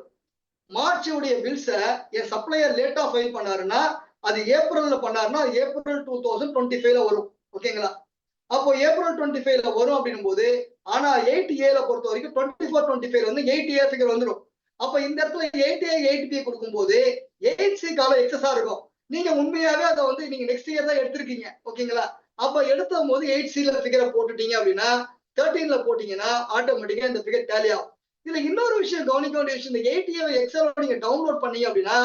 மார்ச் உடைய பில்ஸை என் சப்ளையர் லேட்டா ஃபைல் பண்ணாருன்னா அது ஏப்ரல்ல பண்ணாருன்னா ஏப்ரல் 2025ல வரும். ஓகேங்களா? அப்போ ஏப்ரல் 25ல வரும் அப்படின்னும் போது ஆனா 8Aல பொறுத்த வரைக்கும் 24-25 வந்து 8A ஃபிகர் வந்துடும். அப்ப இந்த இடத்துல 8A 8B கொடுக்கும் போது 8C காலம் எக்ஸஸா இருக்கும். நீங்க உண்மையாவே அதை வந்து நீங்க நெக்ஸ்ட் இயர் தான் எடுத்திருக்கீங்க. ஓகேங்களா? அப்ப எடுத்தும் போது 8Cல ஃபிகரை போட்டுட்டீங்க அப்படின்னா 13ல போட்டீங்கன்னா ஆட்டோமேட்டிக்கா இந்த ஃபிகர் டேலி ஆகும். இதுல இன்னொரு விஷயம் கவனிக்க வேண்டிய விஷயம், இந்த 8A எக்ஸல் நீங்க டவுன்லோட் பண்ணீங்க அப்படின்னா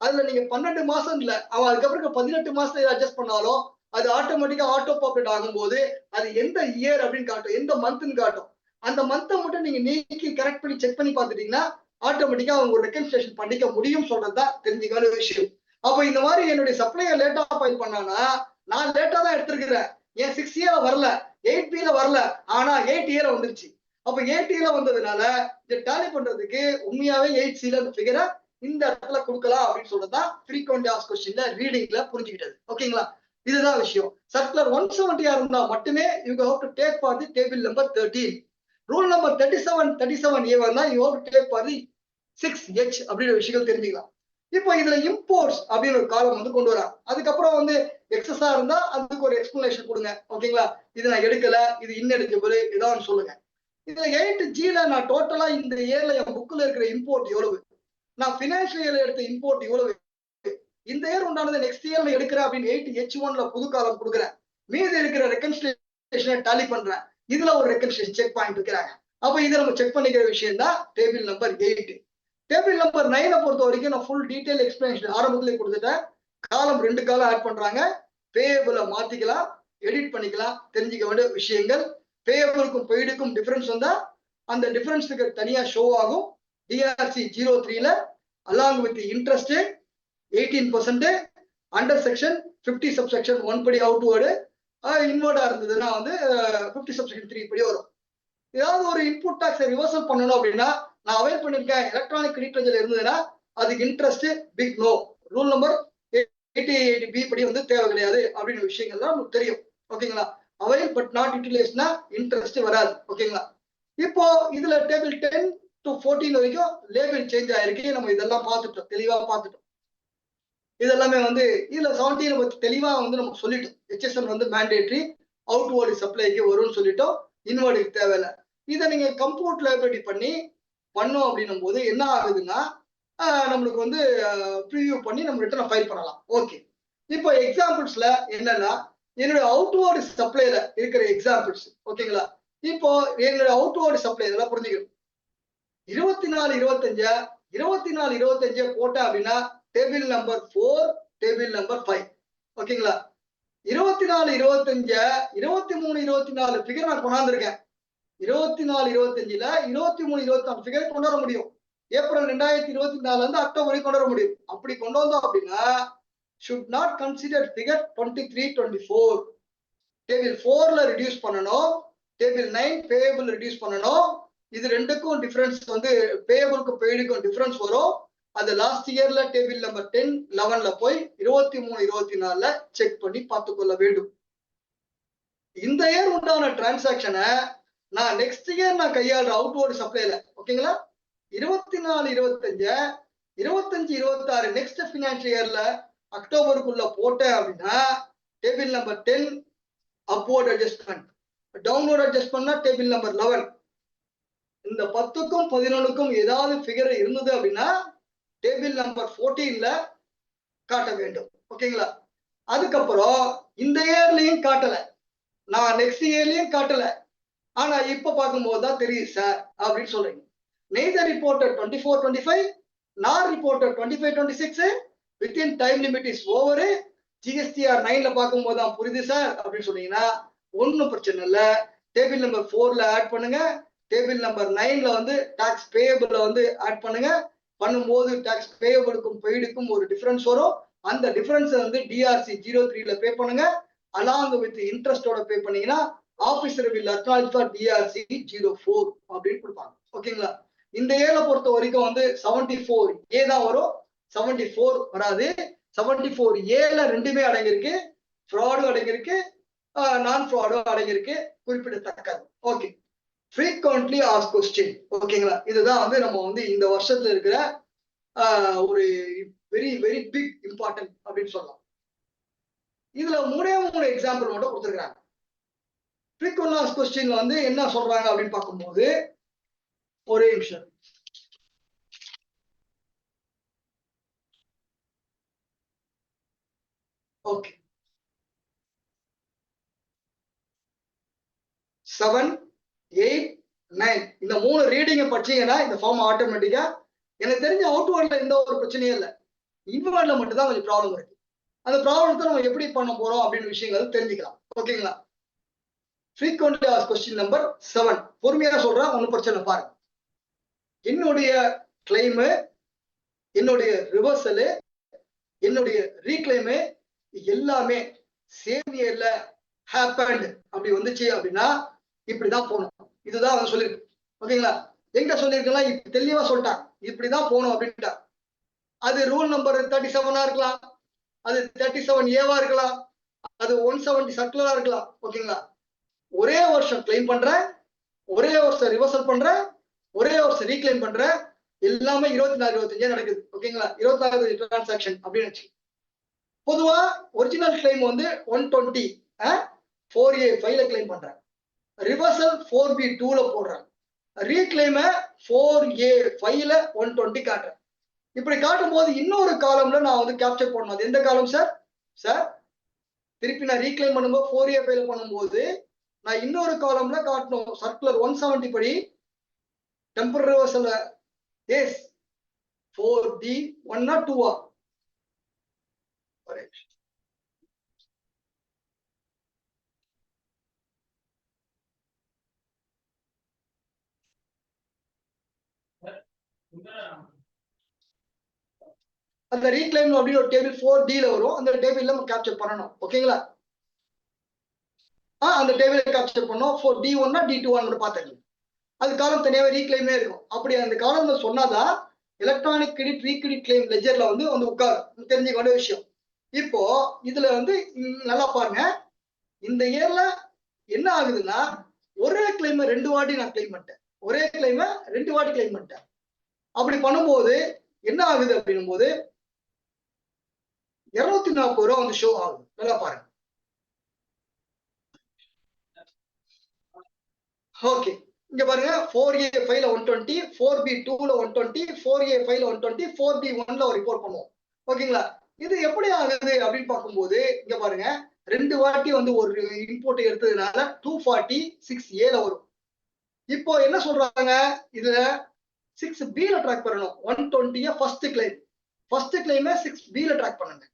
அதுல நீங்க 12 மாசம் இல்ல அவன் அதுக்கப்புறம் 18 மாசத்துல அட்ஜஸ்ட் பண்ணாலும் அது ஆட்டோமேட்டிக்கா ஆட்டோ பாப்புலேட் ஆகும்போது அது எந்த இயர் அப்படின்னு காட்டும், எந்த மந்த்னு காட்டும். அந்த மந்த்தை மட்டும் நீங்க நீக்கி கரெக்ட் பண்ணி செக் பண்ணி பார்த்துட்டீங்கன்னா ஆட்டோமேட்டிக்கா அவங்க ரெக்கன்சிலேஷன் பண்ணிக்க முடியும் சொல்றதுதான் தெரிஞ்சுக்க வேண்டிய விஷயம். அப்ப இந்த மாதிரி என்னுடைய சப்ளையர் லேட்டா ஃபைல் பண்ணானா நான் லேட்டா தான் எடுத்திருக்கிறேன். ஏன் 6Aல வரல, 8Bல வரல, ஆனா 8Aல வந்துருச்சு. அப்ப 8Aல வந்ததுனால இதை டேலி பண்றதுக்கு உண்மையாவே 8Cல அந்த ஃபிகரை இந்த இடத்துல கொடுக்கலாம் அப்படின்னு சொல்றதுதான் ஃப்ரீக்வென்ட் ஆஸ்க்ட் கொஸ்டின்ல ரீடிங்ல புரிஞ்சுக்கிட்டது. ஓகேங்களா? இதுதான் விஷயம். சர்க்குலர் 170 இருந்தா மட்டுமே you have to take for the table number 13. Rule number 37A வந்தா you have to take for the 6H அப்படின்ற விஷயங்கள் தெரிஞ்சுக்கலாம். இப்போ இதுல இம்போர்ட்ஸ் அப்படின்னு ஒரு காலம் வந்து கொண்டு வராங்க. அதுக்கப்புறம் வந்து எக்ஸஸா இருந்தா அதுக்கு ஒரு எக்ஸ்பிளனேஷன் கொடுங்க. ஓகேங்களா? இது நான் எடுக்கல, இது இன்எலிஜிபிள், ஏதாவது சொல்லுங்க. இதுல 8Gல நான் டோட்டலா இந்த இயர்ல என் புக்ல இருக்கிற இம்போர்ட் எவ்வளவு, நான் பினான்சியல் இயர்ல எடுத்த இம்போர்ட் எவ்வளவு, இந்த இயர் உண்டானது நெக்ஸ்ட் இயர்ல எடுக்கிறேன் அப்படின்னு 8H1ல புது காலம் கொடுக்குறேன். மீதி இருக்கிற ரெக்கன்சிலியேஷனை டாலி பண்றேன். இதுல ஒரு ரெக்கன்சிலியேஷன் செக் பாயிண்ட் வைக்கிறாங்க. அப்ப இதை நம்ம செக் பண்ணிக்கிற விஷயம் தான் டேபிள் நம்பர் 8. டேபிள் நம்பர் 9 பொறுத்த வரைக்கும் நான் ஃபுல் டீடைல் எக்ஸ்பிளனேஷன் ஆரம்பத்திலே கொடுத்துட்டேன். காலம் 2 காலம் ஆட் பண்றாங்க. பேயபிள மாத்திக்கலாம், எடிட் பண்ணிக்கலாம். தெரிஞ்சுக்க வேண்டிய விஷயங்கள், பேயபிளுக்கும் பெய்டுக்கும் டிஃபரன்ஸ் வந்தா அந்த டிஃபரன்ஸுக்கு தனியா ஷோ ஆகும். DRC 03ல along with interest 18% under section 50 subsection 1 படி அவுட்வர்டு, இன்வர்டா இருந்ததுன்னா வந்து 50 சப்செக்ஷன் 3 படி வரும். ஏதாவது ஒரு இன்புட் டாக்ஸை ரிவர்சல் பண்ணணும் அப்படின்னா நான் அவைல் பண்ணிருக்கேன் எலக்ட்ரானிக் கிரெடிட் லெட்ஜர் இருந்ததுன்னா அதுக்கு interest big no, rule number 88B படி வந்து தேவை கிடையாது அப்படின்னு விஷயங்கள்லாம் நமக்கு தெரியும். ஓகேங்களா? அவைல் பட் நாட் யூட்டிலைஸ்னா இன்ட்ரெஸ்ட் வராது. ஓகேங்களா? இப்போ இதுல டேபிள் 10 to 14 வரைக்கும் லேபிள் சேஞ்ச் ஆயிருக்கு. நம்ம இதெல்லாம் பார்த்துட்டோம், தெளிவா பார்த்துட்டோம். இதெல்லாமே வந்து இதுல 17 பத்தி தெளிவா வந்து நம்ம சொல்லிட்டோம். HSN வந்து மேண்டேட்டரி, அவுட்வர்டு சப்ளைக்கு வரும்னு சொல்லிட்டோம், இன்வர்டுக்கு தேவையில்லை. இதை நீங்க கம்ப்யூட் லைப்ரரி பண்ணி பண்ணோம் அப்படின்னும் போது என்ன ஆகுதுன்னா நம்மளுக்கு வந்து ப்ரிவியூ பண்ணி நம்ம ரிட்டர்ன் ஃபைல் பண்ணலாம். ஓகே, இப்போ எக்ஸாம்பிள்ஸ்ல என்னன்னா என்னுடைய அவுட்வர்டு சப்ளைல இருக்கிற எக்ஸாம்பிள்ஸ். ஓகேங்களா? இப்போ என்னுடைய அவுட்வர்டு சப்ளை இதெல்லாம் புரிஞ்சுக்கணும். 24-25 போட்டேன் அப்படின்னா டேபிள் நம்பர் 4, டேபிள் நம்பர் 5. ஓகேங்களா? 24-25 23-24 ஃபிகர் நான் கொண்டாந்துருக்கேன். 24-25ல 23-24 ஃபிகர் கொண்டு வர முடியும். ஏப்ரல் 2024 இருந்து அக்டோபர் வரை கொண்டு வர முடியும். அப்படி கொண்டு வந்தோம் அப்படின்னா should not consider figure 23-24. Table 4ல ரெடியூஸ் பண்ணணும், டேபிள் 9 பேயபிள் ரெடியூஸ் பண்ணணும். இது ரெண்டுக்கும் டிஃபரன்ஸ் வந்து பேயபிளுக்கும் பெய்டுக்கும் டிஃபரன்ஸ் வரும். அது லாஸ்ட் இயர்ல டேபிள் நம்பர் 10, 11ல போய் 23-24ல செக் பண்ணி பார்த்துக்கொள்ள வேண்டும். இந்த இயர் உண்டான டிரான்சாக்சனை நான் நெக்ஸ்ட் இயர் நான் கையாளுற அவுட்வர்டு சப்ளைல. ஓகேங்களா? 24-25 25-26 நெக்ஸ்ட் பினான்சியல் இயர்ல அக்டோபருக்குள்ள போட்டேன் அப்படின்னா table number 10 upward adjustment, downward அட்ஜஸ்ட்மெண்ட்னா டேபிள் நம்பர் 11. இந்த 10க்கும் 11க்கும் ஏதாவது ஃபிகர் இருந்தது அப்படின்னா டேபிள் நம்பர் 14ல காட்ட வேண்டும். ஓகேங்களா? அதுக்கப்புறம் இந்த இயர்லயும் காட்டல, நான் நெக்ஸ்ட் இயர்லயும் காட்டல, ஆனா இப்ப பார்க்கும்போது தான் தெரியுது சார் அப்படின்னு சொல்றீங்க. neither reported 24-25 nor reported 25-26 within time limit is over. GSTR 9ல பார்க்கும்போது தான் புரியுது சார் அப்படின்னு சொன்னீங்கன்னா ஒன்னும் பிரச்சனை இல்ல. டேபிள் நம்பர் 4ல ஆட் பண்ணுங்க, டேபிள் நம்பர் 9ல வந்து டாக்ஸ் பேயபிள்ல வந்து ஆட் பண்ணுங்க. பண்ணும்போது டாக்ஸ் பேயபிளுக்கும் பெய்டுக்கும் ஒரு டிஃபரன்ஸ் வரும். அந்த டிஃபரன்ஸ் வந்து DRC 03ல பே பண்ணுங்க, அலாங் வித் இன்ட்ரெஸ்டோட பே பண்ணீங்கன்னா officer will acknowledge for DRC 04 அப்படின்னு கொடுப்பாங்க. ஓகேங்களா? இந்த இயர்ல பொறுத்த வரைக்கும் வந்து 74A தான் வரும், 74 வராது. 74Aல ரெண்டுமே அடங்கியிருக்கு, ஃப்ராடும் அடங்கியிருக்கு, நான் ஃப்ராடும் அடங்கியிருக்கு, குறிப்பிடத்தக்கது. Okay, frequently asked question. ஓகேங்களா? இதுதான் வந்து நம்ம வந்து இந்த வருஷத்துல இருக்கிற ஒரு வெரி வெரி பிக் இம்பார்ட்டன்ட் அப்படின்னு சொல்லலாம். இதுல 3 எக்ஸாம்பிள் மட்டும் கொடுத்துருக்காங்க. frequently asked questionல வந்து என்ன சொல்றாங்க அப்படின்னு பார்க்கும்போது ஒரே நிமிஷம். ஓகே, 7, 8, 9 இந்த 3 ரீடிங்க படிச்சீங்கன்னா இந்த ஃபார்ம் ஆட்டோமேட்டிக்கா எனக்கு தெரிஞ்ச அவுட்வர்ட்ல எந்த ஒரு பிரச்சனையும் இல்லை, இன்வர்ட்ல மட்டும் தான் கொஞ்சம் ப்ராப்ளம் இருக்கு. அந்த ப்ராப்ளத்தை நம்ம எப்படி பண்ண போறோம் அப்படின்னு விஷயங்கள் தெரிஞ்சுக்கலாம். ஓகேங்களா? frequently asked question நம்பர் 7 பொறுமையா சொல்றேன், ஒன்னும் பிரச்சனை பாருங்க. என்னுடைய கிளைமு, என்னுடைய ரிவர்சலு, என்னுடைய ரீக்ளைமு எல்லாமே சேம் இயர்ல ஹேப்பன்ட் அப்படி வந்துச்சு அப்படின்னா இப்படிதான் போகணும். இதுதான் அவங்க சொல்லியிருக்கு. ஓகேங்களா? எங்க சொல்லியிருக்கலாம் இப்ப தெளிவா சொல்லிட்டாங்க, இப்படிதான் போகணும் அப்படின்ட்டா. அது ரூல் நம்பர் 37 இருக்கலாம், அது 37A இருக்கலாம், அது 170 சர்க்குலரா இருக்கலாம். ஓகேங்களா? ஒரே வருஷம் கிளைம் பண்றேன், ஒரே வருஷம் ரிவர்சல் பண்றேன், ஒரே வருஷம் ரீக்ளைம் பண்றேன், எல்லாமே 24-25 நடக்குது. ஓகேங்களா? 24 டிரான்சாக்ஷன் அப்படின்னு வச்சு பொதுவா ஒரிஜினல் கிளைம் வந்து 120 4A5ல கிளைம் பண்றேன். ரிவர்சல் 4B2ல போடுறேன். ரீக்ளைம 4A5ல 120 காட்டுறேன். இப்படி காட்டும் போது இன்னொரு காலம்ல நான் வந்து கேப்சர் பண்ணணும். அது எந்த காலம் சார்? சார் திருப்பி நான் ரீக்ளைம் பண்ணும்போது 4A5ல பண்ணும்போது நான் இன்னொரு காலம்ல காட்டணும். சர்க்குலர் 170 படி temporary reversal S 4D 1 or 2 அந்த ரீக்ளைம் அப்படின்னு ஒரு டேபிள் 4Dல வரும். அந்த டேபிள்ல நம்ம கேப்சர் பண்ணணும். ஓகேங்களா? அந்த டேபிளை கேப்சர் பண்ணோம். 4D1 D2 பார்த்துக்கலாம். அது காலம் தனியாவே ரீக்ளைமே இருக்கும். அப்படி அந்த காலம்ல சொன்னாதான் எலக்ட்ரானிக் கிரெடிட் ரீக்ரெடிட் கிளைம் லெஜர்ல வந்து உட்காரும். தெரிஞ்சுக்க வேண்டிய விஷயம். இப்போ இதுல வந்து நல்லா பாருங்க. இந்த இயர்ல என்ன ஆகுதுன்னா ஒரே கிளைம் 2 வாட்டி நான் கிளைம் பண்ணிட்டேன். ஒரே கிளைம் 2 வாட்டி கிளைம் பண்ணிட்டேன். அப்படி பண்ணும்போது என்ன ஆகுது அப்படின்னும் போது 240 ரூபா வந்து ஷோ ஆகுது. நல்லா பாருங்க. ஓகே, இங்க பாருங்க 4A5ல 120, 4B2ல 120, 4A5ல 120, 4B1ல ஒரு ரிப்போர்ட் பண்ணுவோம். ஓகேங்களா? இது எப்படி ஆகுது அப்படின்னு பார்க்கும்போது இங்க பாருங்க 2 வாட்டி வந்து ஒரு இன்புட் எடுத்ததுனால 240 6Aல வரும். இப்போ என்ன சொல்றாங்க இதுல 6Bல ட்ராக் பண்ணணும். 120 ஃபர்ஸ்ட் கிளைம். ஃபர்ஸ்ட் கிளைம் 6Bல ட்ராக் பண்ணுங்க.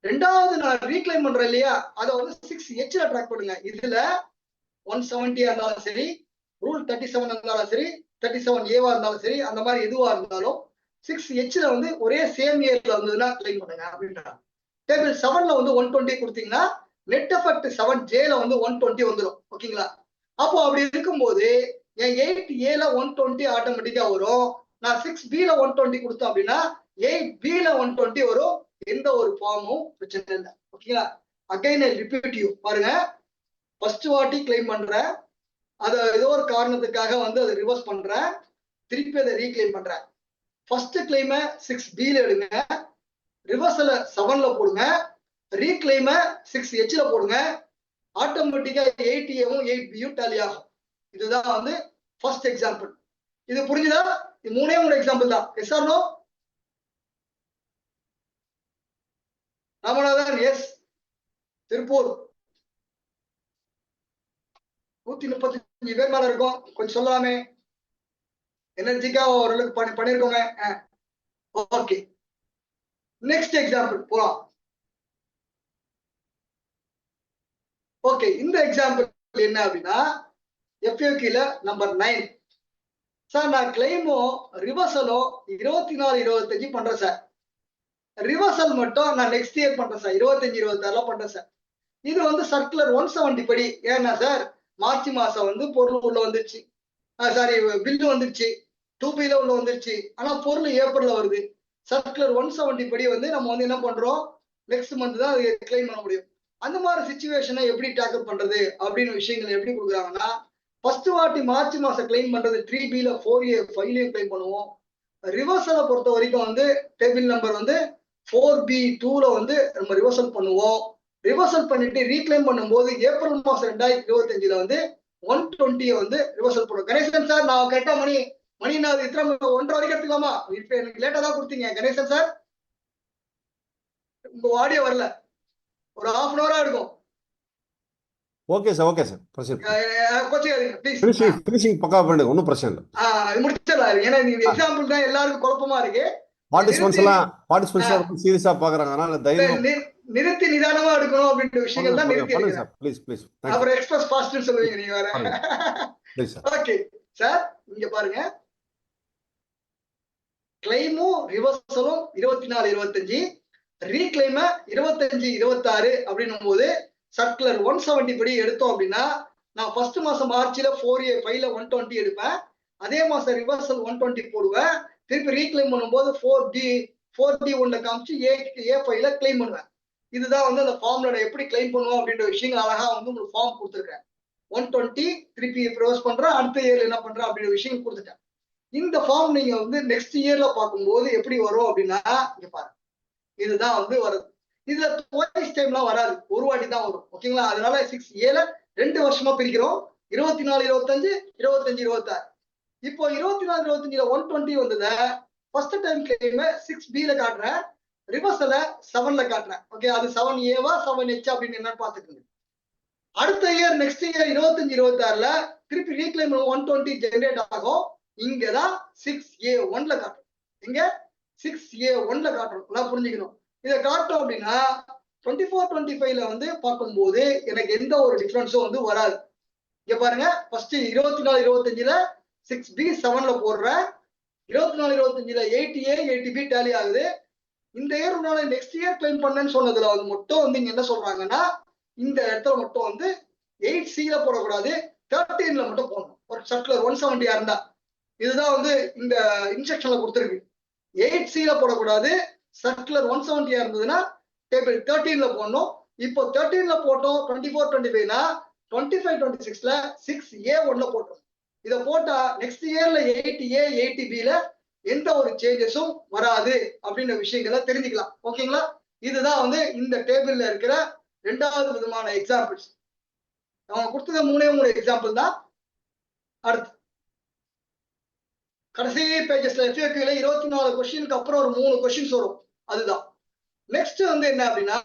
ரெண்டாவது நான் ரீக்ளைம் பண்றேன் இல்லையா, அதை வந்து 6Hல ட்ராக் பண்ணுங்க. இதுல 170 இருந்தாலும் சரி, ரூல் 37 இருந்தாலும் சரி, 37A இருந்தாலும் சரி, அந்த மாதிரி எதுவா இருந்தாலும் 6Hல வந்து ஒரே சேம் இயர்ல வந்ததுன்னா கிளைம் பண்ணுங்க அப்படின்றாங்க. டேபிள் 7ல வந்து 120 கொடுத்தீங்கன்னா நெட் எஃபெக்ட் 7Jல வந்து 120 வந்துடும். ஓகேங்களா? அப்போ அப்படி இருக்கும்போது என் 8Aல 120 ஆட்டோமேட்டிக்கா வரும். நான் 6Bல 120 கொடுத்தோம் அப்படின்னா 8Bல 120 வரும். எந்த ஒரு ஃபார்மும் பிரச்சனை இல்லை. ஓகேங்களா? அகைன் ஐ ரிப்பீட் யூ பாருங்க. ஃபர்ஸ்ட் வாட்டி கிளைம் பண்றேன். அதை ஏதோ ஒரு காரணத்துக்காக வந்து அதை ரிவர்ஸ் பண்றேன். திருப்பி அதை ரீக்ளைம் பண்றேன். ஃபர்ஸ்ட் கிளைம 6Bல எடுங்க. ரிவர்சல 7ல போடுங்க. ரீக்ளைம 6Hல போடுங்க. ஆட்டோமேட்டிக்கா 8Aவும் 8Bயும் டேலி ஆகும். இதுதான் வந்து ஃபர்ஸ்ட் எக்ஸாம்பிள். இது புரிஞ்சுதா? இது 3 எக்ஸாம்பிள் தான். Yes or no? Ramanathan yes. Tiruppur 135 பேர் மேல இருக்கும். கொஞ்சம் சொல்லலாமே. எனர்ஜிக்கா ஓரளவுக்கு பண்ணிருக்கோங்க. ஓகே, நெக்ஸ்ட் எக்ஸாம்பிள் போலாம். ஓகே, இந்த எக்ஸாம்பிள் என்ன அப்படின்னா FAQல நம்பர் 9. சார் நான் கிளைமும் ரிவர்சலும் 24-25 பண்றேன் சார். ரிவர்சல் மட்டும் நான் நெக்ஸ்ட் இயர் பண்றேன் சார். 25-26 பண்றேன் சார். இது வந்து சர்க்குலர் 170 படி. ஏன்னா சார் மார்ச் மாசம் வந்து பொருள் உள்ள வந்துருச்சு. சாரி, பில்லு வந்துருச்சு. 2Bல உள்ள வந்துருச்சு. ஆனா பொருள் ஏப்ரல்ல வருது. சர்க்குலர் 170 படி வந்து நம்ம வந்து என்ன பண்றோம், நெக்ஸ்ட் மந்த் தான் அது கிளைம் பண்ண முடியும். அந்த மாதிரி சிச்சுவேஷனை எப்படி டேக்கிள் பண்றது அப்படின்னு விஷயங்கள் எப்படி கொடுக்குறாங்கன்னா, ஃபர்ஸ்ட் வாட்டி மார்ச் மாசம் கிளைம் பண்றது 3Bல 4A5லயும் கிளைம் பண்ணுவோம். ரிவர்சலை பொறுத்த வரைக்கும் வந்து டேபிள் நம்பர் வந்து 4B2ல வந்து நம்ம ரிவர்சல் பண்ணுவோம். ரிவர்சல் பண்ணிட்டு ரீக்ளைம் பண்ணும்போது ஏப்ரல் மாசம் 2025ல வந்து 120 வந்து ரிவர்சல் பண்ணுவோம். கணேசன் சார் நான் கரெக்டா மணி நான் இத்தனை 1:30 வரைக்கும் எடுத்துக்கலாமா? இப்ப எனக்கு லேட்டா தான் கொடுத்தீங்க கணேசன் சார். உங்க ஆடியோ வரல. ஒரு 1/2 hour எடுக்கும். Okay sir, okay sir. Proceed. Please finishing பக்கா பண்ணுங்க. ஒன்றும் பிரச்சனை இல்லை. இது முடிச்சிடலாம். ஏன்னா இந்த எக்ஸாம்பிள் தான் எல்லாருக்கும் குழப்பமா இருக்கு. பார்ட்டிசிபென்ட்ஸ் ரொம்ப சீரியஸா பாக்குறாங்க. அதனால தைரியமா நிறுத்தி நிதானமா எடுக்கணும் அப்படின்ற விஷயங்கள் தான் நிறுத்தி பண்ணுங்க சார். ப்ளீஸ். அப்புறம் எக்ஸ்பிரஸ் ஃபாஸ்ட்னு சொல்லுவீங்க நீங்க வேற. ஓகே சார், இங்க பாருங்க. கிளைமும் ரிவர்சலும் 24-25, ரீக்ளைம 25-26 அப்படின்னும் போது சர்க்குலர் 170 படி எடுத்தோம் அப்படின்னா நான் ஃபர்ஸ்ட் மாசம் மார்ச்ல 4A5ல 120 எடுப்பேன். அதே மாசம் ரிவர்சல் 120 போடுவேன். திருப்பி ரீக்ளைம் பண்ணும்போது 4D1ல காமிச்சு A5ல கிளைம் பண்ணுவேன். இதுதான் வந்து அந்த ஃபார்ம்ல எப்படி கிளைம் பண்ணுவோம் அப்படின்ற விஷயங்கள் அழகா வந்து உங்களுக்கு ஃபார்ம் கொடுத்துருக்கேன். 120 திருப்பி ரிவர்ஸ் பண்றேன், அடுத்த இயர்ல என்ன பண்றேன் அப்படின்ற விஷயம் கொடுத்துட்டேன். இந்த ஃபார்ம் நீங்க வந்து நெக்ஸ்ட் இயர்ல பார்க்கும்போது எப்படி வரும் அப்படின்னா இங்க பாருங்க, இதுதான் வந்து வருது. இதுல டுவைஸ் டைம்லாம் வராது, ஒரு வாட்டி தான் வரும். ஓகேங்களா? அதனால 6A 2 வருஷமா பிரிக்கிறோம். 24 25 25 26. இப்போ 24 25ல 120 வந்தத ஃபர்ஸ்ட் டைம் கிளைம் 6B காட்டுறேன், ரிவர்சல 7ல காட்டுறேன். ஓகே, அது 7A 7H அப்படின்னு என்னன்னு பாத்துக்கோங்க. அடுத்த இயர் நெக்ஸ்ட் இயர் 25 26ல திருப்பி ரீக்ளைம் 120 ஜெனரேட் ஆகும். இங்கதான் 6A1ல காட்டும். இங்க 6A1ல காட்டுறோம். எல்லாம் புரிஞ்சுக்கணும். இதை காட்டும் அப்படின்னா 24 25ல வந்து பார்க்கும்போது எனக்கு எந்த ஒரு டிஃபரன்ஸும் வந்து வராது. இங்க பாருங்க, ஃபர்ஸ்ட் 24 25ல 6B 7ல போடுறேன். 24 25ல 8A 8B டேலி ஆகுது. இந்த இயர் உன்னால நெக்ஸ்ட் இயர் கிளைம் பண்ணேன்னு சொன்னதுல வந்து மட்டும் வந்து இங்க என்ன சொல்றாங்கன்னா, இந்த இடத்துல மட்டும் வந்து 8Cல போடக்கூடாது, 13ல மட்டும் போடணும். ஒரு சர்க்குலர் 170 இருந்தா இதுதான் வந்து இந்த இன்ஸ்ட்ரக்ஷன்ல கொடுத்துருக்கு. 8Cல போடக்கூடாது, சர்க்குலர் 170 இருந்ததுன்னா டேபிள் 13ல போடணும். இப்போ 13ல போட்டோம் 24 25னா 25 26ல 6A1ல போட்டோம். இத போட்டா நெக்ஸ்ட் இயர்ல 8A 8Bல எந்த ஒரு சேஞ்சஸும் வராது அப்படின்ற விஷயங்களை தெரிஞ்சுக்கலாம். ஓகேங்களா? இதுதான் வந்து இந்த டேபிள்ல இருக்கிற இரண்டாவது விதமான எக்ஸாம்பிள்ஸ். அவங்க கொடுத்தது 3 எக்ஸாம்பிள் தான். அடுத்து கடைசி பேஜஸ்ல FAQல 24 கொஸ்டினுக்கு அப்புறம் ஒரு 3 கொஸ்டின்ஸ் வரும். அதுதான் நெக்ஸ்ட் வந்து என்ன அப்படின்னா,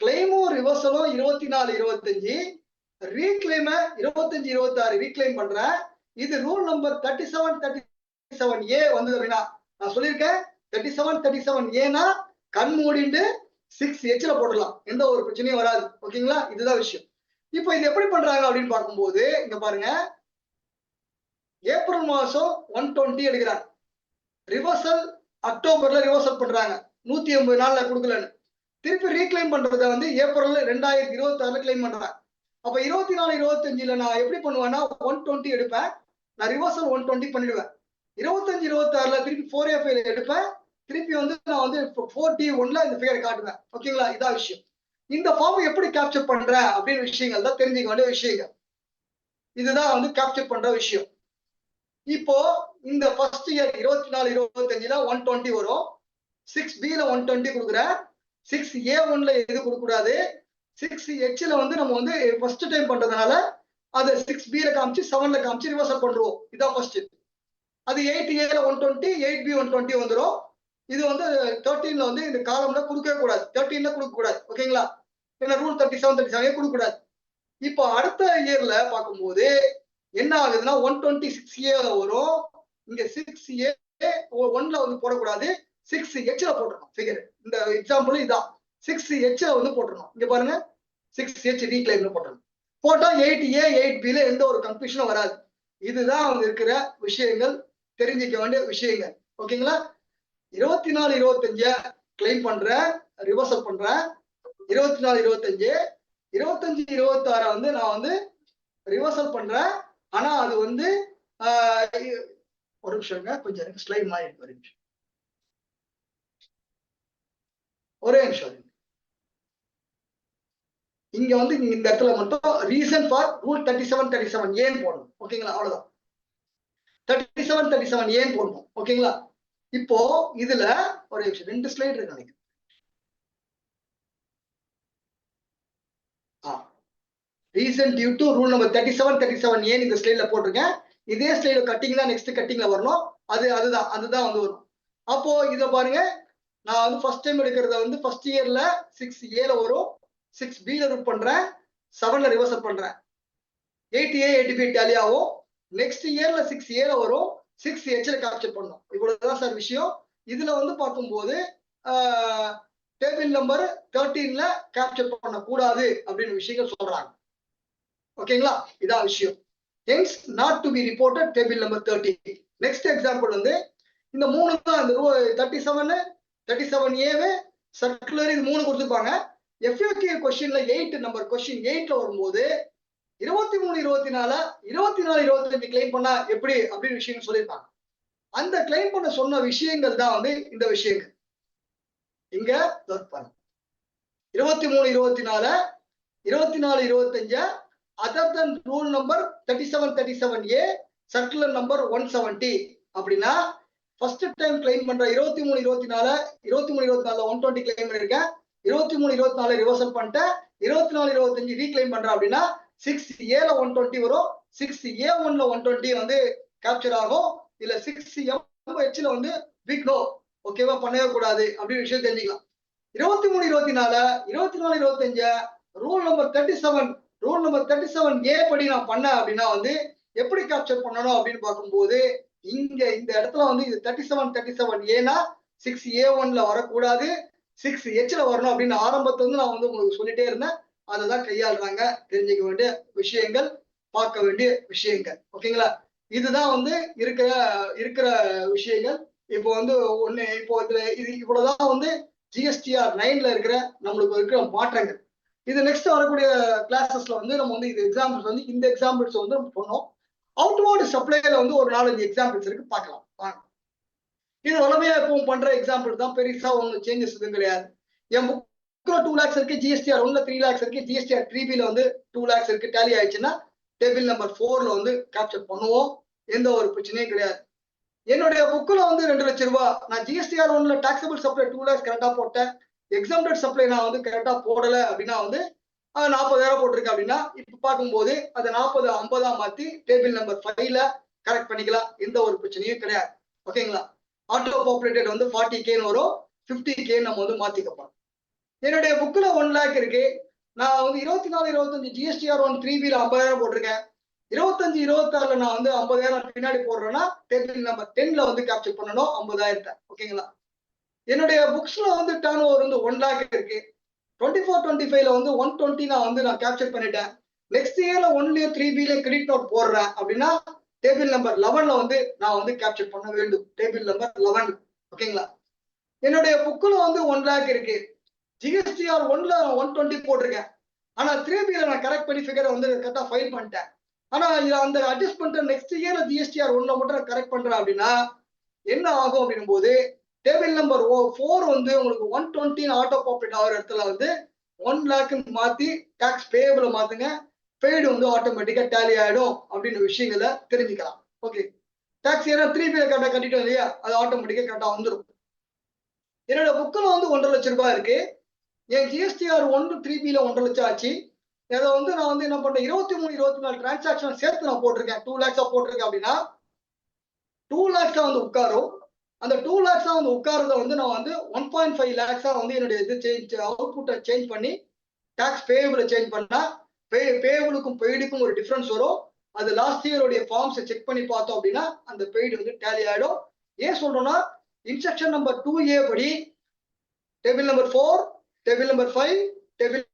கிளைமும் ரிவர்சலும் 24 25, ரீக்ளைம 25 26 ரீக்ளைம் பண்றேன். இது ரூல் நம்பர் 37 37A வந்தது அப்படின்னா, நான் சொல்லியிருக்கேன் 37 37Aனா கண் மூடிண்டு 6Hல போடலாம், எந்த ஒரு பிரச்சனையும் வராது. ஓகேங்களா? இதுதான் விஷயம். இப்போ இது எப்படி பண்றாங்க அப்படின்னு பார்க்கும்போது இங்க பாருங்க, ஏப்ரல் மாசம் 120 எடுக்கிறாங்க, ரிவர்சல் அக்டோபர்ல ரிவர்சல் பண்றாங்க, 180 நாள்ல கொடுக்கலன்னு. திருப்பி ரீக்ளைம் பண்றத வந்து ஏப்ரல் 2026ல கிளைம் பண்றேன். அப்ப 24 25ல நான் எப்படி பண்ணுவேன்னா 120 எடுப்பேன், நான் ரிவர்சல் 120 பண்ணிடுவேன். 25 26ல திருப்பி 4A5 எடுப்பேன், திருப்பி வந்து நான் வந்து 4D1ல இந்த ஃபிகர் காட்டுவேன். ஓகேங்களா? இதான் விஷயம். இந்த ஃபார்ம் எப்படி கேப்சர் பண்றேன் அப்படின்னு விஷயங்கள் தான் தெரிஞ்சுக்க வேண்டிய விஷயங்கள். இதுதான் வந்து கேப்சர் பண்ற விஷயம். இப்போ இந்த ஃபர்ஸ்ட் இயர் 24 25ல 120 வரும், 6Bல 120 கொடுக்குறேன், 6A1ல எது கொடுக்க கூடாது, 6Hல வந்து நம்ம வந்து ஃபர்ஸ்ட் டைம் பண்றதுனால அது 6Bல காமிச்சு 7ல காமிச்சு ரிவர்சல் பண்றோம். இதான் ஃபர்ஸ்ட். அது 8Aல 120 8B 120 வந்துடும். இது வந்து 13ல வந்து இந்த காலம்ல கொடுக்கவே கூடாது, 13ல கொடுக்க கூடாது. ஓகேங்களா? ஏன்னா ரூல் 37 37 கொடுக்க கூடாது. இப்போ அடுத்த இயர்ல பார்க்கும்போது என்ன ஆகுதுன்னா 126A வரும், இங்க 6A 1ல வந்து போடக்கூடாது, 6Hல போட்டுறணும் ஃபிகர். இந்த எக்ஸாம்பிள் இதான் 6Hல வந்து போட்டுறணும். இங்க பாருங்க 6H ரீக்ளைம்ல போட்டுறணும். போட்டா 8A 8Bல எந்த ஒரு கன்ஃபியூஷனும் வராது. இதுதான் வந்து இருக்கிற விஷயங்கள், தெரிஞ்சிக்க வேண்டிய விஷயங்கள். ஓகேங்களா? 24 25 கிளைம் பண்றேன், ரிவர்சல் பண்றேன், 24 25 25 26 வந்து நான் வந்து ரிவர்சல் பண்றேன். ஆனா அது வந்து ஒரு நிமிஷம், கொஞ்சம் எனக்கு ஸ்லைட் மாறி இருக்கு, ஒரே நிமிஷம். இங்க வந்து இந்த இடத்துல மட்டும் ரீசன் ஃபார் ரூல் 37 37 ஏன் போடணும். ஓகேங்களா? அவ்வளவுதான். 37 37 ஏன் போடணும். ஓகேங்களா? இப்போ இதுல ஒரு நிமிஷம், 2 ஸ்லைட் இருக்கு நினைக்கிறேன். Reason due to rule number 37 37 ஏன் இந்த ஸ்லைட்ல போட்டிருக்கேன். இதே ஸ்லைடு கட்டிங் தான் நெக்ஸ்ட் கட்டிங்ல வரணும். அதுதான் வந்து வரும். அப்போ இத பாருங்க, நான் வந்து ஃபர்ஸ்ட் டைம் எடுக்கிறத வந்து ஃபர்ஸ்ட் இயர்ல 6Aல வரும், 6Bல ரூட் பண்றேன், 7ல ரிவர்சல் பண்றேன், 8A 8B டேலி ஆகும். நெக்ஸ்ட் இயர்ல 6Aல வரும், 6Hல கேப்சர் பண்ணும். இவ்வளவுதான் சார் விஷயம். இதுல வந்து பார்க்கும்போது டேபிள் நம்பர் 13ல கேப்சர் பண்ண கூடாது அப்படின்னு விஷயங்கள் சொல்றாங்க. ஓகேங்களா? இதான் விஷயம். hence not to be reported table number 13. next example வந்து இந்த 3 தான், இந்த 37 37A சர்க்குலர், இது 3 கொடுத்துருப்பாங்க. FAQ கொஸ்டின்ல 8 நம்பர் கொஸ்டின் 8ல வரும்போது 23 24 24 25 கிளைம் பண்ணா எப்படி அப்படின்னு விஷயம் சொல்லியிருப்பாங்க. அந்த கிளைம் பண்ண சொன்ன விஷயங்கள் தான் வந்து இந்த விஷயங்கள். இங்க 23 24 24 25 other than rule number 37 37A circular number 170 அப்படின்னா ஃபர்ஸ்ட் டைம் கிளைம் பண்ற 23/24 120 கிளைம் பண்ணிருக்கேன், 23/24 ரிவர்சல் பண்ணிட்டேன், 24/25 ரீக்ளைம் பண்றேன் அப்படின்னா 6A 120 வரும், 6A1 120 வந்து கேப்சர் ஆகும். இல்ல 6MH வந்து பிக் நோ, ஓகேவா, பண்ணவே கூடாது அப்படின்னு விஷயம் தெரிஞ்சுக்கலாம். 23/24 ரூல் நம்பர் 37A படி நான் பண்ணேன் அப்படின்னா வந்து எப்படி கேப்சர் பண்ணணும் அப்படின்னு பார்க்கும்போது இங்க இந்த இடத்துல வந்து இது 37A 6A1 வரக்கூடாது, 6H வரணும் அப்படின்னு ஆரம்பத்துல இருந்து நான் வந்து உங்களுக்கு சொல்லிட்டே இருந்தேன். அதெல்லாம் கையாளுறாங்க. தெரிஞ்சுக்க வேண்டிய விஷயங்கள், பார்க்க வேண்டிய விஷயங்கள், ஓகேங்களா. இதுதான் வந்து இருக்கிற விஷயங்கள். இப்போ வந்து இப்போ இதுல இது இவ்வளவுதான் வந்து GSTR 9ல இருக்கிற நம்மளுக்கு இருக்கிற மாற்றங்கள். இது நெக்ஸ்ட் வரக்கூடிய கிளாஸஸ்ல வந்து நம்ம வந்து இது எக்ஸாம்பிள்ஸ் வந்து இந்த எக்ஸாம்பிள்ஸ் வந்து நம்ம சொன்னோம். அவுட்வர்டு சப்ளைல வந்து ஒரு 4-5 எக்ஸாம்பிள்ஸ் இருக்கு, பார்க்கலாம் வாங்க. இது வளமையா எப்பவும் பண்ற எக்ஸாம்பிள் தான், பெருசா ஒன்றும் சேஞ்சஸ் எதுவும் கிடையாது. என் புக்ல 2 lakhs இருக்கு, GSTR 1ல 3 lakhs இருக்கு, GSTR 3Bல வந்து 2 lakhs இருக்கு. டேலி ஆயிடுச்சுன்னா டேபிள் நம்பர் 4ல வந்து கேப்சர் பண்ணுவோம், எந்த ஒரு பிரச்சனையும் கிடையாது. என்னுடைய புக்ல வந்து 2 லட்சம் ரூபாய், நான் GSTR 1ல டாக்ஸபிள் சப்ளை 2 lakhs கரெக்டா போட்டேன், எக்ஸாம்டட் சப்ளை நான் வந்து கரெக்டா போடல அப்படின்னா வந்து 40,000 போட்டிருக்கேன் அப்படின்னா இப்ப பார்க்கும்போது அதை 40 50 மாத்தி டேபிள் நம்பர் 5ல கரெக்ட் பண்ணிக்கலாம், எந்த ஒரு பிரச்சனையும் கிடையாது, ஓகேங்களா. ஆட்டோ பாப்புலேட்டட் வந்து 40K வரும், 50K நம்ம வந்து மாத்திக்கப்போம். என்னுடைய புக்ல 1 lakh இருக்கு, நான் வந்து 24/25 GSTR 1 3Bல 50,000 போட்டிருக்கேன், 25/26ல நான் வந்து 50,000 பின்னாடி போடுறேன்னா டேபிள் நம்பர் 10ல வந்து கேப்சர் பண்ணணும் 50,000, ஓகேங்களா. என்னுடைய புக்ஸ்ல வந்து டர்ன் ஓவர் வந்து 1 lakh இருக்கு, 24/25ல வந்து 120 நான் கேப்சர் பண்ணிட்டேன். நெக்ஸ்ட் இயர்ல 1லயும் 3Bல கிரெடிட் நோட் போடுறேன் அப்படின்னா டேபிள் நம்பர் 11ல வந்து நான் வந்து கேப்சர் பண்ண வேண்டும், டேபிள் நம்பர் 11, ஓகேங்களா. என்னுடைய புக்ல வந்து 1 lakh இருக்கு, GSTR 1ல 120 போட்டிருக்கேன், ஆனா 3Bல நான் கரெக்ட் பண்ணி ஃபிகரை வந்து கரெக்டா ஃபைல் பண்ணிட்டேன். ஆனா அந்த அட்ஜஸ்ட் பண்ணிட்டு நெக்ஸ்ட் இயர்ல GSTR 1ல மட்டும் நான் கரெக்ட் பண்றேன் அப்படின்னா என்ன ஆகும் அப்படின்னும் போது டேபிள் நம்பர் 4 வந்து உங்களுக்கு 120 ஆட்டோ பாப்புலேட் ஆகிற இடத்துல வந்து 1 lakh மாத்தி டாக்ஸ் பேபிள் மாத்துங்க, பெய்டு வந்து ஆட்டோமேட்டிக்கா டேலி ஆயிடும் அப்படின்னு விஷயங்களை தெரிஞ்சுக்கலாம், ஓகே. டாக்ஸ் ஏன்னா 3Bல கரெக்டா கட்டிட்டோம் இல்லையா, அது ஆட்டோமேட்டிக்கா கரெக்டா வந்துடும். என்னோட புக்ல வந்து 1.5 லட்சம் ரூபாய் இருக்கு, என் GSTR 1 3Bல 1.5 லட்சம் ஆச்சு, அதை வந்து நான் வந்து என்ன பண்றேன் 23/24 டிரான்சாக்ஷன் சேர்த்து நான் போட்டிருக்கேன், 2 lakhs போட்டிருக்கேன் அப்படின்னா 2 lakhs வந்து உட்காரும். அந்த 2 lakhs வந்து உட்கார்றத வந்து நான் வந்து 1.5 lakhs வந்து என்னுடைய இது சேஞ்ச் அவுட்புட்டை சேஞ்ச் பண்ணி டாக்ஸ் பேபிள சேஞ்ச் பண்ணா பேபிளுக்கும் பெய்டுக்கும் ஒரு டிஃபரன்ஸ் வரும். அது லாஸ்ட் இயரோடைய ஃபார்ம்ஸை செக் பண்ணி பார்த்தோம் அப்படின்னா அந்த பெய்டு வந்து டேலி ஆயிடும். ஏன் சொல்றோம்னா இன்ஸ்ட்ரக்ஷன் நம்பர் 2A படி table number 4, table number 5, table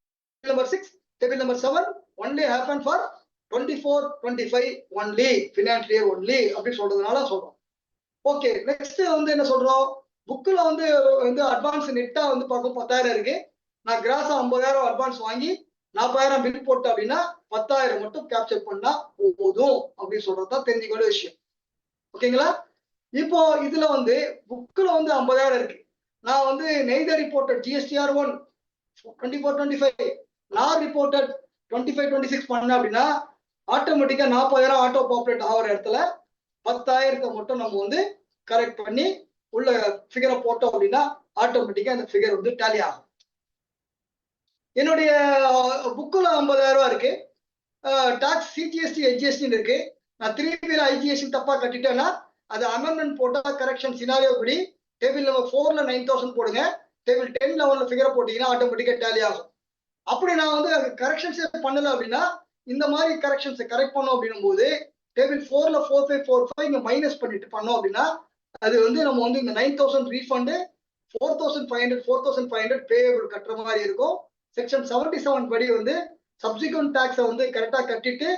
number 6, table number 7 only happen for 24/25 only, financial year only அப்படி சொல்றதுனால சொல்றோம். ஓகே, நெக்ஸ்ட் வந்து என்ன சொல்றோம், புக்ல வந்து அட்வான்ஸ் நெட்டா வந்து பார்க்கும் 10,000 இருக்கு, நான் கிராஸா 50,000 அட்வான்ஸ் வாங்கி 40,000 பில் போட்டு அப்படின்னா 10,000 மட்டும் கேப்சர் பண்ணா போதும் அப்படின்னு சொல்றதுதான் தெரிஞ்சுக்க வேண்டிய விஷயம், ஓகேங்களா. இப்போ இதுல வந்து புக்ல வந்து 50,000 இருக்கு, நான் வந்து neither reported GSTR 1 24/25 not reported 25/26 பண்ண அப்படின்னா ஆட்டோமேட்டிக்கா 40,000 ஆட்டோ பாப்புலேட் ஆகிற இடத்துல 10,000 மட்டும் நம்ம வந்து கரெக்ட் பண்ணி உள்ள ஃபிகரை போட்டோம் அப்படின்னா ஆட்டோமேட்டிக்கா அந்த ஃபிகர் வந்து டேலி ஆகும். என்னுடைய புக்ல 50,000 இருக்கு, டாக்ஸ் CGST HGST இருக்கு, நான் 3Bல IGST தப்பா கட்டிட்டேன்னா அது அமெண்ட்மெண்ட் போட்டா கரெக்ஷன் சினாரியோ படி டேபிள் நம்பர் 4ல 9,000 போடுங்க, டேபிள் 10 11ல ஃபிகர் போட்டீங்கன்னா ஆட்டோமேட்டிக்கா டேலி ஆகும். அப்படி நான் வந்து கரெக்ஷன்ஸே பண்ணல அப்படின்னா இந்த மாதிரி கரெக்ஷன்ஸை கரெக்ட் பண்ணோம் அப்படின்னும் போது டேபிள் 4ல 4545 இங்க மைனஸ் பண்ணிட்டு பண்ணோம் அப்படின்னா அது வந்து நம்ம வந்து இந்த 9,000 ரீஃபண்ட் 4,500 பேயபிள் கட்டுற மாதிரி இருக்கும். செக்ஷன் 77 படி வந்து சப்சிக்வெண்ட் டாக்ஸை வந்து கரெக்டா கட்டிட்டு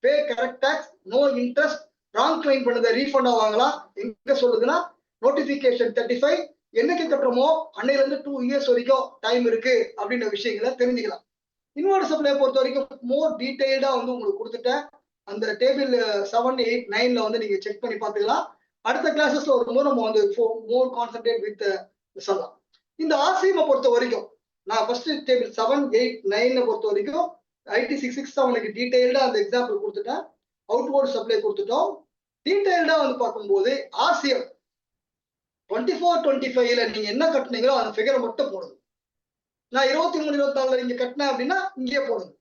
pay correct tax, no interest, wrong claim பண்ணதை ரீஃபண்டா வாங்கலாம். எங்க சொல்லுதுன்னா நோட்டிபிகேஷன் 35 என்னைக்கு கட்டுறோமோ அன்னையில இருந்து 2 years வரைக்கும் டைம் இருக்கு அப்படின்ற விஷயங்களை தெரிஞ்சுக்கலாம். இன்வெர்ட் சப்ளை பொறுத்த வரைக்கும் மோர் டீடைல்டா வந்து உங்களுக்கு கொடுத்துட்டேன், அந்த டேபிள் 7, 8, 9ல வந்து நீங்க செக் பண்ணி பார்த்துக்கலாம். அடுத்த கிளாஸஸ்ல வரும்போது நம்ம வந்து மோர் கான்சென்ட்ரேட் வித் சொல்லலாம். இந்த ஆர்சிஎம் பொறுத்த வரைக்கும் நான் ஃபர்ஸ்ட் டேபிள் 7, 8, 9 பொறுத்த வரைக்கும் IT 667க்கு டீடைல்டா அந்த எக்ஸாம்பிள் கொடுத்துட்டேன், அவுட்வர்ட் சப்ளை கொடுத்துட்டோம், டீடைல்டா வந்து பார்க்கும்போது ஆர்சிஎம் 24-25ல நீங்க என்ன கட்டுனீங்களோ அந்த ஃபிகரை மட்டும் போடுங்க. நான் 23-24ல நீங்க கட்டினேன் அப்படின்னா இங்கேயே போடுங்க.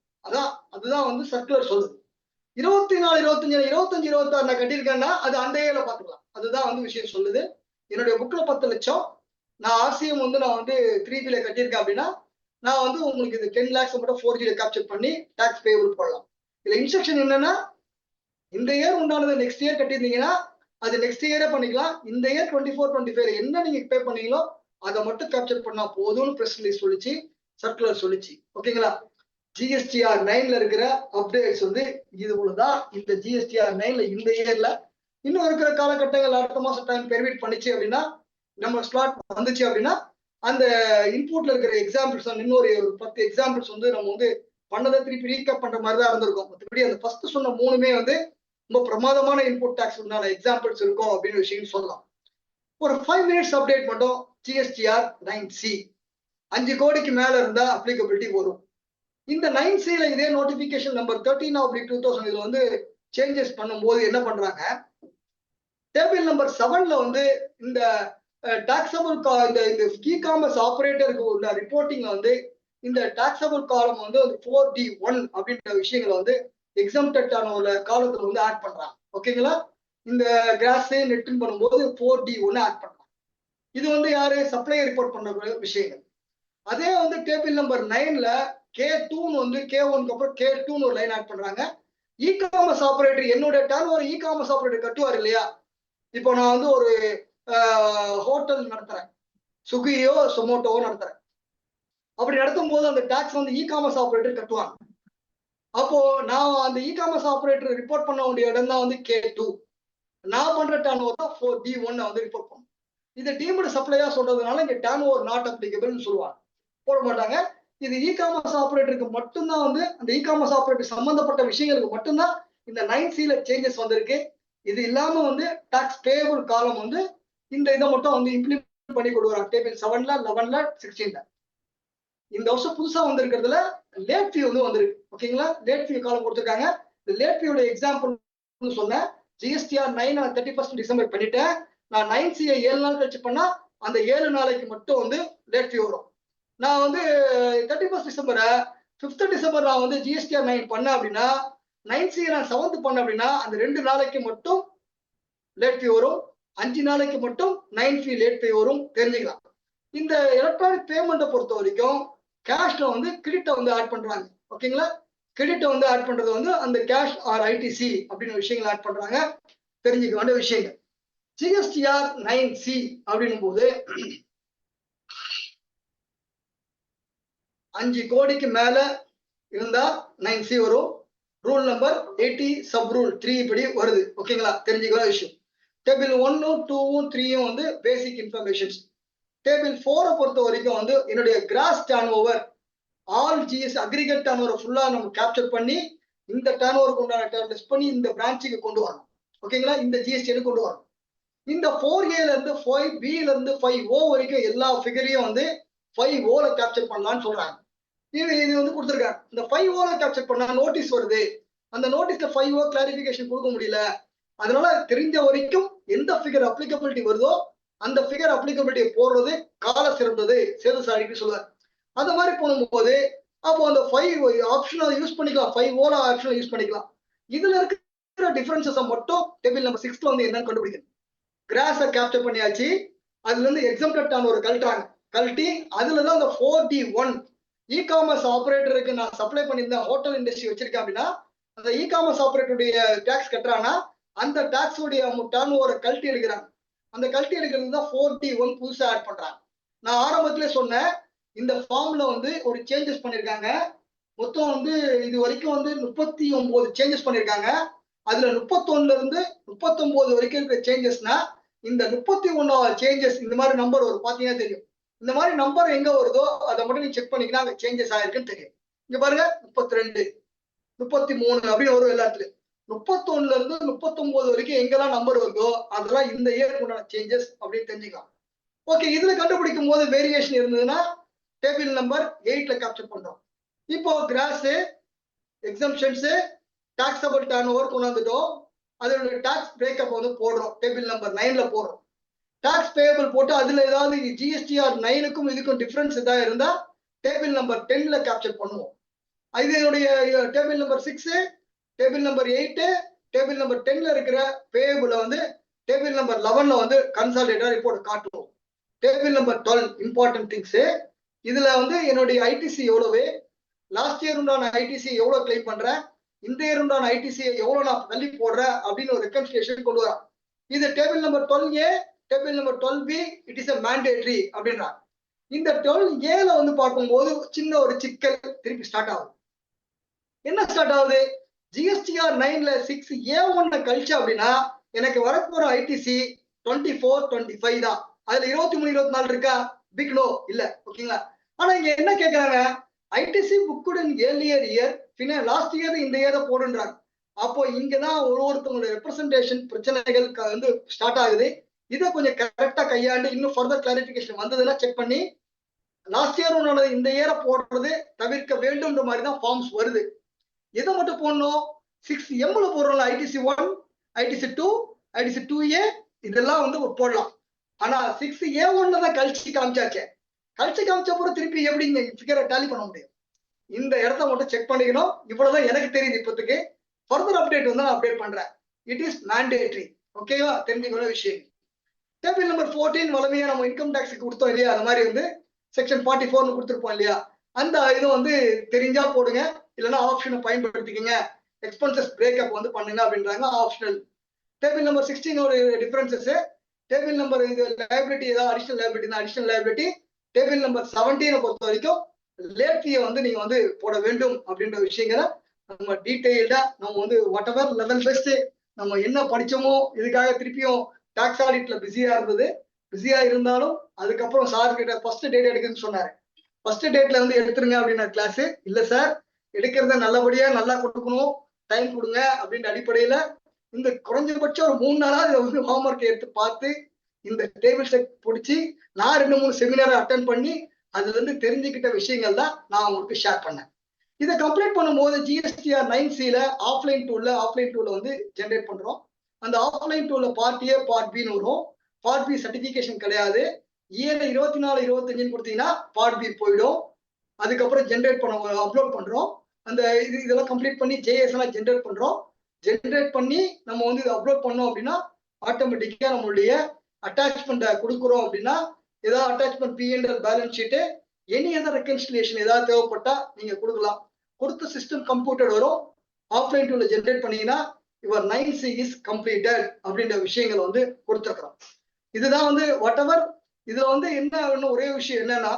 அதுதான் வந்து சர்க்குலர் சொல்லுது. 24-25 நான் கட்டியிருக்கேன்னா அது அந்த ஏல பாத்துக்கலாம். அதுதான் வந்து விஷயம் சொல்லுது. என்னுடைய புக்ல 10 லட்சம் நான் ஆர்சிஎம் வந்து நான் வந்து 3Bல கட்டியிருக்கேன் அப்படின்னா நான் வந்து உங்களுக்கு இது 10 lakhs மட்டும் 4Gல கேப்சர் பண்ணி டாக்ஸ் பேபிள் போடலாம். இதுல இன்ஸ்ட்ரக்ஷன் என்னன்னா இந்த இயர் உண்டானது நெக்ஸ்ட் இயர் கட்டியிருந்தீங்கன்னா அது நெக்ஸ்ட் இயரே பண்ணிக்கலாம். இந்த இயர் 24-25 என்ன நீங்க பே பண்ணீங்களோ அதை மட்டும் கேப்சர் பண்ணா போதும்னு பிரஸ் ரிலீஸ் சொல்லிச்சு, சர்க்குலர் சொல்லிச்சு. ஓகேங்களா? ஜிஎஸ்டிஆர் 9ல இருக்கிற அப்டேட்ஸ் வந்து இது உள்ளதான். இந்த ஜிஎஸ்டிஆர் 9ல இந்த இயர்ல இன்னும் இருக்கிற காலகட்டங்கள் அடுத்த மாசம் டைம் பெர்மிட் பண்ணிச்சு அப்படின்னா நம்ம ஸ்லாட் வந்துச்சு அப்படின்னா அந்த இன்புட்ல இருக்கிற எக்ஸாம்பிள்ஸ் இன்னொரு 10 எக்ஸாம்பிள்ஸ் வந்து நம்ம வந்து பண்ணதை திருப்பி ரீகப் பண்ற மாதிரி தான் இருந்திருக்கும். மற்றபடி அந்த ஃபர்ஸ்ட் சொன்ன 3மே வந்து ரொம்ப பிரமாதமான இன்புட் டாக்ஸ் உண்டான எக்ஸாம்பிள்ஸ் இருக்கும் அப்படின்னு விஷயம் சொல்லலாம். ஒரு 5 minutes அப்டேட் மட்டும். ஜிஎஸ்டிஆர் 9C 5 கோடிக்கு மேல இருந்தா அப்ளிகபிலிட்டி வரும். இந்த 9Cல இதே நோட்டிபிகேஷன் நம்பர் 13/2000 இதுல வந்து சேஞ்சஸ் பண்ணும்போது என்ன பண்றாங்க, டேபிள் நம்பர் 7ல வந்து இந்த டாக்ஸபிள் இந்த இ காமர்ஸ் ஆபரேட்டருக்கு உள்ள ரிப்போர்ட்டிங்ல வந்து இந்த டாக்ஸபிள் காலம் வந்து 4D1 அப்படின்ற விஷயங்களை வந்து எக்ஸம்டட் ஆன ஒரு காலத்துல வந்து ஆட் பண்றாங்க. ஓகேங்களா? இந்த கிராஸ் நெட்னு பண்ணும்போது 4D1 ஆட் பண்றாங்க. இது வந்து யாரு சப்ளையர் ரிப்போர்ட் பண்ற விஷயங்கள். அதே வந்து டேபிள் நம்பர் 9ல K2 வந்து K1க்கு அப்புறம் K2 ஒரு லைன் ஆட் பண்றாங்க. இ காமர்ஸ் ஆபரேட்டர் என்னோட turn over e commerce operator கட்டுவார் இல்லையா? இப்போ நான் வந்து ஒரு ஹோட்டல் நடத்துறேன், சுகியோ சொமோட்டோவோ நடத்துறேன். அப்படி நடத்தும் போது அந்த டாக்ஸ் வந்து இ காமர்ஸ் ஆபரேட்டர் கட்டுவாங்க. அப்போ நான் அந்த இ காமர்ஸ் ஆபரேட்டர் ரிப்போர்ட் பண்ண வேண்டிய இடம் தான் வந்து K2. நான் பண்ற டர்ன் ஓவர் தான் 4D1 வந்து ரிப்போர்ட் பண்ணும். இது டீம்டு சப்ளையா சொல்றதுனால இங்க டர்ன் ஓவர் நாட் அப்ளிகபிள்னு சொல்லுவாங்க, போட மாட்டாங்க. இது இ காமர்ஸ் ஆபரேட்டருக்கு மட்டும்தான் வந்து அந்த இ காமர்ஸ் ஆபரேட்டர் சம்பந்தப்பட்ட விஷயங்களுக்கு மட்டும்தான் இந்த 9Cல சேஞ்சஸ் வந்திருக்கு. இது இல்லாம வந்து டாக்ஸ் பேபிள் காலம் வந்து இந்த இதை மட்டும் வந்து இம்ப்ளிமெண்ட் பண்ணி கொடுக்குறாங்க டேபிள் 7ல 11ல 16ல. இந்த வருஷம் புதுசா வந்திருக்கிறதுல லேட் ஃபீ வந்து வந்திருக்கு. ஓகேங்களா? லேட் ஃபீ காலம் கொடுத்துருக்காங்க. இந்த லேட் ஃபீயோட எக்ஸாம்பிள் சொன்னேன். ஜிஎஸ்டிஆர் 9 நான் 31 டிசம்பர் பண்ணிட்டேன். நான் 9Cயை 7 நாள் கழிச்சு பண்ணா அந்த 7 நாளைக்கு மட்டும் வந்து லேட் ஃபீ வரும். நான் வந்து 31 டிசம்பரை 5th டிசம்பர் நான் வந்து ஜிஎஸ்டிஆர் 9 பண்ணேன் அப்படின்னா 9C நான் 7th பண்ணேன் அப்படின்னா அந்த 2 நாளைக்கு மட்டும் லேட் ஃபீ வரும். 5 நாளைக்கு மட்டும் 9 ஃபீ லேட் ஃபீ வரும். தெரிஞ்சுக்கலாம். இந்த எலக்ட்ரானிக் பேமெண்ட்டை பொறுத்த வரைக்கும் கேஷ்ல வந்து கிரெடிட்டை வந்து ஆட் பண்றாங்க. ஓகேங்களா? கிரெடிட்டை வந்து ஆட் பண்றது வந்து அந்த கேஷ் ஆர் ஐடிசி அப்படின்னு விஷயங்கள் ஆட் பண்றாங்க. தெரிஞ்சுக்க வேண்டிய விஷயங்கள். ஜிஎஸ்டிஆர் 9C அப்படின்னும் போது 5 கோடிக்கு மேல இருந்தா 9C வரும். ரூல் நம்பர் 80 சப் ரூல் 3 படி வருது. ஓகேங்களா? தெரிஞ்சுக்கிற விஷயம். டேபிள் 1, 2, 3 வந்து பேசிக் இன்ஃபர்மேஷன்ஸ். டேபிள் 4 பொறுத்த வரைக்கும் வந்து என்னுடைய cross turn over all GS aggregate turn over ஃபுல்லா நம்ம கேப்சர் பண்ணி இந்த டர்ன் ஓவருக்கு உண்டான டர்ன் பண்ணி இந்த பிரான்ச்சுக்கு கொண்டு வரணும். ஓகேங்களா? இந்த ஜிஎஸ்டி கொண்டு வரணும். இந்த 4Aல இருந்து 5Bல இருந்து 5O வரைக்கும் எல்லா ஃபிகரையும் வந்து 5Oல கேப்சர் பண்ணலாம்னு சொல்றாங்க. இது வந்து கொடுத்துருக்காங்க. இந்த 5Oல கேப்சர் பண்ணா நோட்டீஸ் வருது. அந்த நோட்டீஸ்ல 5O கிளாரிபிகேஷன் கொடுக்க முடியல. அதனால தெரிஞ்ச வரைக்கும் எந்த ஃபிகர் அப்ளிகபிலிட்டி வருதோ அந்த ஃபிகர் அப்ளிகபிலிட்டியை போடுறது கால சிறந்தது சேதுசாரிக்கு சொல்லுவார். அந்த மாதிரி போகும்போது அப்போ அந்த 5 ஆப்ஷனை யூஸ் பண்ணிக்கலாம், 5Oல ஆப்ஷனை யூஸ் பண்ணிக்கலாம். இதுல இருக்கிற டிஃபரன்சஸை மட்டும் டேபிள் நம்பர் 6ல வந்து என்னன்னு கண்டுபிடிக்கணும். கிராஸை கேப்சர் பண்ணியாச்சு. அதுல இருந்து எக்ஸம்டட் ஆன ஒரு கழட்டி அதுலதான் அந்த 4D1 இ காமர்ஸ் ஆபரேட்டருக்கு நான் சப்ளை பண்ணியிருந்தேன், ஹோட்டல் இண்டஸ்ட்ரி வச்சிருக்கேன் அப்படின்னா அந்த இ காமர்ஸ் ஆபரேட்டருடைய டாக்ஸ் கட்டுறாங்கன்னா அந்த டாக்ஸ் உடைய டர்ன் ஓவரை கழட்டி எடுக்கிறாங்க. அந்த கழட்டி எடுக்கிறது தான் 4D1 புதுசா ஆட் பண்றாங்க. நான் ஆரம்பத்திலே சொன்னேன் இந்த ஃபார்ம்ல வந்து ஒரு சேஞ்சஸ் பண்ணிருக்காங்க. மொத்தம் வந்து இது வரைக்கும் வந்து 39 சேஞ்சஸ் பண்ணிருக்காங்க. அதுல 31ல இருந்து 39 வரைக்கும் இருக்கிற சேஞ்சஸ்னா இந்த 31வது சேஞ்சஸ் இந்த மாதிரி நம்பர் வரும், பாத்தீங்கன்னா தெரியும். இந்த மாதிரி நம்பர் எங்க வருதோ அதை மட்டும் நீங்க செக் பண்ணிக்கலாம், அங்க சேஞ்சஸ் ஆயிருக்குன்னு தெரியும். இங்க பாருங்க 32, 33 அப்படின்னு வரும் எல்லா இடத்துலயும். 31ல இருந்து 39 வரைக்கும் எங்கெல்லாம் நம்பர் வருதோ அதெல்லாம் இந்த இயருக்கு உண்டான சேஞ்சஸ் அப்படின்னு தெரிஞ்சுக்கலாம். ஓகே, இதுல கண்டுபிடிக்கும் போது வேரியேஷன் இருந்ததுன்னா டேபிள் நம்பர் 8ல கேப்சர் பண்றோம். இப்போ gross exemptions taxable turn over கொண்டாந்துட்டோம். அதோட டாக்ஸ் பிரேக்கப் வந்து போடுறோம். டேபிள் நம்பர் 9ல போடுறோம். டாக்ஸ் பேயபிள் போட்டு அதுல ஏதாவது ஜிஎஸ்டிஆர் 9க்கும் இதுக்கும் டிஃபரன்ஸ் ஏதாவது இருந்தா டேபிள் நம்பர் 10ல கேப்சர் பண்ணுவோம். இதனுடைய table number 6, table number 8, table number 10ல இருக்கிற பேயபிள வந்து டேபிள் நம்பர் 11ல வந்து கன்சாலிடேட்டா ரிப்போர்ட் காட்டுவோம். Table number 12 important things. இதுல வந்து என்னுடைய ஐடிசி எவ்வளவு, லாஸ்ட் இயர் உண்டான ஐடிசி எவ்வளவு கிளைம் பண்றேன், இந்த இயர் உண்டான ஐடிசி எவ்வளவு நான் தள்ளி போடுறேன் அப்படின்னு ஒரு ரெக்கன்சிலியேஷன் கொண்டு வரேன். இது table number 12A, table number 12B, it is a mandatory அப்படின்றாங்க. இந்த 12Aல வந்து பார்க்கும்போது சின்ன ஒரு சிக்கல் திருப்பி ஸ்டார்ட் ஆகுது. என்ன ஸ்டார்ட் ஆகுது? ஜிஎஸ்டிஆர் 9ல 6A1 கழிச்சு அப்படின்னா எனக்கு வரப்போற ஐடிசி 24, 25 தான். அதுல 23, 24 இருக்கா? பிக் நோ இல்ல. ஓகேங்களா? ஆனா இங்க என்ன கேக்குறாங்க, ஐடிசி புக்குடன் ஏர்லியர் இயர் லாஸ்ட் இயர் இந்த இயரை போடுன்றாங்க. அப்போ இங்கதான் ஒருத்தவங்களுடைய ரெப்ரசன்டேஷன் பிரச்சனைகள் வந்து ஸ்டார்ட் ஆகுது. இதை கொஞ்சம் கரெக்டா கையாண்டு இன்னும் ஃபர்தர் கிளாரிபிகேஷன் வந்ததுன்னா செக் பண்ணி லாஸ்ட் இயர் உன்னோட இந்த இயரை போடுறது தவிர்க்க வேண்டும்ன்ற மாதிரி தான் ஃபார்ம்ஸ் வருது. எதை மட்டும் போடணும்? 6Mல போடுறோம்ல, ஐடிசி 1, ஐடிசி 2, ஐடிசி 2A இதெல்லாம் வந்து போடலாம். ஆனா 6A1 தான் கழிச்சு காமிச்சாச்சே. கழிச்சு காமிச்ச அப்புறம் திருப்பி எப்படி நீங்க ஃபிகரை டேலி பண்ண முடியும்? இந்த இடத்த மட்டும் செக் பண்ணிக்கணும். இவ்வளவுதான் எனக்கு தெரியுது இப்போதைக்கு. ஃபர்தர் அப்டேட் வந்து நான் அப்டேட் பண்றேன். It is mandatory. ஓகேவா? தெரிஞ்சுக்கிற விஷயம். டேபிள் நம்பர் 14 வளமையா நம்ம இன்கம் டாக்ஸுக்கு கொடுத்தோம் இல்லையா, அது மாதிரி வந்து செக்ஷன் 44 கொடுத்துருப்போம் இல்லையா, அந்த இது வந்து தெரிஞ்சா போடுங்க, இல்லைன்னா ஆப்ஷனை பயன்படுத்திக்கங்க. எக்ஸ்பென்சஸ் பிரேக்கப் வந்து பண்ணுங்க அப்படின்றாங்க. ஆப்ஷனல். டேபிள் நம்பர் 16 ஒரு டிஃபரன்சஸ். டேபிள் நம்பர் இது லைபிலிட்டி ஏதாவது அடிஷனல் லைபிலிட்டி. டேபிள் நம்பர் 17 பொறுத்த வரைக்கும் லேட் ஃபீயை வந்து நீங்க வந்து போட வேண்டும் அப்படின்ற விஷயங்களை நம்ம டீடைல்டா நம்ம வந்து வாட் எவர் லெவல் பெஸ்ட் நம்ம என்ன படிச்சோமோ இதுக்காக திருப்பியும் டாக்ஸ் ஆடிட்ல பிஸியா இருந்தாலும் அதுக்கப்புறம் சார் கிட்ட ஃபர்ஸ்ட் டேட் எடுக்குன்னு சொன்னாரு. ஃபர்ஸ்ட் டேட்ல வந்து எடுத்துருங்க அப்படின்ற கிளாஸ் இல்ல சார், எடுக்கிறத நல்லபடியா நல்லா கொடுக்கணும், டைம் கொடுங்க அப்படின்ற அடிப்படையில இந்த குறைஞ்சபட்சம் ஒரு 3 நாளா இதை வந்து ஹோம்ஒர்க் எடுத்து பார்த்து இந்த டேபிள் செட் பிடிச்சி நான் 2-3 செமினாரை அட்டன் பண்ணி அதுல இருந்து தெரிஞ்சுக்கிட்ட விஷயங்கள் தான் நான் உங்களுக்கு ஷேர் பண்ணேன். இதை கம்ப்ளீட் பண்ணும்போது ஜிஎஸ்டிஆர் 9Cல ஆஃப்லைன் டூல்ல வந்து ஜென்ரேட் பண்றோம். அந்த ஆஃப்லைன் டூல்ல பார்ட் A, பார்ட் Bன்னு வரும். பார்ட் B சர்டிபிகேஷன் கிடையாது. இயர்ல 24, 25 கொடுத்தீங்கன்னா பார்ட் B போயிடும். அதுக்கப்புறம் ஜென்ரேட் பண்ண அப்லோட் பண்றோம். அந்த இதெல்லாம் கம்ப்ளீட் பண்ணி JS எல்லாம் ஜென்ரேட் பண்றோம். ஜென்ரேட் பண்ணி நம்ம வந்து இதை அப்லோட் பண்ணோம் அப்படின்னா ஆட்டோமேட்டிக்கா நம்மளுடைய அட்டாச்மெண்ட்டை கொடுக்குறோம். அப்படின்னா ஏதாவது attachment P&L balance sheet any other reconciliation ஏதாவது தேவைப்பட்டா நீங்க கொடுக்கலாம். கொடுத்த சிஸ்டம் கம்ப்யூட்டர் வரும். ஆஃப்லைன் டூல்ல ஜென்ரேட் பண்ணீங்கன்னா யுவர் 9C இஸ் கம்ப்ளீட்டட் அப்படின்ற விஷயங்களை வந்து கொடுத்துருக்கிறோம். இதுதான் வந்து வாட் எவர். இதுல வந்து என்ன ஒரே விஷயம் என்னன்னா,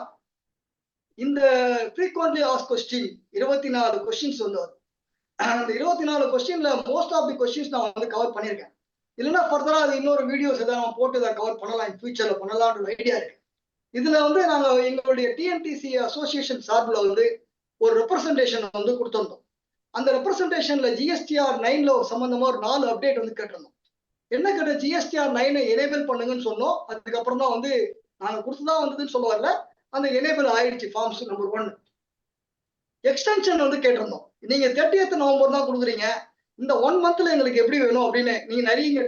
இந்த ஃப்ரீக்வென்ட்லி ஆஸ்க்ட் கொஸ்டின் 24 கொஸ்டின்ஸ் வந்து அந்த 24 கொஸ்டின்ல மோஸ்ட் ஆஃப் தி கொஸ்டின்ஸ் நான் வந்து கவர் பண்ணியிருக்கேன். இல்லைன்னா ஃபர்தரா அது இன்னொரு வீடியோஸ் ஏதாவது நம்ம போட்டு அதை கவர் பண்ணலாம், ஃபியூச்சர்ல பண்ணலாம்ன்ற ஐடியா இருக்கு. இதுல வந்து நாங்க எங்களுடைய டிஎன்டிசி அசோசியேஷன் சார்பில் வந்து ஒரு ரெப்ரசன்டேஷன் வந்து கொடுத்திருந்தோம். அந்த ரெப்ரசன்டேஷன்ல ஜிஎஸ்டிஆர் 9ல சம்பந்தமா ஒரு 4 அப்டேட் வந்து கேட்டிருந்தோம். என்ன கேட்ட, ஜிஎஸ்டிஆர் 9 எனேபிள் பண்ணுங்கன்னு சொன்னோம். அதுக்கப்புறம் தான் வந்து நாங்க கொடுத்துதான் வந்ததுன்னு சொல்ல வரல, அந்த எனேபிள் ஆயிடுச்சு. ஃபார்ம்ஸ் நம்பர் 1 எக்ஸ்டென்ஷன் வந்து கேட்டிருந்தோம். நீங்க 30th நவம்பர் தான் கொடுக்குறீங்க, இந்த 1 மந்த்ல எங்களுக்கு எப்படி வேணும் அப்படின்னு. நீங்க நிறைய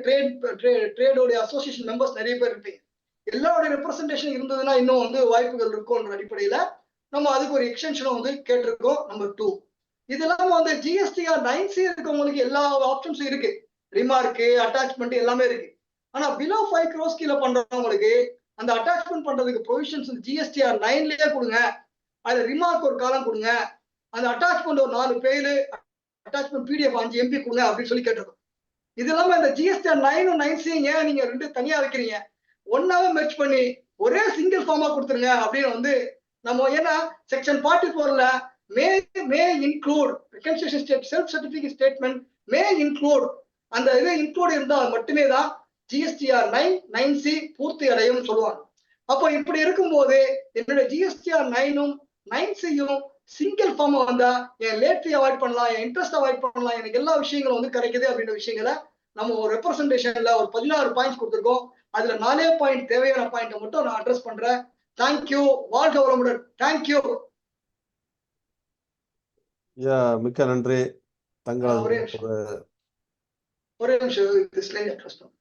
ட்ரேடோடைய அசோசியேஷன் மெம்பர்ஸ் நிறைய பேர் இருப்பீங்க. எல்லாருடைய ரெப்ரசன்டேஷன் இருந்ததுன்னா இன்னும் வந்து வாய்ப்புகள் இருக்கும்ன்ற அடிப்படையில நம்ம அதுக்கு ஒரு எக்ஸ்டென்ஷனும் வந்து கேட்டிருக்கோம். நம்பர் 2 இதெல்லாம் வந்து ஜிஎஸ்டிஆர் 9C இருக்கவங்களுக்கு எல்லா ஆப்ஷன்ஸும் இருக்கு. ரிமார்க், அட்டாச்மெண்ட் எல்லாமே இருக்கு. ஆனா பிலோ 5 crores கீழே பண்றவங்களுக்கு அந்த அட்டாச்மெண்ட் பண்றதுக்கு ப்ரொவிஷன்ஸ் ஜிஎஸ்டிஆர் 9லயே கொடுங்க. அதுல ரிமார்க் ஒரு காலம் கொடுங்க, அந்த அட்டாச்மெண்ட் ஒரு 4 பேஜ் அட்டாச்மெண்ட் PDF 5 MB கொடுங்க அப்படின்னு சொல்லி கேட்டிருக்கோம். இது இல்லாம இந்த ஜிஎஸ்டிஆர் 9 9C ஏன் நீங்க 2 தனியா வைக்கிறீங்க, ஒன்னாவே மெர்ஜ் பண்ணி ஒரே சிங்கிள் ஃபார்மா கொடுத்துருங்க அப்படின்னு வந்து நம்ம. ஏன்னா செக்ஷன் 44ல may include reconciliation state self certificate statement may include, அந்த இது இன்க்ளூட் இருந்தால் மட்டுமே தான் ஜிஎஸ்டிஆர் 9C பூர்த்தி அடையும் சொல்லுவாங்க. அப்போ இப்படி இருக்கும்போது என்னுடைய ஜிஎஸ்டிஆர் 9ம் 9Cயும் சிங்கிள் ஃபார்மா வந்தா என் லேட் ஃபீ அவாய்ட் பண்ணலாம், என் இன்ட்ரெஸ்ட் அவாய்ட் பண்ணலாம், எனக்கு எல்லா விஷயங்களும் வந்து கிடைக்குது அப்படின்ற விஷயங்களை நம்ம ஒரு ரெப்ரசன்டேஷன்ல ஒரு 16 பாயிண்ட்ஸ் கொடுத்துருக்கோம். அதுல 4 பாயிண்ட் தேவையான பாயிண்ட்டை மட்டும் நான் அட்ரஸ் பண்றேன். தேங்க்யூ. வாழ்க வளமுடன். தேங்க்யூ. மிக்க நன்றி. தங்களது ஒரே நிமிஷம் ஸ்லைட் அட்ரஸ் பண்ணுங்க.